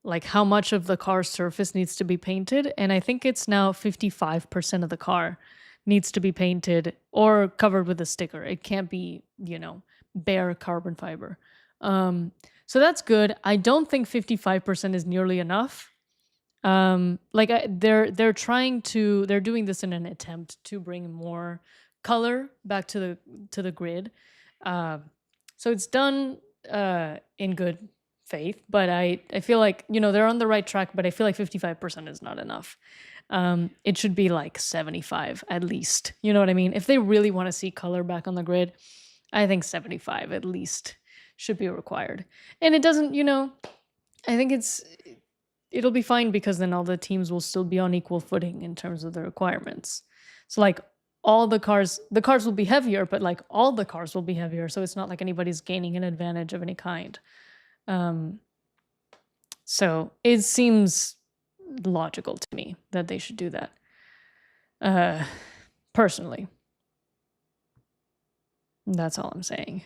Speaker 1: like how much of the car's surface needs to be painted, and I think it's now 55% of the car needs to be painted or covered with a sticker. It can't be, bare carbon fiber. So that's good. I don't think 55% is nearly enough. They're doing this in an attempt to bring more color back to the grid. So it's done in good faith, but I feel like, they're on the right track, but I feel like 55% is not enough. It should be like 75 at least. You know what I mean? If they really want to see color back on the grid, I think 75 at least should be required. And it doesn't, I think it'll be fine because then all the teams will still be on equal footing in terms of the requirements. So like all the cars will be heavier, but like all the cars will be heavier. So it's not like anybody's gaining an advantage of any kind. So it seems logical to me that they should do that. Personally. That's all I'm saying.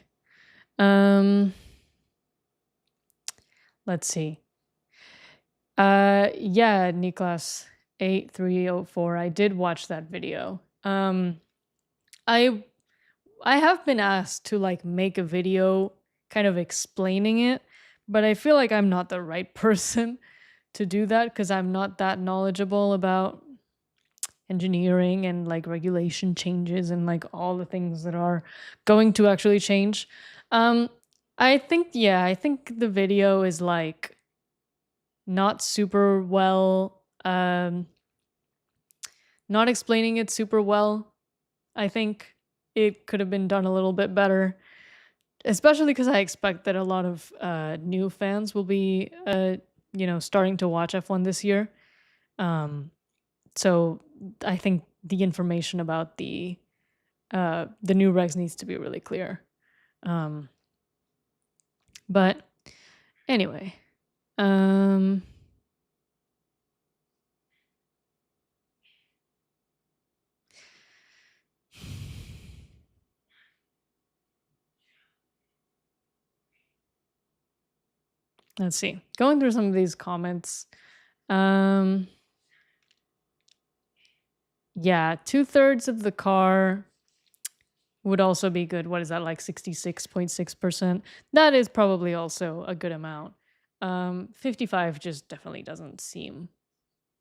Speaker 1: Let's see. Yeah, Niklas 8304. I did watch that video. I have been asked to like make a video kind of explaining it, but I feel like I'm not the right person to do that because I'm not that knowledgeable about engineering and like regulation changes and like all the things that are going to actually change. I think the video is like not super well, not explaining it super well. I think it could have been done a little bit better, especially because I expect that a lot of new fans will be, starting to watch F1 this year. So I think the information about the new regs needs to be really clear. But anyway, let's see. Going through some of these comments. Yeah, 2/3 of the car would also be good. What is that, like 66.6%? That is probably also a good amount. 55 just definitely doesn't seem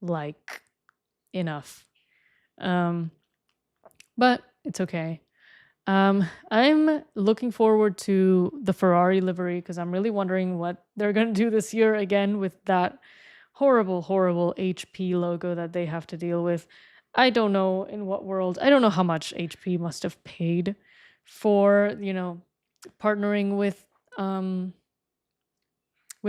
Speaker 1: like enough. But it's okay. I'm looking forward to the Ferrari livery because I'm really wondering what they're going to do this year again with that horrible, horrible HP logo that they have to deal with. I don't know in what world. I don't know how much HP must have paid for, partnering with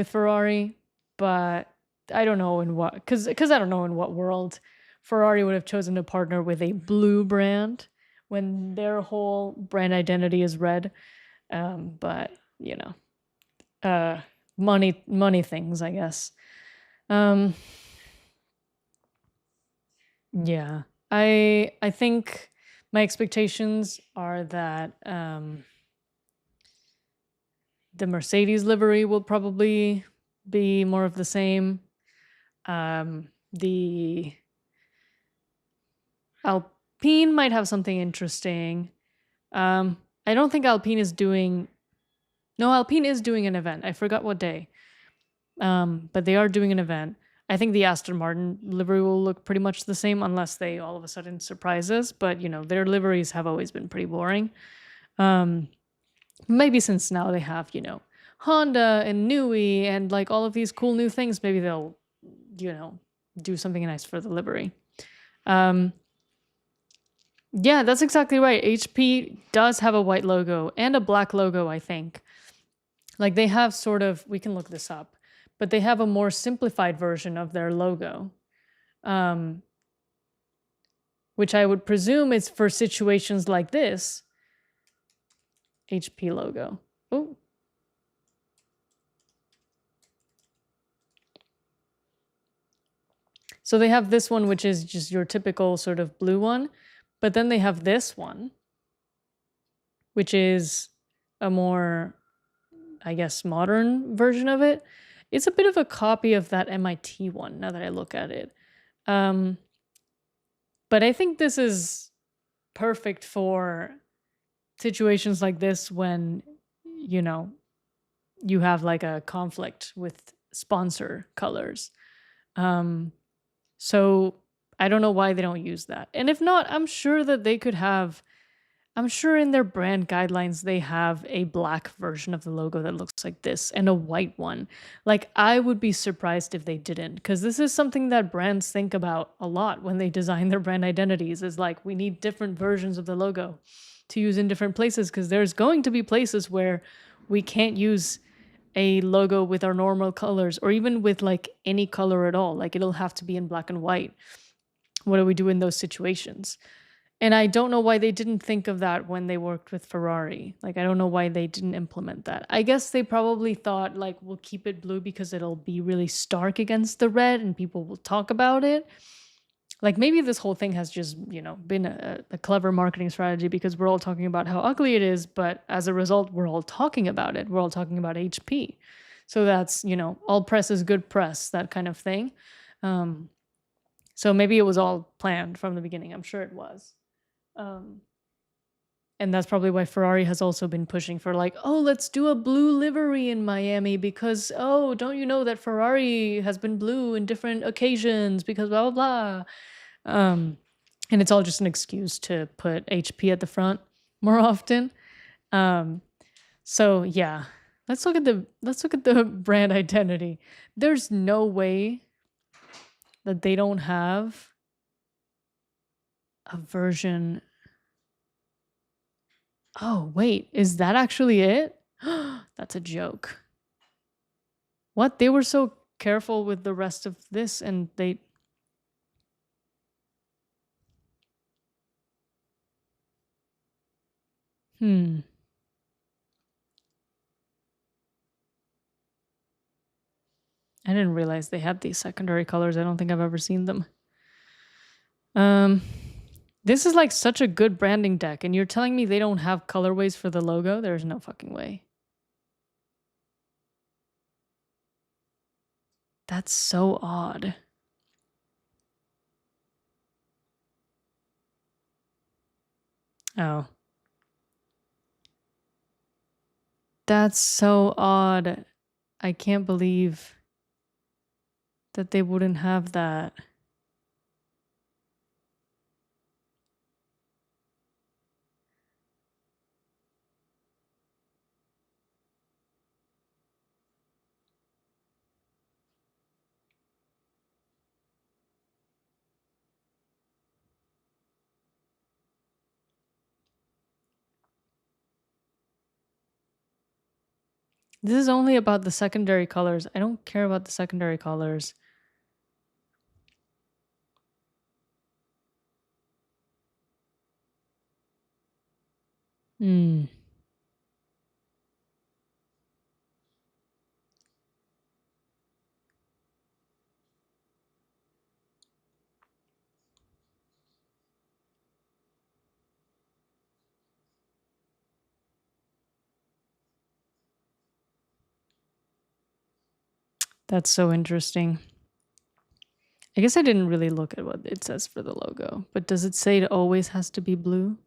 Speaker 1: Ferrari, but I don't know in what, cuz I don't know in what world Ferrari would have chosen to partner with a blue brand when their whole brand identity is red. But, money things, I guess. Yeah. I think my expectations are that the Mercedes livery will probably be more of the same. The Alpine might have something interesting. I don't think Alpine is doing... No, Alpine is doing an event. I forgot what day. But they are doing an event. I think the Aston Martin livery will look pretty much the same unless they all of a sudden surprise us. But you know, their liveries have always been pretty boring. Um, maybe since now they have, you know, Honda and Nui and like all of these cool new things, maybe they'll, you know, do something nice for the livery. Yeah, that's exactly right. HP does have a white logo and a black logo, I think. Like they have sort of, we can look this up, but they have a more simplified version of their logo, um, which I would presume is for situations like this. HP logo. Oh. So they have this one, which is just your typical sort of blue one, but then they have this one, which is a more, I guess, modern version of it. It's a bit of a copy of that MIT one, now that I look at it. But I think this is perfect for situations like this when, you know, you have like a conflict with sponsor colors. So I don't know why they don't use that. And if not, I'm sure that they could have, I'm sure in their brand guidelines, they have a black version of the logo that looks like this and a white one. Like, I would be surprised if they didn't, because this is something that brands think about a lot when they design their brand identities, is like, we need different versions of the logo to use in different places, because there's going to be places where we can't use a logo with our normal colors or even with like any color at all. Like, it'll have to be in black and white. What do we do in those situations? And I don't know why they didn't think of that when they worked with Ferrari. Like, I don't know why they didn't implement that. I guess they probably thought, like, we'll keep it blue because it'll be really stark against the red and people will talk about it. Like, maybe this whole thing has just, you know, been a clever marketing strategy because we're all talking about how ugly it is, but as a result, we're all talking about it. We're all talking about HP. So that's, you know, all press is good press, that kind of thing. So maybe it was all planned from the beginning. I'm sure it was. And that's probably why Ferrari has also been pushing for like, oh, let's do a blue livery in Miami because, oh, don't you know that Ferrari has been blue in different occasions because blah, blah, blah. And it's all just an excuse to put HP at the front more often. So yeah, let's look at the brand identity. There's no way that they don't have a version. Oh, wait, is that actually it? That's a joke. What? They were so careful with the rest of this and they... I didn't realize they had these secondary colors. I don't think I've ever seen them. This is like such a good branding deck, and you're telling me they don't have colorways for the logo? There's no fucking way. That's so odd. Oh. That's so odd. I can't believe that they wouldn't have that. This is only about the secondary colors. I don't care about the secondary colors. That's so interesting. I guess I didn't really look at what it says for the logo, but does it say it always has to be blue?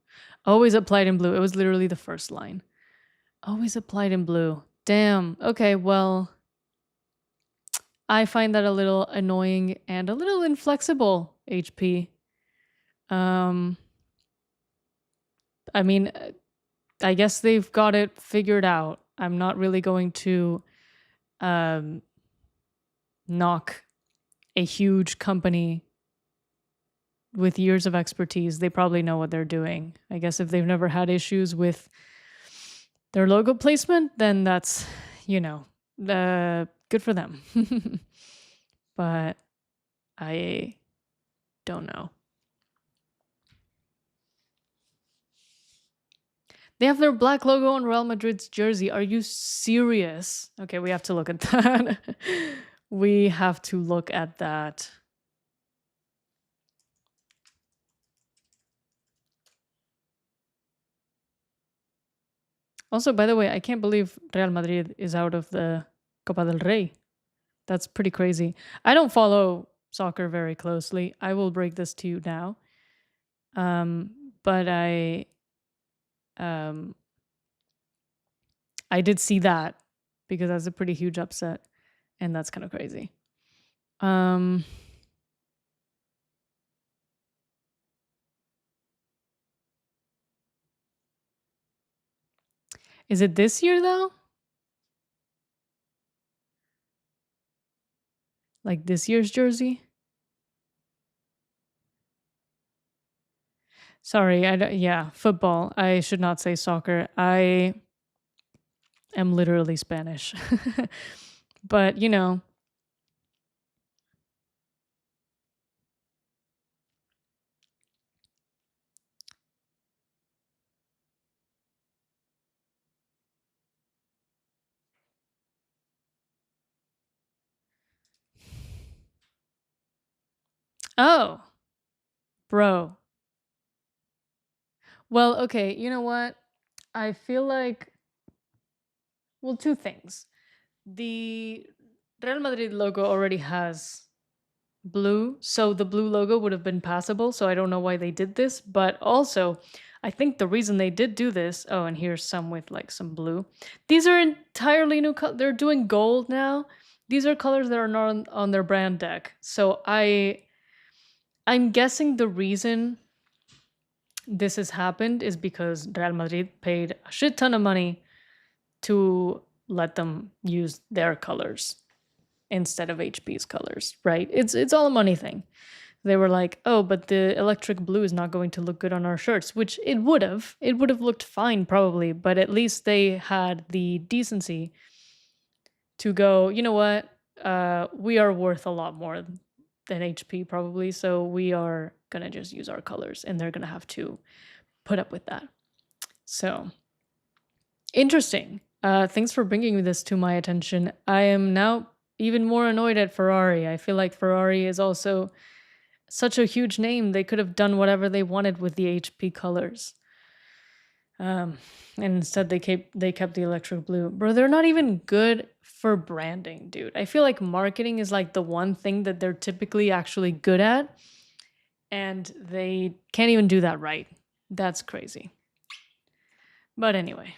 Speaker 1: Always applied in blue. It was literally the first line. Always applied in blue. Damn. Okay, well, I find that a little annoying and a little inflexible, HP. Um, I mean, I guess they've got it figured out. I'm not really going to um, knock a huge company with years of expertise. They probably know what they're doing. I guess if they've never had issues with their logo placement, then that's, you know, good for them. But I don't know. They have their black logo on Real Madrid's jersey. Are you serious? Okay, we have to look at that. We have to look at that. Also, by the way, I can't believe Real Madrid is out of the Copa del Rey. That's pretty crazy. I don't follow soccer very closely. I will break this to you now. But um, I did see that because that's a pretty huge upset, and that's kind of crazy. Is it this year though? Like this year's jersey? Sorry, yeah, football. I should not say soccer. I am literally Spanish. But, you know. Oh, bro. Well, okay, you know what? I feel like, well, two things. The Real Madrid logo already has blue, so the blue logo would have been passable, so I don't know why they did this, but also I think the reason they did do this, oh, and here's some with like some blue. These are entirely new they're doing gold now. These are colors that are not on their brand deck. So I'm guessing the reason this has happened is because Real Madrid paid a shit ton of money to let them use their colors instead of HP's colors, right? It's all a money thing. They were like, "Oh, but the electric blue is not going to look good on our shirts," which it would have. It would have looked fine probably, but at least they had the decency to go, "You know what? We are worth a lot more than HP probably, so we are going to just use our colors and they're going to have to put up with that." So, interesting. Thanks for bringing this to my attention. I am now even more annoyed at Ferrari. I feel like Ferrari is also such a huge name. They could have done whatever they wanted with the HP colors. And instead they kept the electric blue. Bro, they're not even good for branding, dude. I feel like marketing is like the one thing that they're typically actually good at, and they can't even do that right. That's crazy. But anyway.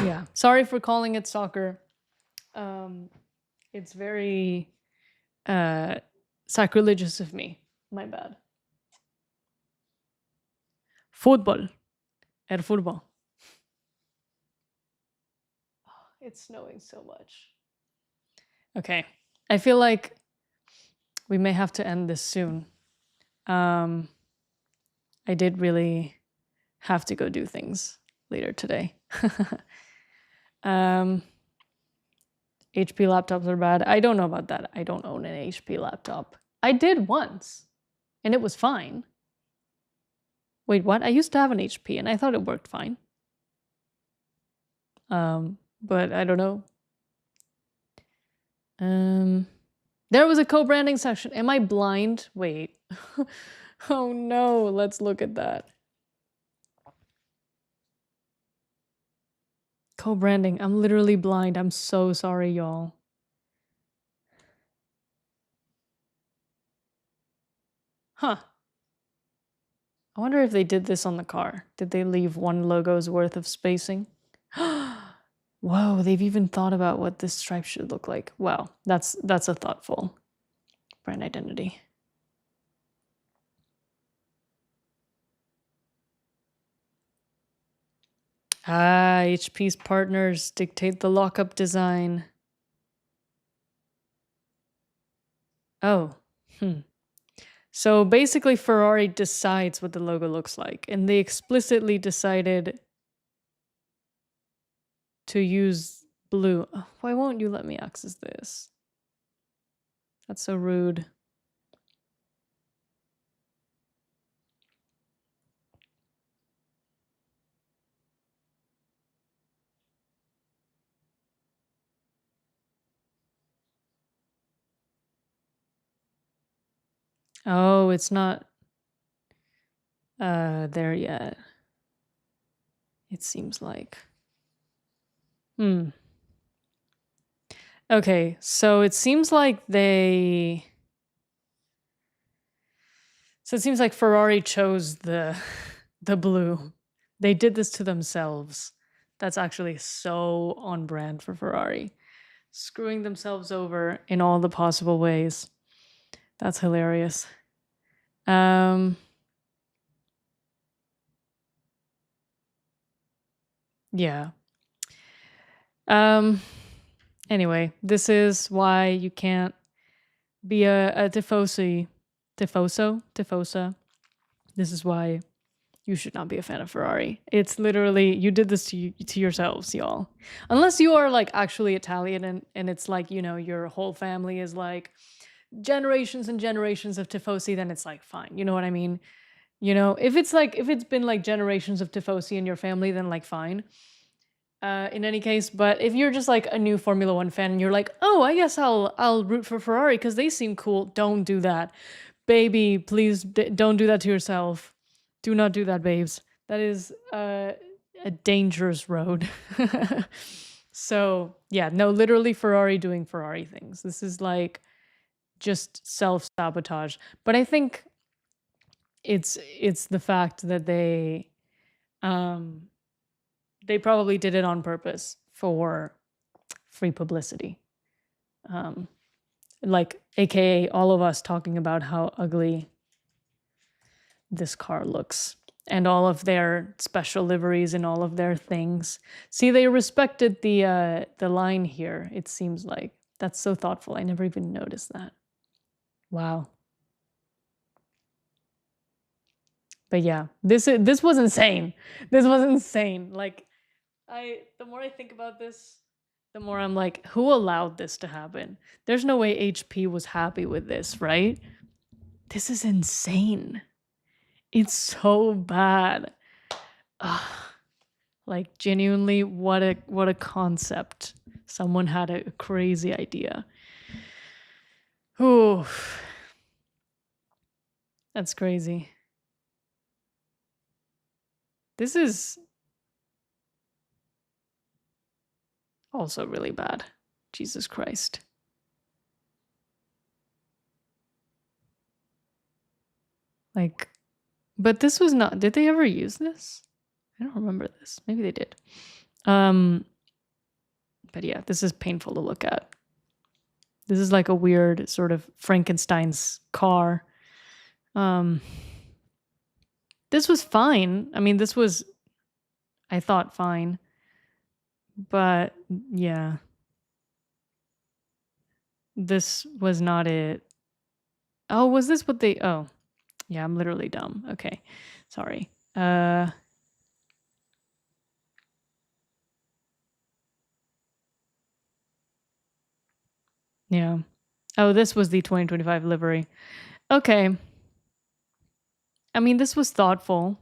Speaker 1: Yeah. Sorry for calling it soccer. It's very sacrilegious of me. My bad. Football. Football. It's snowing so much. Okay. I feel like we may have to end this soon. I did really have to go do things later today. HP laptops are bad. I don't know about that. I don't own an HP laptop. I did once, and it was fine. Wait, what? I used to have an HP, and I thought it worked fine. But I don't know. There was a co-branding section. Am I blind? Wait. Oh no, let's look at that. Co-branding. I'm literally blind. I'm so sorry, y'all. Huh. I wonder if they did this on the car. Did they leave one logo's worth of spacing? Whoa, they've even thought about what this stripe should look like. Wow, that's a thoughtful brand identity. Ah, HP's partners dictate the lockup design. Oh, So basically Ferrari decides what the logo looks like, and they explicitly decided to use blue. Oh, why won't you let me access this? That's so rude. Oh, it's not there yet. It seems like. Okay, so it seems like Ferrari chose the blue. They did this to themselves. That's actually so on brand for Ferrari. Screwing themselves over in all the possible ways. That's hilarious. Yeah. Anyway, this is why you can't be a tifosi. Tifosa. This is why you should not be a fan of Ferrari. It's literally, you did this to yourselves, y'all. Unless you are like actually Italian and it's like, you know, your whole family is like generations and generations of tifosi, then it's like fine. You know what I mean? You know, if it's been like generations of tifosi in your family, then like fine. In any case, but if you're just like a new Formula One fan and you're like, oh, I guess I'll root for Ferrari because they seem cool. Don't do that, baby. Please don't do that to yourself. Do not do that, babes. That is a dangerous road. So yeah, no, literally Ferrari doing Ferrari things. This is like just self-sabotage. But I think it's the fact that they probably did it on purpose for free publicity. Like AKA all of us talking about how ugly this car looks and all of their special liveries and all of their things. See, they respected the line here, it seems like. That's so thoughtful. I never even noticed that. Wow. But yeah, this was insane. This was insane. Like, the more I think about this, the more I'm like, who allowed this to happen? There's no way HP was happy with this, right? This is insane. It's so bad. Ugh. Like genuinely, what a concept. Someone had a crazy idea. Ooh. That's crazy. This is also really bad. Jesus Christ. Like, but this was not, did they ever use this? I don't remember this. Maybe they did. But yeah, this is painful to look at. This is like a weird sort of Frankenstein's car. This was fine. I mean, this was, I thought, fine. But yeah. This was not it. Oh, was this what they, oh. Yeah, I'm literally dumb. Okay. Sorry. Yeah. Oh, this was the 2025 livery. Okay. I mean, this was thoughtful.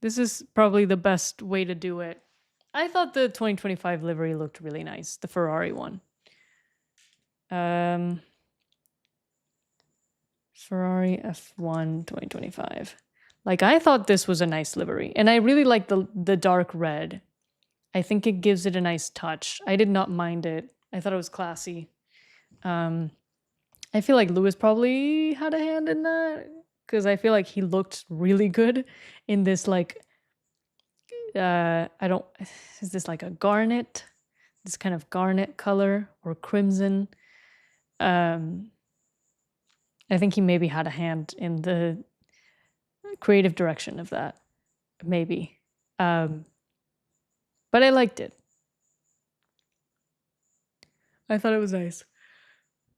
Speaker 1: This is probably the best way to do it. I thought the 2025 livery looked really nice, the Ferrari one. Ferrari F1 2025. Like, I thought this was a nice livery, and I really like the dark red. I think it gives it a nice touch. I did not mind it. I thought it was classy. I feel like Lewis probably had a hand in that. because I feel like he looked really good in this like I don't is this like a garnet? This kind of garnet color or crimson. Um I think he maybe had a hand in the creative direction of that. Maybe. Um but I liked it. I thought it was nice.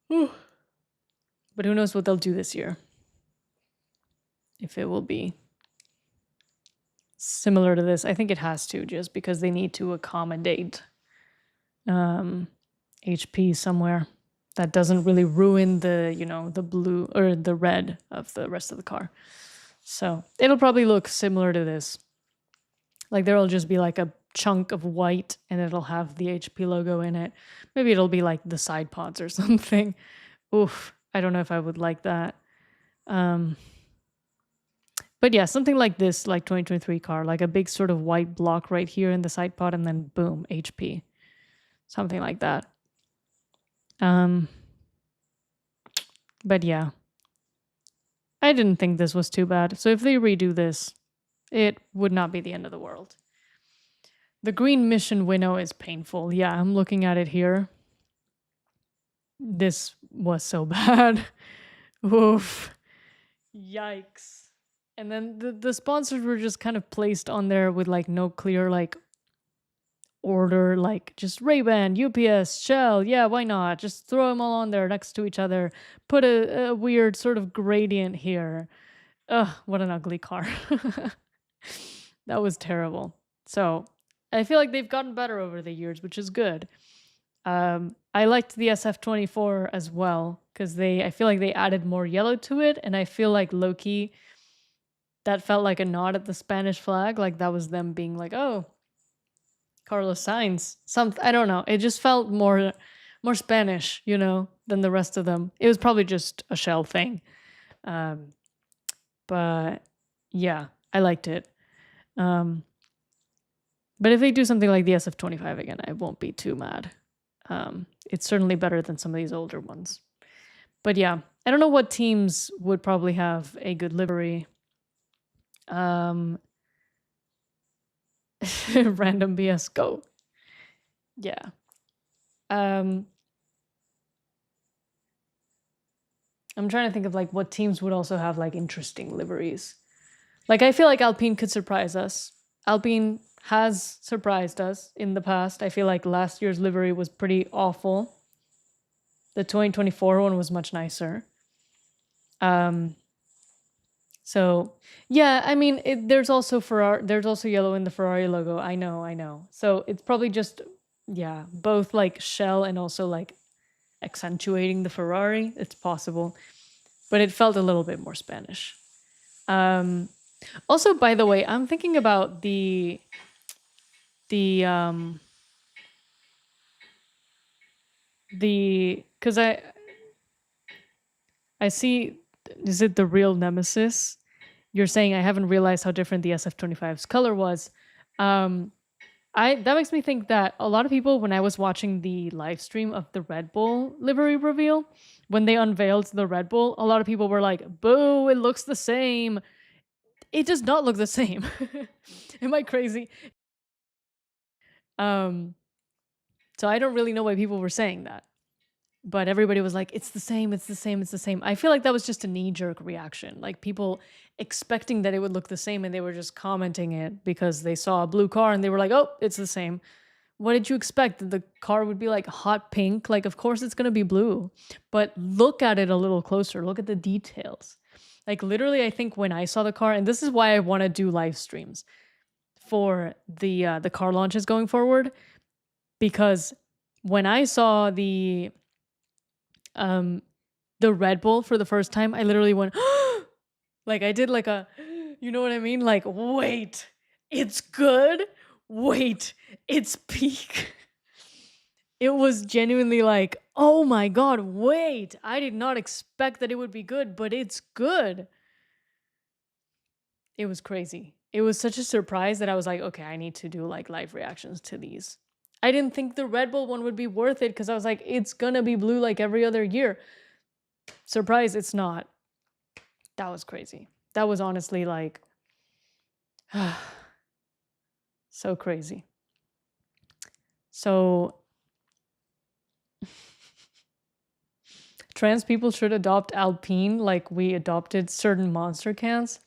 Speaker 1: Whew. But who knows what they'll do this year? If it will be similar to this. I think it has to, just because they need to accommodate HP somewhere that doesn't really ruin the, the blue or the red of the rest of the car. So it'll probably look similar to this. Like there'll just be like a chunk of white and it'll have the HP logo in it. Maybe it'll be like the side pods or something. Oof, I don't know if I would like that. But yeah, something like this, like 2023 car, like a big sort of white block right here in the side pod and then boom, HP. Something like that. But yeah, I didn't think this was too bad. So if they redo this, it would not be the end of the world. The green mission winnow is painful. Yeah, I'm looking at it here. This was so bad. Oof. Yikes. And then the sponsors were just kind of placed on there with like no clear like order, like just Ray-Ban, UPS, Shell. Yeah, why not? Just throw them all on there next to each other. Put a weird sort of gradient here. Ugh, what an ugly car. That was terrible. So I feel like they've gotten better over the years, which is good. I liked the SF24 as well because I feel like they added more yellow to it, and I feel like low-key that felt like a nod at the Spanish flag, like that was them being like, oh, Carlos Sainz. I don't know. It just felt more Spanish, than the rest of them. It was probably just a Shell thing. But yeah, I liked it. But if they do something like the SF25 again, I won't be too mad. It's certainly better than some of these older ones. But yeah, I don't know what teams would probably have a good livery. Random BS, go. Yeah. I'm trying to think of like what teams would also have like interesting liveries. Like I feel like Alpine could surprise us. Alpine has surprised us in the past. I feel like last year's livery was pretty awful. The 2024 one was much nicer. So yeah, I mean, there's also yellow in the Ferrari logo. I know. So it's probably just, yeah, both like Shell and also like accentuating the Ferrari. It's possible, but it felt a little bit more Spanish. Also, by the way, I'm thinking about because I see, is it the real Nemesis? You're saying I haven't realized how different the SF25's color was. That makes me think that a lot of people, when I was watching the live stream of the Red Bull livery reveal, when they unveiled the Red Bull, a lot of people were like, boo, it looks the same. It does not look the same. Am I crazy? So I don't really know why people were saying that. But everybody was like, it's the same. I feel like that was just a knee-jerk reaction. Like people expecting that it would look the same and they were just commenting it because they saw a blue car and they were like, oh, it's the same. What did you expect? That the car would be like hot pink? Like, of course it's going to be blue. But look at it a little closer. Look at the details. Like literally, I think when I saw the car, and this is why I want to do live streams for the car launches going forward, because when I saw the Red Bull for the first time, I literally went, like I did like a, you know what I mean? Like, wait, it's good? Wait, it's peak. It was genuinely like, oh my God, wait, I did not expect that it would be good, but it's good. It was crazy. It was such a surprise that I was like, okay, I need to do like live reactions to these. I didn't think the Red Bull one would be worth it because I was like, it's gonna be blue like every other year. Surprise, it's not. That was crazy. That was honestly like so crazy. So trans people should adopt Alpine like we adopted certain monster cans.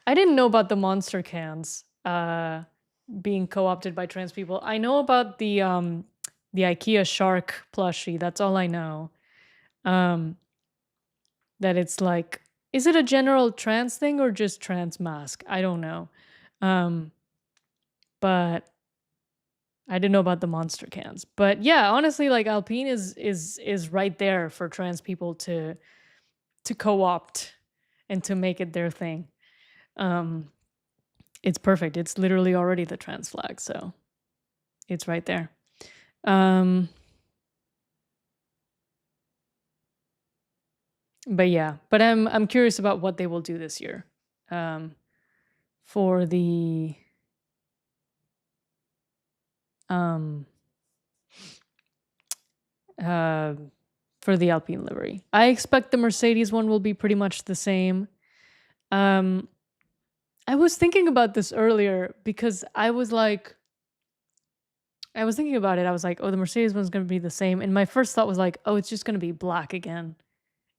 Speaker 1: I didn't know about the monster cans being co-opted by trans people. I know about the IKEA shark plushie. That's all I know. Um that it's like, is it a general trans thing or just trans mask? I don't know. Um but I didn't know about the monster cans. But yeah, honestly, like Alpine is right there for trans people to co-opt and to make it their thing. Um it's perfect. It's literally already the trans flag, so it's right there. Um but yeah, but I'm curious about what they will do this year. For the um uh for the Alpine livery. I expect the Mercedes one will be pretty much the same. Um I was thinking about this earlier because I was thinking about it. I was like, oh, the Mercedes one's going to be the same. And my first thought was like, oh, it's just going to be black again.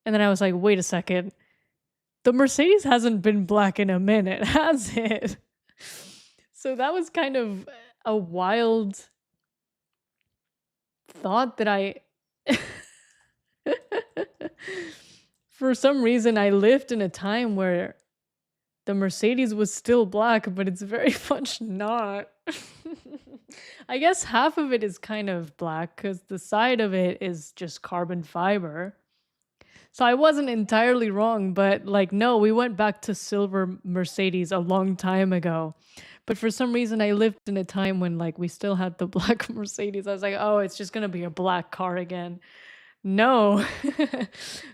Speaker 1: And then I was like, wait a second. The Mercedes hasn't been black in a minute, has it? So that was kind of a wild thought that I. For some reason, I lived in a time where the Mercedes was still black, but it's very much not. I guess half of it is kind of black because the side of it is just carbon fiber. So I wasn't entirely wrong, but like, no, we went back to silver Mercedes a long time ago. But for some reason, I lived in a time when like we still had the black Mercedes. I was like, oh, it's just gonna be a black car again. No,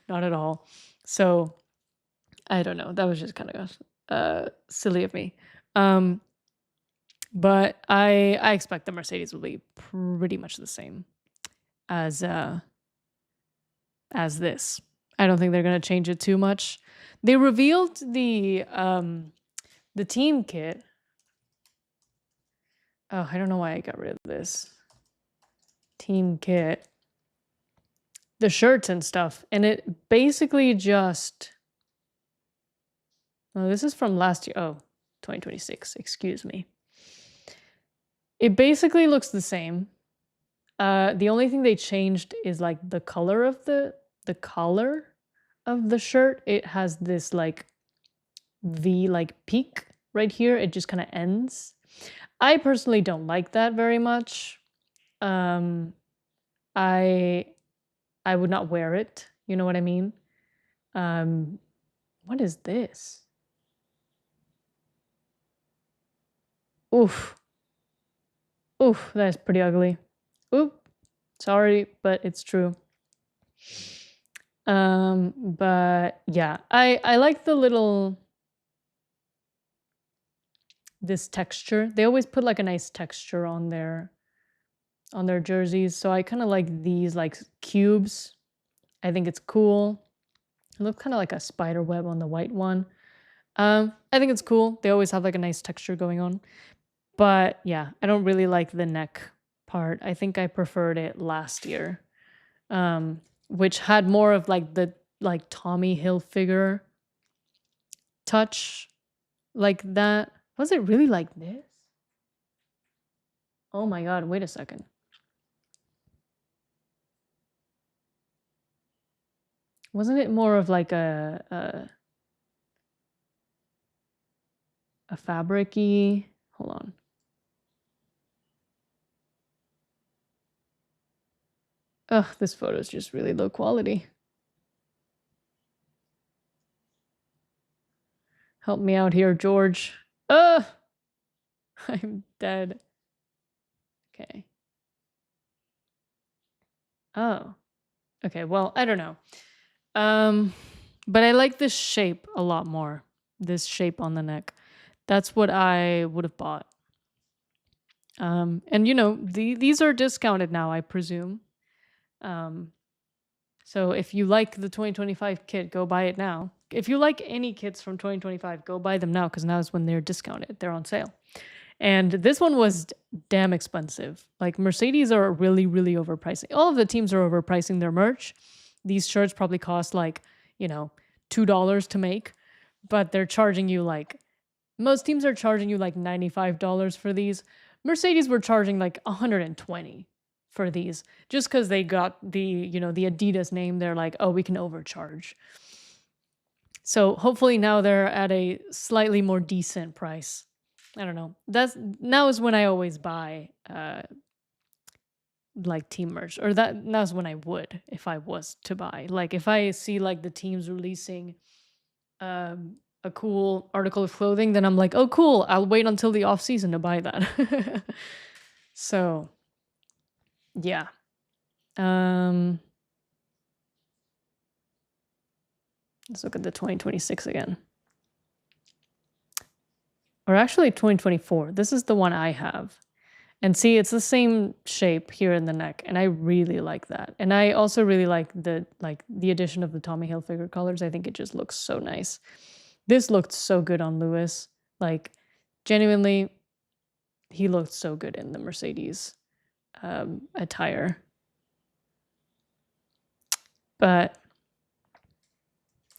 Speaker 1: not at all. So I don't know. That was just kind of silly of me. But I expect the Mercedes will be pretty much the same as this. I don't think they're gonna change it too much. They revealed the team kit. Oh, I don't know why I got rid of this team kit. The shirts and stuff, and it basically just. Oh, this is from last year. Oh, 2026. Excuse me. It basically looks the same. The only thing they changed is like the color of the collar of the shirt. It has this like V like peak right here. It just kind of ends. I personally don't like that very much. I would not wear it. You know what I mean? What is this? Oof. Oof, that's pretty ugly. Oop. Sorry, but it's true. But yeah, I like the little this texture. They always put like a nice texture on their jerseys. So I kind of like these like cubes. I think it's cool. It looks kind of like a spider web on the white one. I think it's cool. They always have like a nice texture going on. But yeah, I don't really like the neck part. I think I preferred it last year. Which had more of like the like Tommy Hilfiger touch like that. Was it really like this? Oh my god, wait a second. Wasn't it more of like a fabric-y? Hold on. Ugh, this photo is just really low quality. Help me out here, George. Ugh! I'm dead. Okay. Oh. Okay, well, I don't know. But I like this shape a lot more. This shape on the neck. That's what I would have bought. And you know, these are discounted now, I presume. So if you like the 2025 kit, go buy it now. if you like any kits from 2025, go buy them now because now is when they're discounted. They're on sale. And this one was damn expensive. Like Mercedes are really, really overpricing. All of the teams are overpricing their merch. These shirts probably cost like, $2 to make, but they're charging you like, most teams are charging you like $95 for these. Mercedes were charging like 120 for these just because they got the Adidas name. They're like, oh, we can overcharge. So hopefully now they're at a slightly more decent price. I don't know. Now is when I always buy like team merch, or that's when I would if I was to buy. Like if I see like the teams releasing a cool article of clothing, then I'm like, oh cool, I'll wait until the off season to buy that. So yeah. Let's look at the 2026 again. Or actually 2024. This is the one I have. And see, it's the same shape here in the neck, and I really like that. And I also really like the addition of the Tommy Hilfiger colors. I think it just looks so nice. This looked so good on Lewis. Like, genuinely, he looked so good in the Mercedes attire. But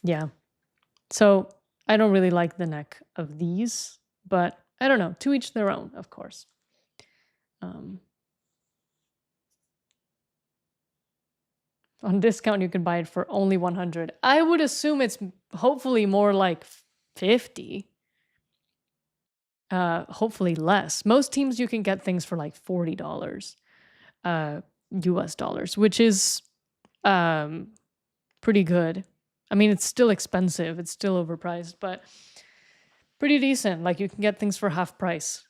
Speaker 1: yeah. So I don't really like the neck of these, but I don't know. To each their own, of course. On discount, you can buy it for only 100. I would assume it's hopefully more like 50. Hopefully less. Most teams you can get things for like $40 US dollars, which is pretty good. I mean, it's still expensive. It's still overpriced, but pretty decent. Like you can get things for half price,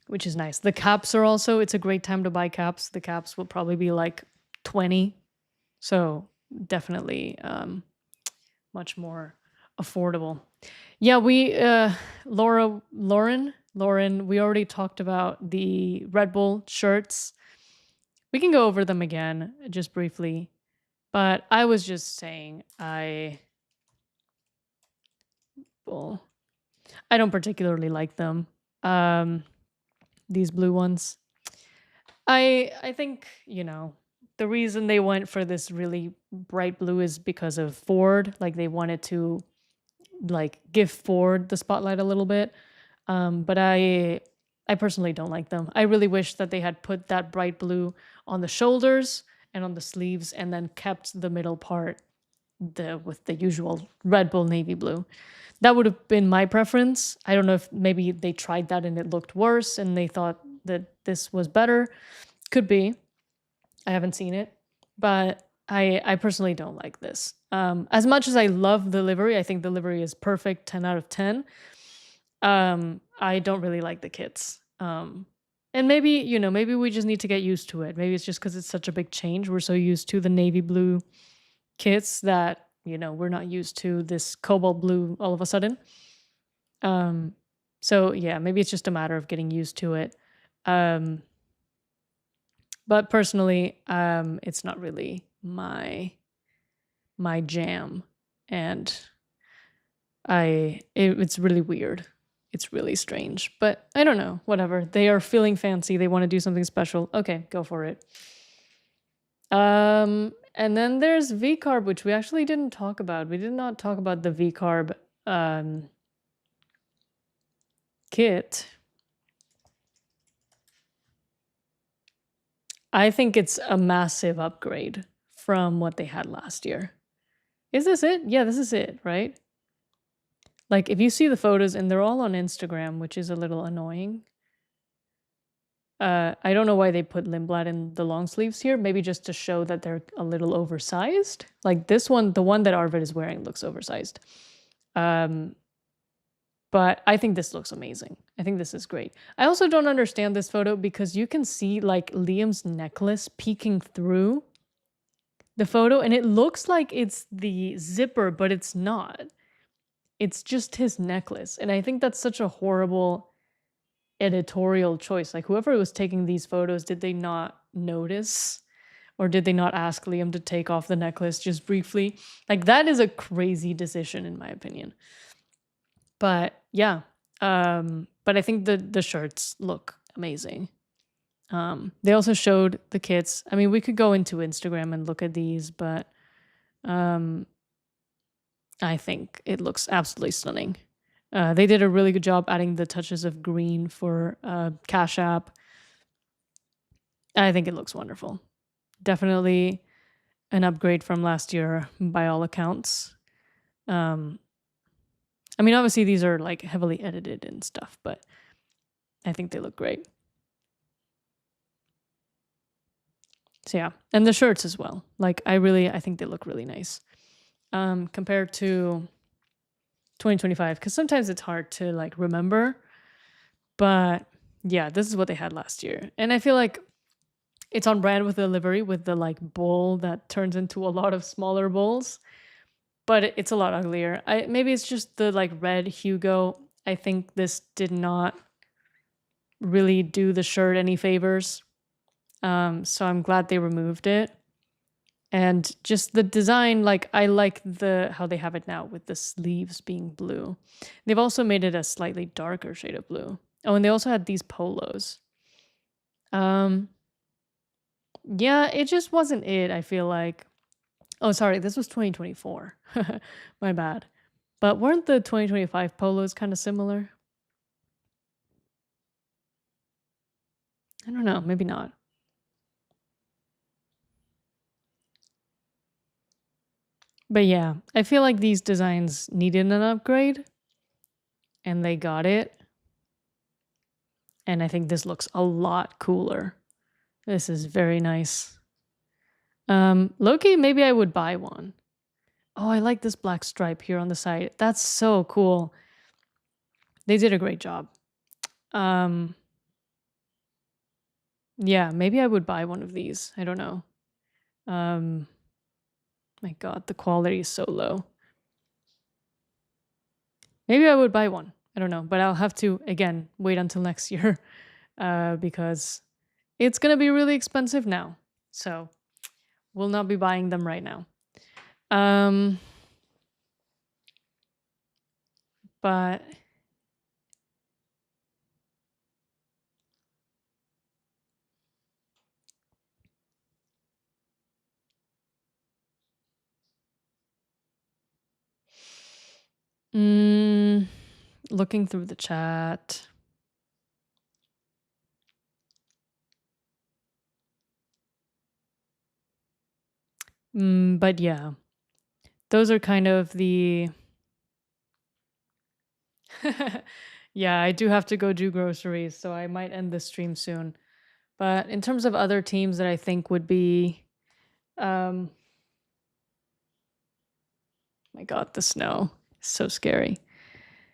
Speaker 1: which is nice. The caps are also, it's a great time to buy caps. The caps will probably be like 20. So definitely much more affordable. Yeah, Lauren, we already talked about the Red Bull shirts. We can go over them again just briefly. But I was just saying I don't particularly like them. These blue ones. I think, the reason they went for this really bright blue is because of Ford. Like they wanted to like give Ford the spotlight a little bit. But I personally don't like them. I really wish that they had put that bright blue on the shoulders and on the sleeves and then kept the middle part with the usual Red Bull navy blue. That would have been my preference. I don't know if maybe they tried that and it looked worse and they thought that this was better. Could be. I haven't seen it, but I personally don't like this. As much as I love the livery, I think the livery is perfect, 10 out of 10. I don't really like the kits. And maybe, maybe we just need to get used to it. Maybe it's just because it's such a big change. We're so used to the navy blue kits that, we're not used to this cobalt blue all of a sudden. So yeah, maybe it's just a matter of getting used to it. But personally, it's not really my jam, and it's really weird. It's really strange, but I don't know. Whatever. They are feeling fancy. They want to do something special. Okay, go for it. And then there's V-Carb, which we actually didn't talk about. We did not talk about the V-Carb kit. I think it's a massive upgrade from what they had last year. Is this it? Yeah, this is it, right? Like, if you see the photos, and they're all on Instagram, which is a little annoying. I don't know why they put Lindblad in the long sleeves here. Maybe just to show that they're a little oversized. Like this one, the one that Arvid is wearing looks oversized. But I think this looks amazing. I think this is great. I also don't understand this photo because you can see like Liam's necklace peeking through the photo and it looks like it's the zipper, but it's not. It's just his necklace. And I think that's such a horrible editorial choice. Like whoever was taking these photos, did they not notice Or did they not ask Liam to take off the necklace just briefly? Like, that is a crazy decision, in my opinion. But yeah, but I think the shirts look amazing. They also showed the kits. I mean, we could go into Instagram and look at these, but I think it looks absolutely stunning. They did a really good job adding the touches of green for Cash App. I think it looks wonderful. Definitely an upgrade from last year by all accounts. I mean, obviously these are like heavily edited and stuff, but I think they look great. So yeah, and the shirts as well. Like I think they look really nice. Compared to 2025, because sometimes it's hard to like remember. But yeah, this is what they had last year. And I feel like it's on brand with the livery, with the like bowl that turns into a lot of smaller bowls. But it's a lot uglier. Maybe it's just the like red Hugo. I think this did not really do the shirt any favors. So I'm glad they removed it. And just the design, like I like how they have it now with the sleeves being blue. They've also made it a slightly darker shade of blue. Oh, and they also had these polos. Yeah, it just wasn't it, I feel like. Oh, sorry, this was 2024. My bad. But weren't the 2025 polos kind of similar? I don't know, maybe not. But yeah, I feel like these designs needed an upgrade, and they got it. And I think this looks a lot cooler. This is very nice. Loki, maybe I would buy one. Oh, I like this black stripe here on the side. That's so cool. They did a great job. Yeah, maybe I would buy one of these. I don't know. My God, the quality is so low. Maybe I would buy one. I don't know, but I'll have to, again, wait until next year because it's going to be really expensive now. So we'll not be buying them right now. But looking through the chat. But yeah, those are kind of the... Yeah, I do have to go do groceries, so I might end the stream soon. But in terms of other teams that I think would be... my God, the snow is so scary.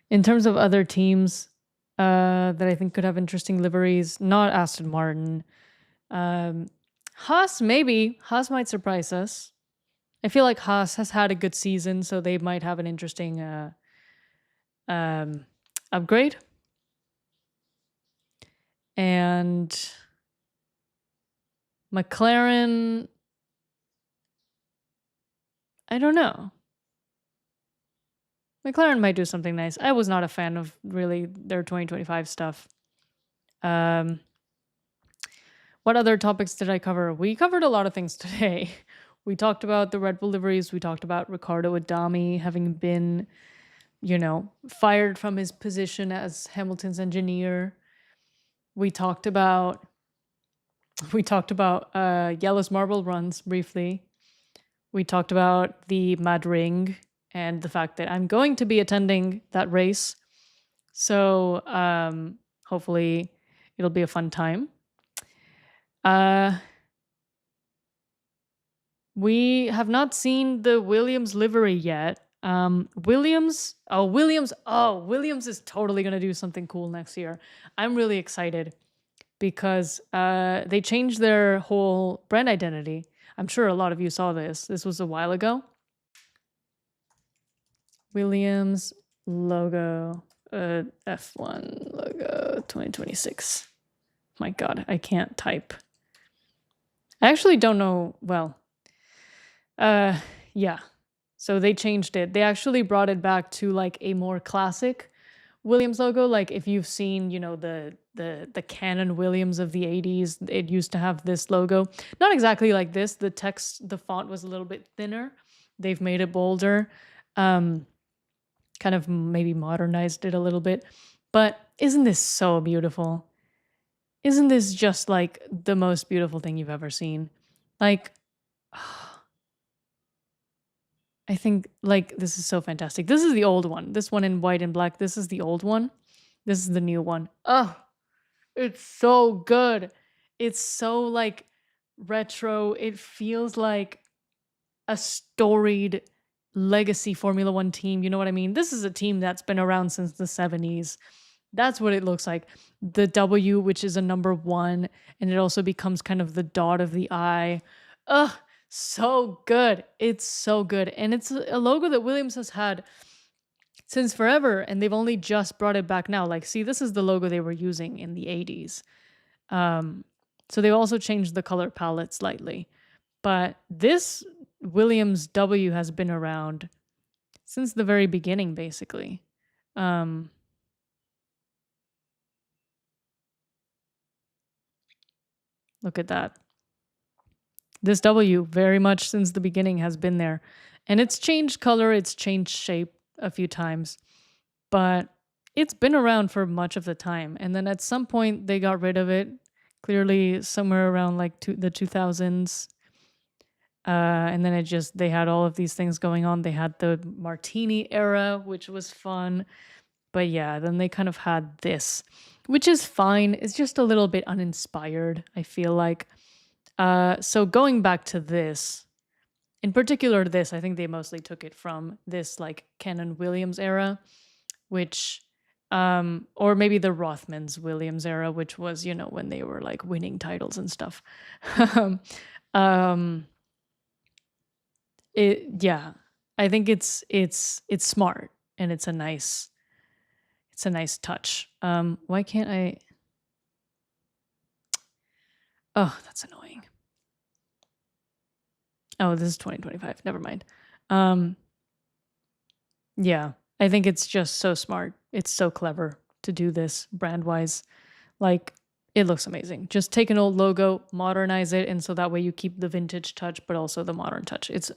Speaker 1: In terms of other teams that I think could have interesting liveries, not Aston Martin. Haas, maybe. Haas might surprise us. I feel like Haas has had a good season, so they might have an interesting upgrade. And McLaren, I don't know. McLaren might do something nice. I was not a fan of really their 2025 stuff. What other topics did I cover? We covered a lot of things today. We talked about the Red Bull liveries. We talked about Riccardo Adami having been, fired from his position as Hamilton's engineer. We talked about Yellow's Marble runs briefly. We talked about the Mad Ring and the fact that I'm going to be attending that race. So hopefully it'll be a fun time. We have not seen the Williams livery yet. Williams is totally going to do something cool next year. I'm really excited because they changed their whole brand identity. I'm sure a lot of you saw this. This was a while ago. Williams logo, F1 logo 2026. My God, I can't type. I actually don't know. Well, uh, yeah. So they changed it. They actually brought it back to like a more classic Williams logo. Like if you've seen, the Canon Williams of the 80s, it used to have this logo. Not exactly like this. The text, the font was a little bit thinner. They've made it bolder. Um, Kind of maybe modernized it a little bit. But isn't this so beautiful? Isn't this just like the most beautiful thing you've ever seen? Like, I think like this is so fantastic. This is the old one. This one in white and black. This is the old one. This is the new one. Oh, it's so good. It's so like retro. It feels like a storied legacy Formula One team. You know what I mean? This is a team that's been around since the 70s. That's what it looks like. The W, which is a number one, and it also becomes kind of the dot of the I. Ugh, so good. It's so good. And it's a logo that Williams has had since forever, and they've only just brought it back now. Like, see, this is the logo they were using in the 80s. Um, so they also changed the color palette slightly. But this Williams W has been around since the very beginning, basically. Um, Look at that. This W, very much since the beginning, has been there. And it's changed color, it's changed shape a few times. But it's been around for much of the time. And then at some point, they got rid of it. Clearly, somewhere around like the 2000s. And then they had all of these things going on. They had the Martini era, which was fun. But yeah, then they kind of had this, which is fine. It's just a little bit uninspired, I feel like. So going back to this, in particular this, I think they mostly took it from this like Canon Williams era, which or maybe the Rothmans Williams era, which was, when they were like winning titles and stuff. um yeah, I think it's smart, and it's a nice touch. Why can't I? Oh, that's annoying. Oh, this is 2025. Never mind. Yeah, I think it's just so smart. It's so clever to do this brand wise. Like, it looks amazing. Just take an old logo, modernize it, and so that way you keep the vintage touch, but also the modern touch. It's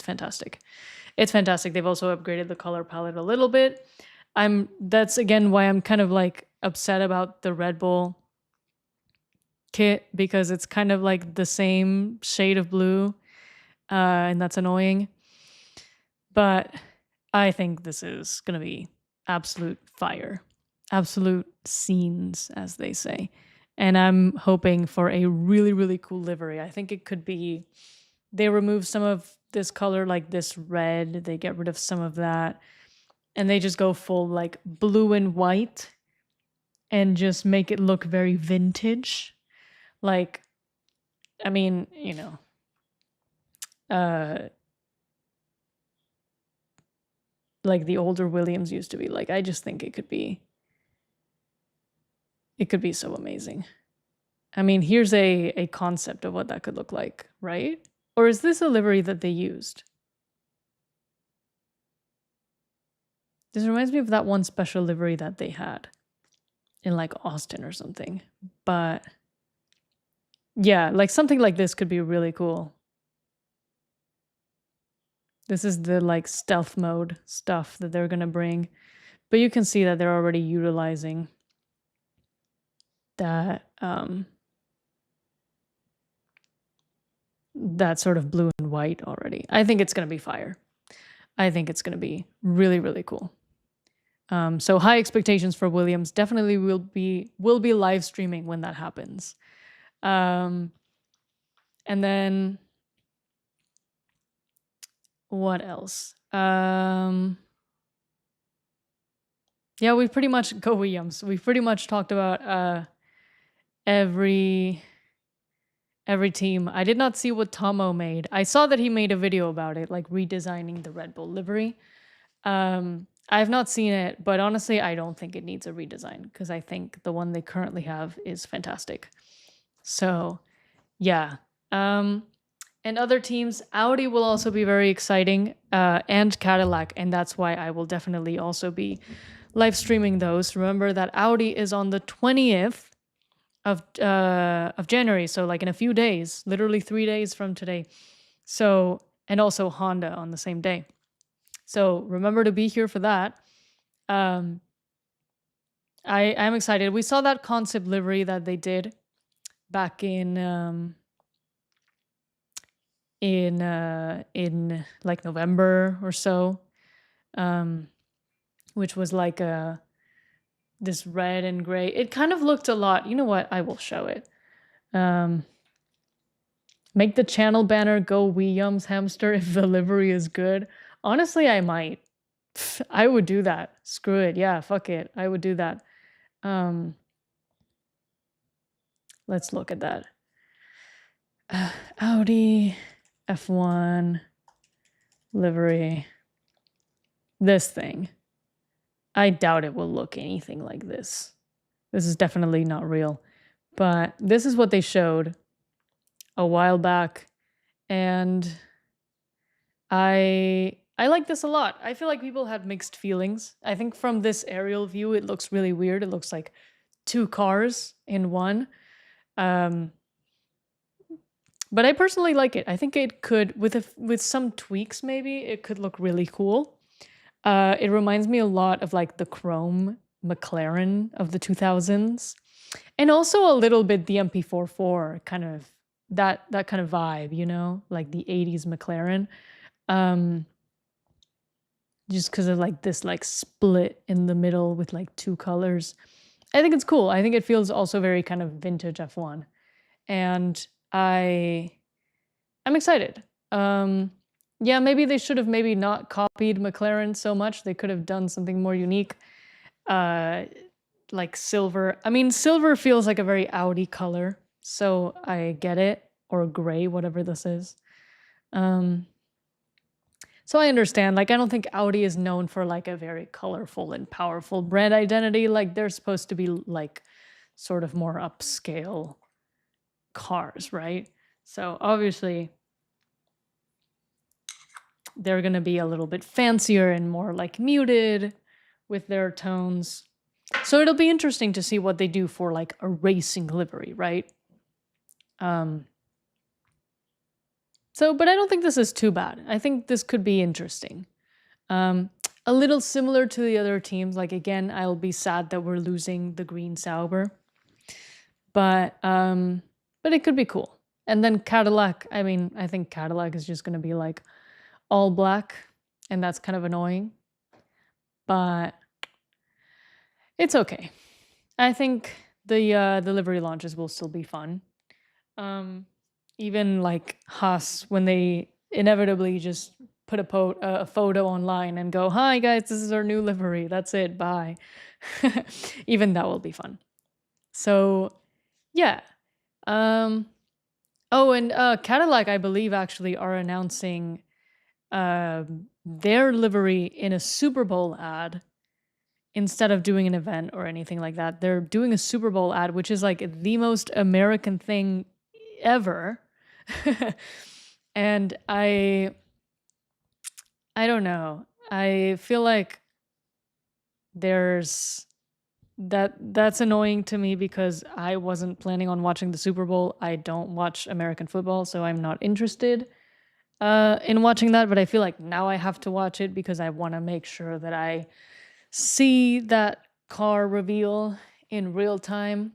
Speaker 1: fantastic. It's fantastic. They've also upgraded the color palette a little bit. That's again why I'm kind of like upset about the Red Bull kit, because it's kind of like the same shade of blue, and that's annoying. But I think this is gonna be absolute fire, absolute scenes, as they say. And I'm hoping for a really, really cool livery. I think it could be they remove some of this color, like this red, they get rid of some of that, and they just go full like blue and white and just make it look very vintage. Like, I mean, like the older Williams used to be. Like, I just think it could be so amazing. I mean, here's a concept of what that could look like, right? Or is this a livery that they used? This reminds me of that one special livery that they had in like Austin or something. But yeah, like something like this could be really cool. This is the like stealth mode stuff that they're gonna bring. But you can see that they're already utilizing that that sort of blue and white already. I think it's gonna be fire. I think it's gonna be really, really cool. So high expectations for Williams. Definitely will be live streaming when that happens. And then what else? Yeah, we pretty much go Williams. We've pretty much talked about every team. I did not see what Tomo made. I saw that he made a video about it, like redesigning the Red Bull livery. I've not seen it, but honestly, I don't think it needs a redesign, because I think the one they currently have is fantastic. So, yeah, Um, and other teams, Audi will also be very exciting, and Cadillac, and that's why I will definitely also be live streaming those. Remember that Audi is on the 20th of January, so like in a few days, literally 3 days from today. So, and also Honda on the same day. So remember to be here for that. Um, I'm excited. We saw that concept livery that they did back in like November or so, which was like this red and gray. It kind of looked a lot. You know what? I will show it. Make the channel banner go Yums hamster if the livery is good. Honestly, I might. I would do that. Screw it. Yeah, fuck it. I would do that. Let's look at that. Audi F1 livery. This thing. I doubt it will look anything like this. This is definitely not real. But this is what they showed a while back. And I like this a lot. I feel like people had mixed feelings. I think from this aerial view, it looks really weird. It looks like two cars in one. But I personally like it. I think it could, with some tweaks maybe, it could look really cool. It reminds me a lot of like the chrome McLaren of the 2000s. And also a little bit the MP44 kind of, that kind of vibe, you know, like the 80s McLaren. Just because of like this like split in the middle with like two colors. I think it's cool. I think it feels also very kind of vintage F1. And I'm excited. Yeah, maybe they should have maybe not copied McLaren so much. They could have done something more unique. Like silver. I mean, silver feels like a very Audi color, so I get it. Or gray, whatever this is. So I understand. Like, I don't think Audi is known for like a very colorful and powerful brand identity. Like, they're supposed to be like sort of more upscale cars, right? So obviously they're going to be a little bit fancier and more like muted with their tones. So it'll be interesting to see what they do for like a racing livery, right? So, but I don't think this is too bad. I think this could be interesting. A little similar to the other teams. Like, again, I'll be sad that we're losing the green Sauber. But it could be cool. And then Cadillac, I mean, I think Cadillac is just going to be like all black, and that's kind of annoying. But it's okay. I think the livery launches will still be fun. Even like Haas, when they inevitably just put a photo online and go, "Hi guys, this is our new livery. That's it. Bye." Even that will be fun. So, yeah. Oh, and Cadillac, I believe, actually are announcing their livery in a Super Bowl ad instead of doing an event or anything like that. They're doing a Super Bowl ad, which is like the most American thing ever. And I don't know. I feel like that's annoying to me because I wasn't planning on watching the Super Bowl. I don't watch American football, so I'm not interested in watching that, but I feel like now I have to watch it because I want to make sure that I see that car reveal in real time.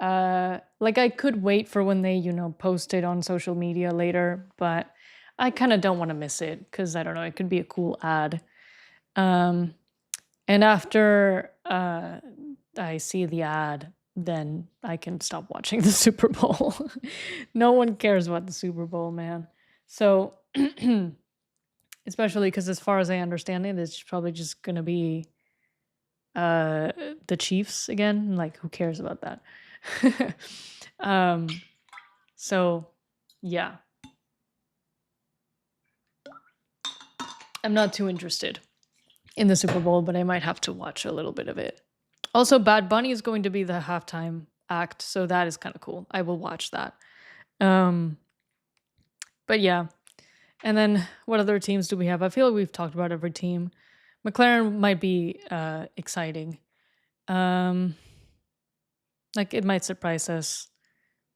Speaker 1: Like I could wait for when they, post it on social media later, but I kind of don't want to miss it because I don't know, it could be a cool ad. And after I see the ad, then I can stop watching the Super Bowl. No one cares about the Super Bowl, man. So, especially because as far as I understand it, it's probably just going to be the Chiefs again. Like, who cares about that? So, yeah. I'm not too interested in the Super Bowl, but I might have to watch a little bit of it. Also, Bad Bunny is going to be the halftime act, so that is kind of cool. I will watch that. Um, but yeah. And then what other teams do we have? I feel like we've talked about every team. McLaren might be exciting. Um, like it might surprise us.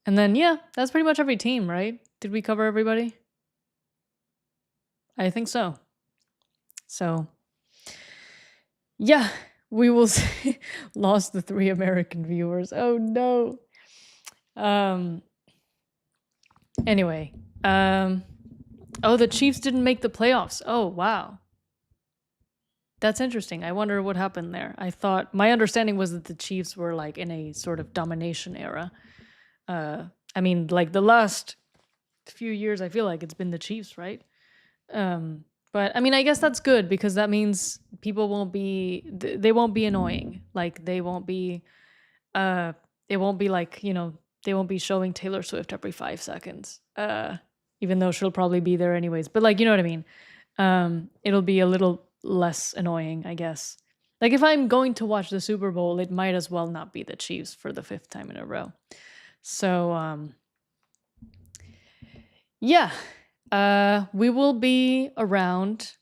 Speaker 1: And then yeah, that's pretty much every team, right? Did we cover everybody? I think so. So yeah, we will see. Lost the 3 American viewers. Oh no. Anyway, oh, the Chiefs didn't make the playoffs. Oh, wow. That's interesting. I wonder what happened there. I thought my understanding was that the Chiefs were like in a sort of domination era. I mean, like the last few years, I feel like it's been the Chiefs, right? But I mean, I guess that's good because that means people won't be they won't be annoying. Like they won't be it won't be like, they won't be showing Taylor Swift every 5 seconds. Even though she'll probably be there anyways. But like, you know what I mean? It'll be a little less annoying, I guess. Like if I'm going to watch the Super Bowl, it might as well not be the Chiefs for the 5th time in a row. So yeah. We will be around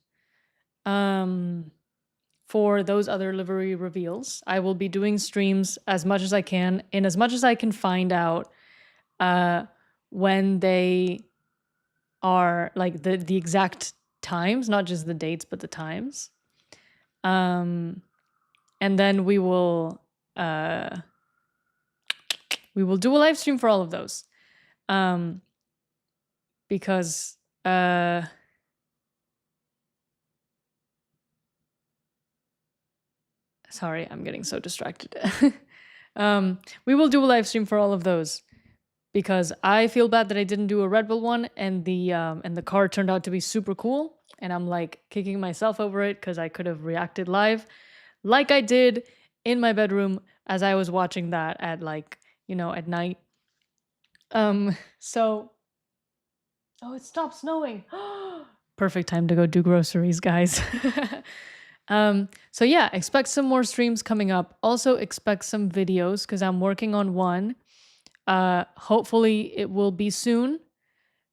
Speaker 1: for those other livery reveals. I will be doing streams as much as I can, and as much as I can find out when they are, like the exact times, not just the dates, but the times. And then we will do a live stream for all of those. Because sorry, I'm getting so distracted. We will do a live stream for all of those because I feel bad that I didn't do a Red Bull one, and the car turned out to be super cool, and I'm like kicking myself over it because I could have reacted live, like I did in my bedroom as I was watching that at like at night. So, oh, it stopped snowing. Perfect time to go do groceries, guys. So yeah, expect some more streams coming up. Also expect some videos because I'm working on one. Hopefully it will be soon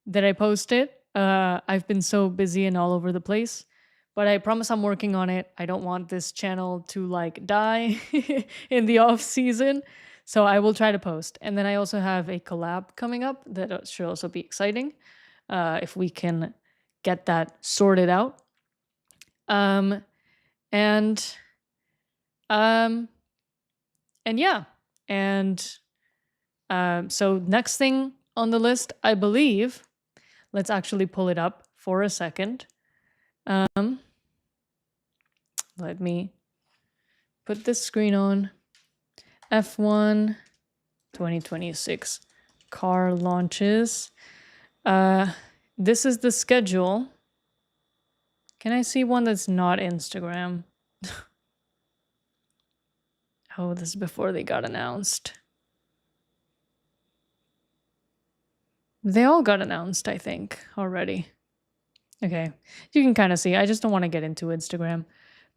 Speaker 1: that I post it. I've been so busy and all over the place, but I promise I'm working on it. I don't want this channel to like die in the off season. So I will try to post. And then I also have a collab coming up that should also be exciting. If we can get that sorted out. And yeah. And so next thing on the list, I believe, let's actually pull it up for a second. Let me put this screen on. F1 2026 car launches. This is the schedule. Can I see one that's not Instagram? Oh, this is before they got announced. They all got announced, I think, already. Okay, you can kind of see. I just don't want to get into Instagram.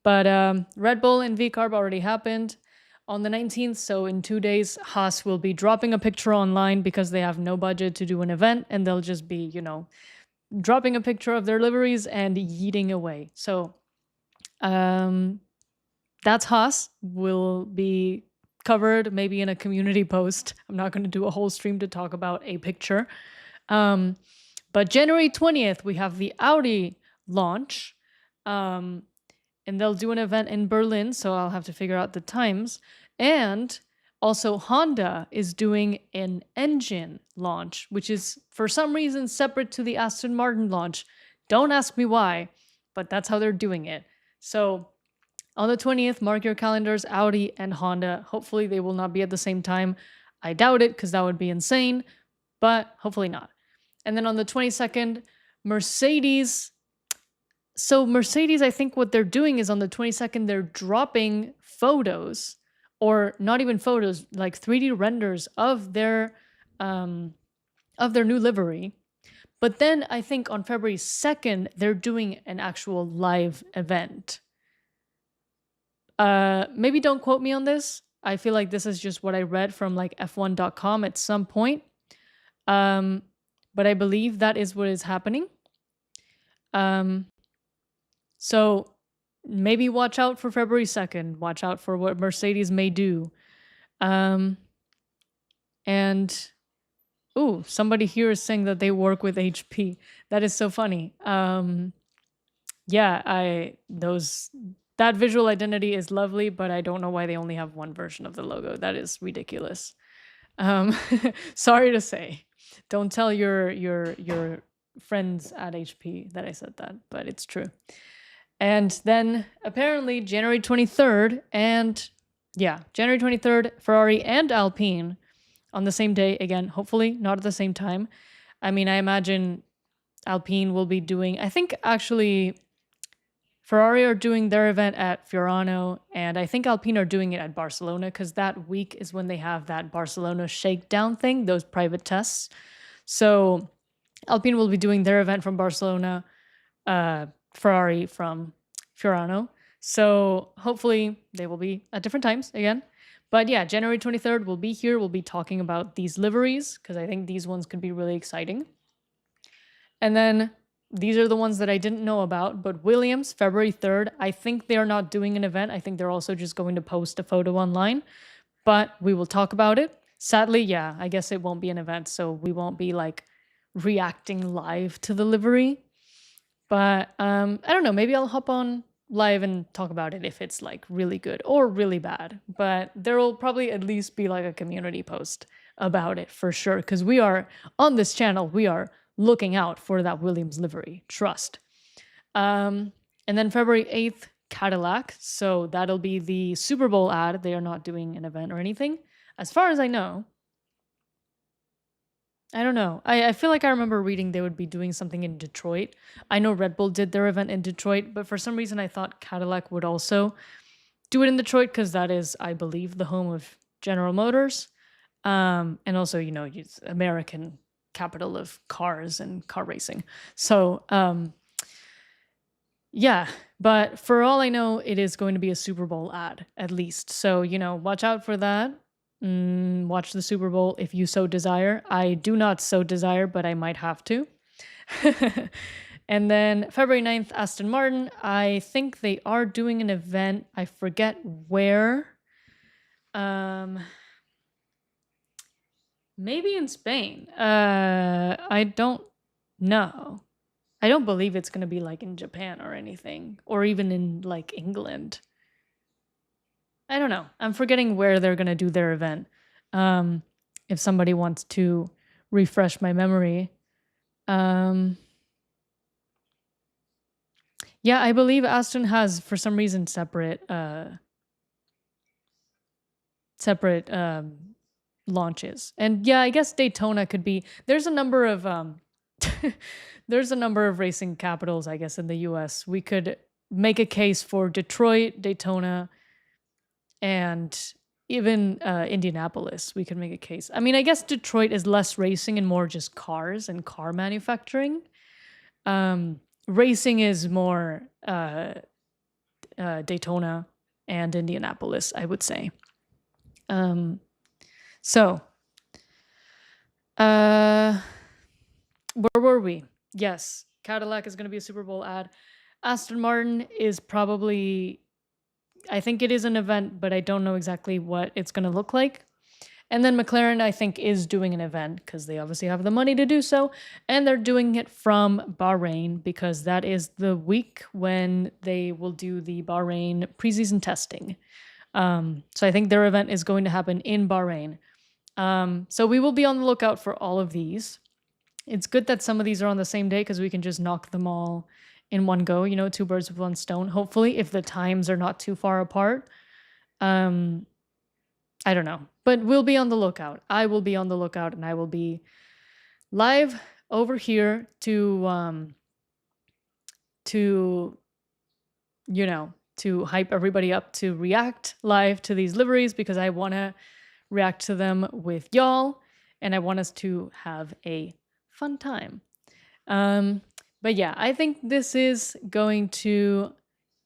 Speaker 1: But Red Bull and VCarb already happened on the 19th. So in 2 days, Haas will be dropping a picture online because they have no budget to do an event. And they'll just be, dropping a picture of their liveries and yeeting away. So that's Haas. Will be covered maybe in a community post. I'm not going to do a whole stream to talk about a picture. But January 20th, we have the Audi launch. And they'll do an event in Berlin, so I'll have to figure out the times. And also Honda is doing an engine launch, which is for some reason separate to the Aston Martin launch. Don't ask me why, but that's how they're doing it. So on the 20th, mark your calendars, Audi and Honda. Hopefully they will not be at the same time. I doubt it because that would be insane, but hopefully not. And then on the 22nd, Mercedes. So Mercedes, I think what they're doing is on the 22nd, they're dropping photos, or not even photos, like 3D renders of their new livery. But then I think on February 2nd, they're doing an actual live event. Maybe don't quote me on this. I feel like this is just what I read from like F1.com at some point. Um, but I believe that is what is happening. Um, so maybe watch out for February 2nd. Watch out for what Mercedes may do. Um, and ooh, somebody here is saying that they work with HP. That is so funny. Yeah, that visual identity is lovely, but I don't know why they only have one version of the logo. That is ridiculous. Um, sorry to say. Don't tell your friends at HP that I said that, but it's true. And then apparently January 23rd January 23rd, Ferrari and Alpine on the same day again, hopefully not at the same time. I mean, I imagine Alpine will be doing, I think actually Ferrari are doing their event at Fiorano, and I think Alpine are doing it at Barcelona because that week is when they have that Barcelona shakedown thing, those private tests. So Alpine will be doing their event from Barcelona, Ferrari from Fiorano. So hopefully they will be at different times again. But yeah, January 23rd, we'll be here. We'll be talking about these liveries because I think these ones could be really exciting. And then these are the ones that I didn't know about, but Williams, February 3rd, I think they're not doing an event. I think they're also just going to post a photo online, but we will talk about it. Sadly, yeah, I guess it won't be an event, so we won't be like reacting live to the livery. But I don't know, maybe I'll hop on live and talk about it if it's like really good or really bad. But there will probably at least be like a community post about it for sure, because we are on this channel, we are looking out for that Williams livery. Trust. And then February 8th, Cadillac. So that'll be the Super Bowl ad. They are not doing an event or anything. As far as I know. I don't know. I feel like I remember reading they would be doing something in Detroit. I know Red Bull did their event in Detroit, but for some reason I thought Cadillac would also do it in Detroit because that is, I believe, the home of General Motors. And also, it's American capital of cars and car racing. So, yeah, but for all I know, it is going to be a Super Bowl ad, at least. So, watch out for that. Watch the Super Bowl if you so desire. I do not so desire, but I might have to. And then February 9th, Aston Martin. I think they are doing an event. I forget where. Maybe in Spain. I don't know. I don't believe it's going to be like in Japan or anything, or even in like England. I don't know. I'm forgetting where they're going to do their event. If somebody wants to refresh my memory. Yeah, I believe Aston has, for some reason, separate launches. And yeah, I guess Daytona could be. There's a number of racing capitals, I guess, in the US. We could make a case for Detroit, Daytona, and even Indianapolis. We could make a case. I mean, I guess Detroit is less racing and more just cars and car manufacturing. Racing is more Daytona and Indianapolis, I would say. So, where were we? Yes, Cadillac is going to be a Super Bowl ad. Aston Martin is probably, I think it is an event, but I don't know exactly what it's going to look like. And then McLaren, I think, is doing an event because they obviously have the money to do so. And they're doing it from Bahrain because that is the week when they will do the Bahrain preseason testing. So I think their event is going to happen in Bahrain. So we will be on the lookout for all of these. It's good that some of these are on the same day because we can just knock them all in one go, two birds with one stone, hopefully, if the times are not too far apart. I don't know, but we'll be on the lookout. I will be on the lookout, and I will be live over here to hype everybody up to react live to these liveries because I want to react to them with y'all, and I want us to have a fun time. But yeah, I think this is going to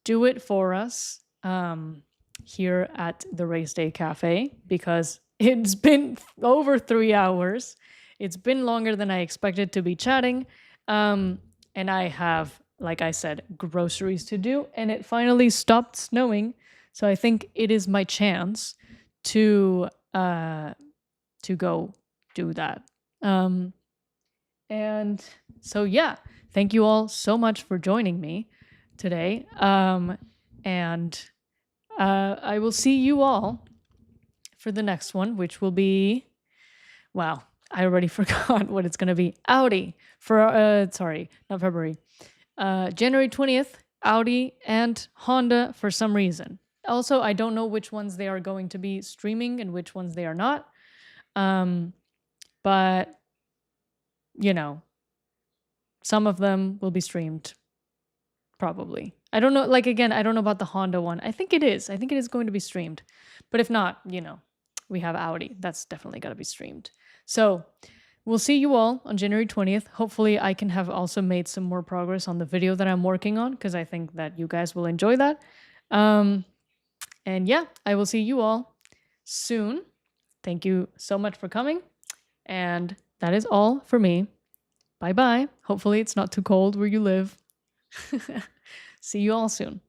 Speaker 1: do it for us here at the Race Day Cafe because it's been over 3 hours. It's been longer than I expected to be chatting. And I have, like I said, groceries to do, and it finally stopped snowing. So I think it is my chance to go do that. And so yeah, thank you all so much for joining me today. And I will see you all for the next one, which will be, wow, I already forgot what it's going to be. Audi for, sorry, not February. January 20th, Audi and Honda for some reason. Also, I don't know which ones they are going to be streaming and which ones they are not. But, you know, some of them will be streamed. Probably. I don't know. Like, again, I don't know about the Honda one. I think it is. I think it is going to be streamed. But if not, we have Audi. That's definitely got to be streamed. So we'll see you all on January 20th. Hopefully, I can have also made some more progress on the video that I'm working on, because I think that you guys will enjoy that. And yeah, I will see you all soon. Thank you so much for coming. And that is all for me. Bye-bye. Hopefully, it's not too cold where you live. See you all soon.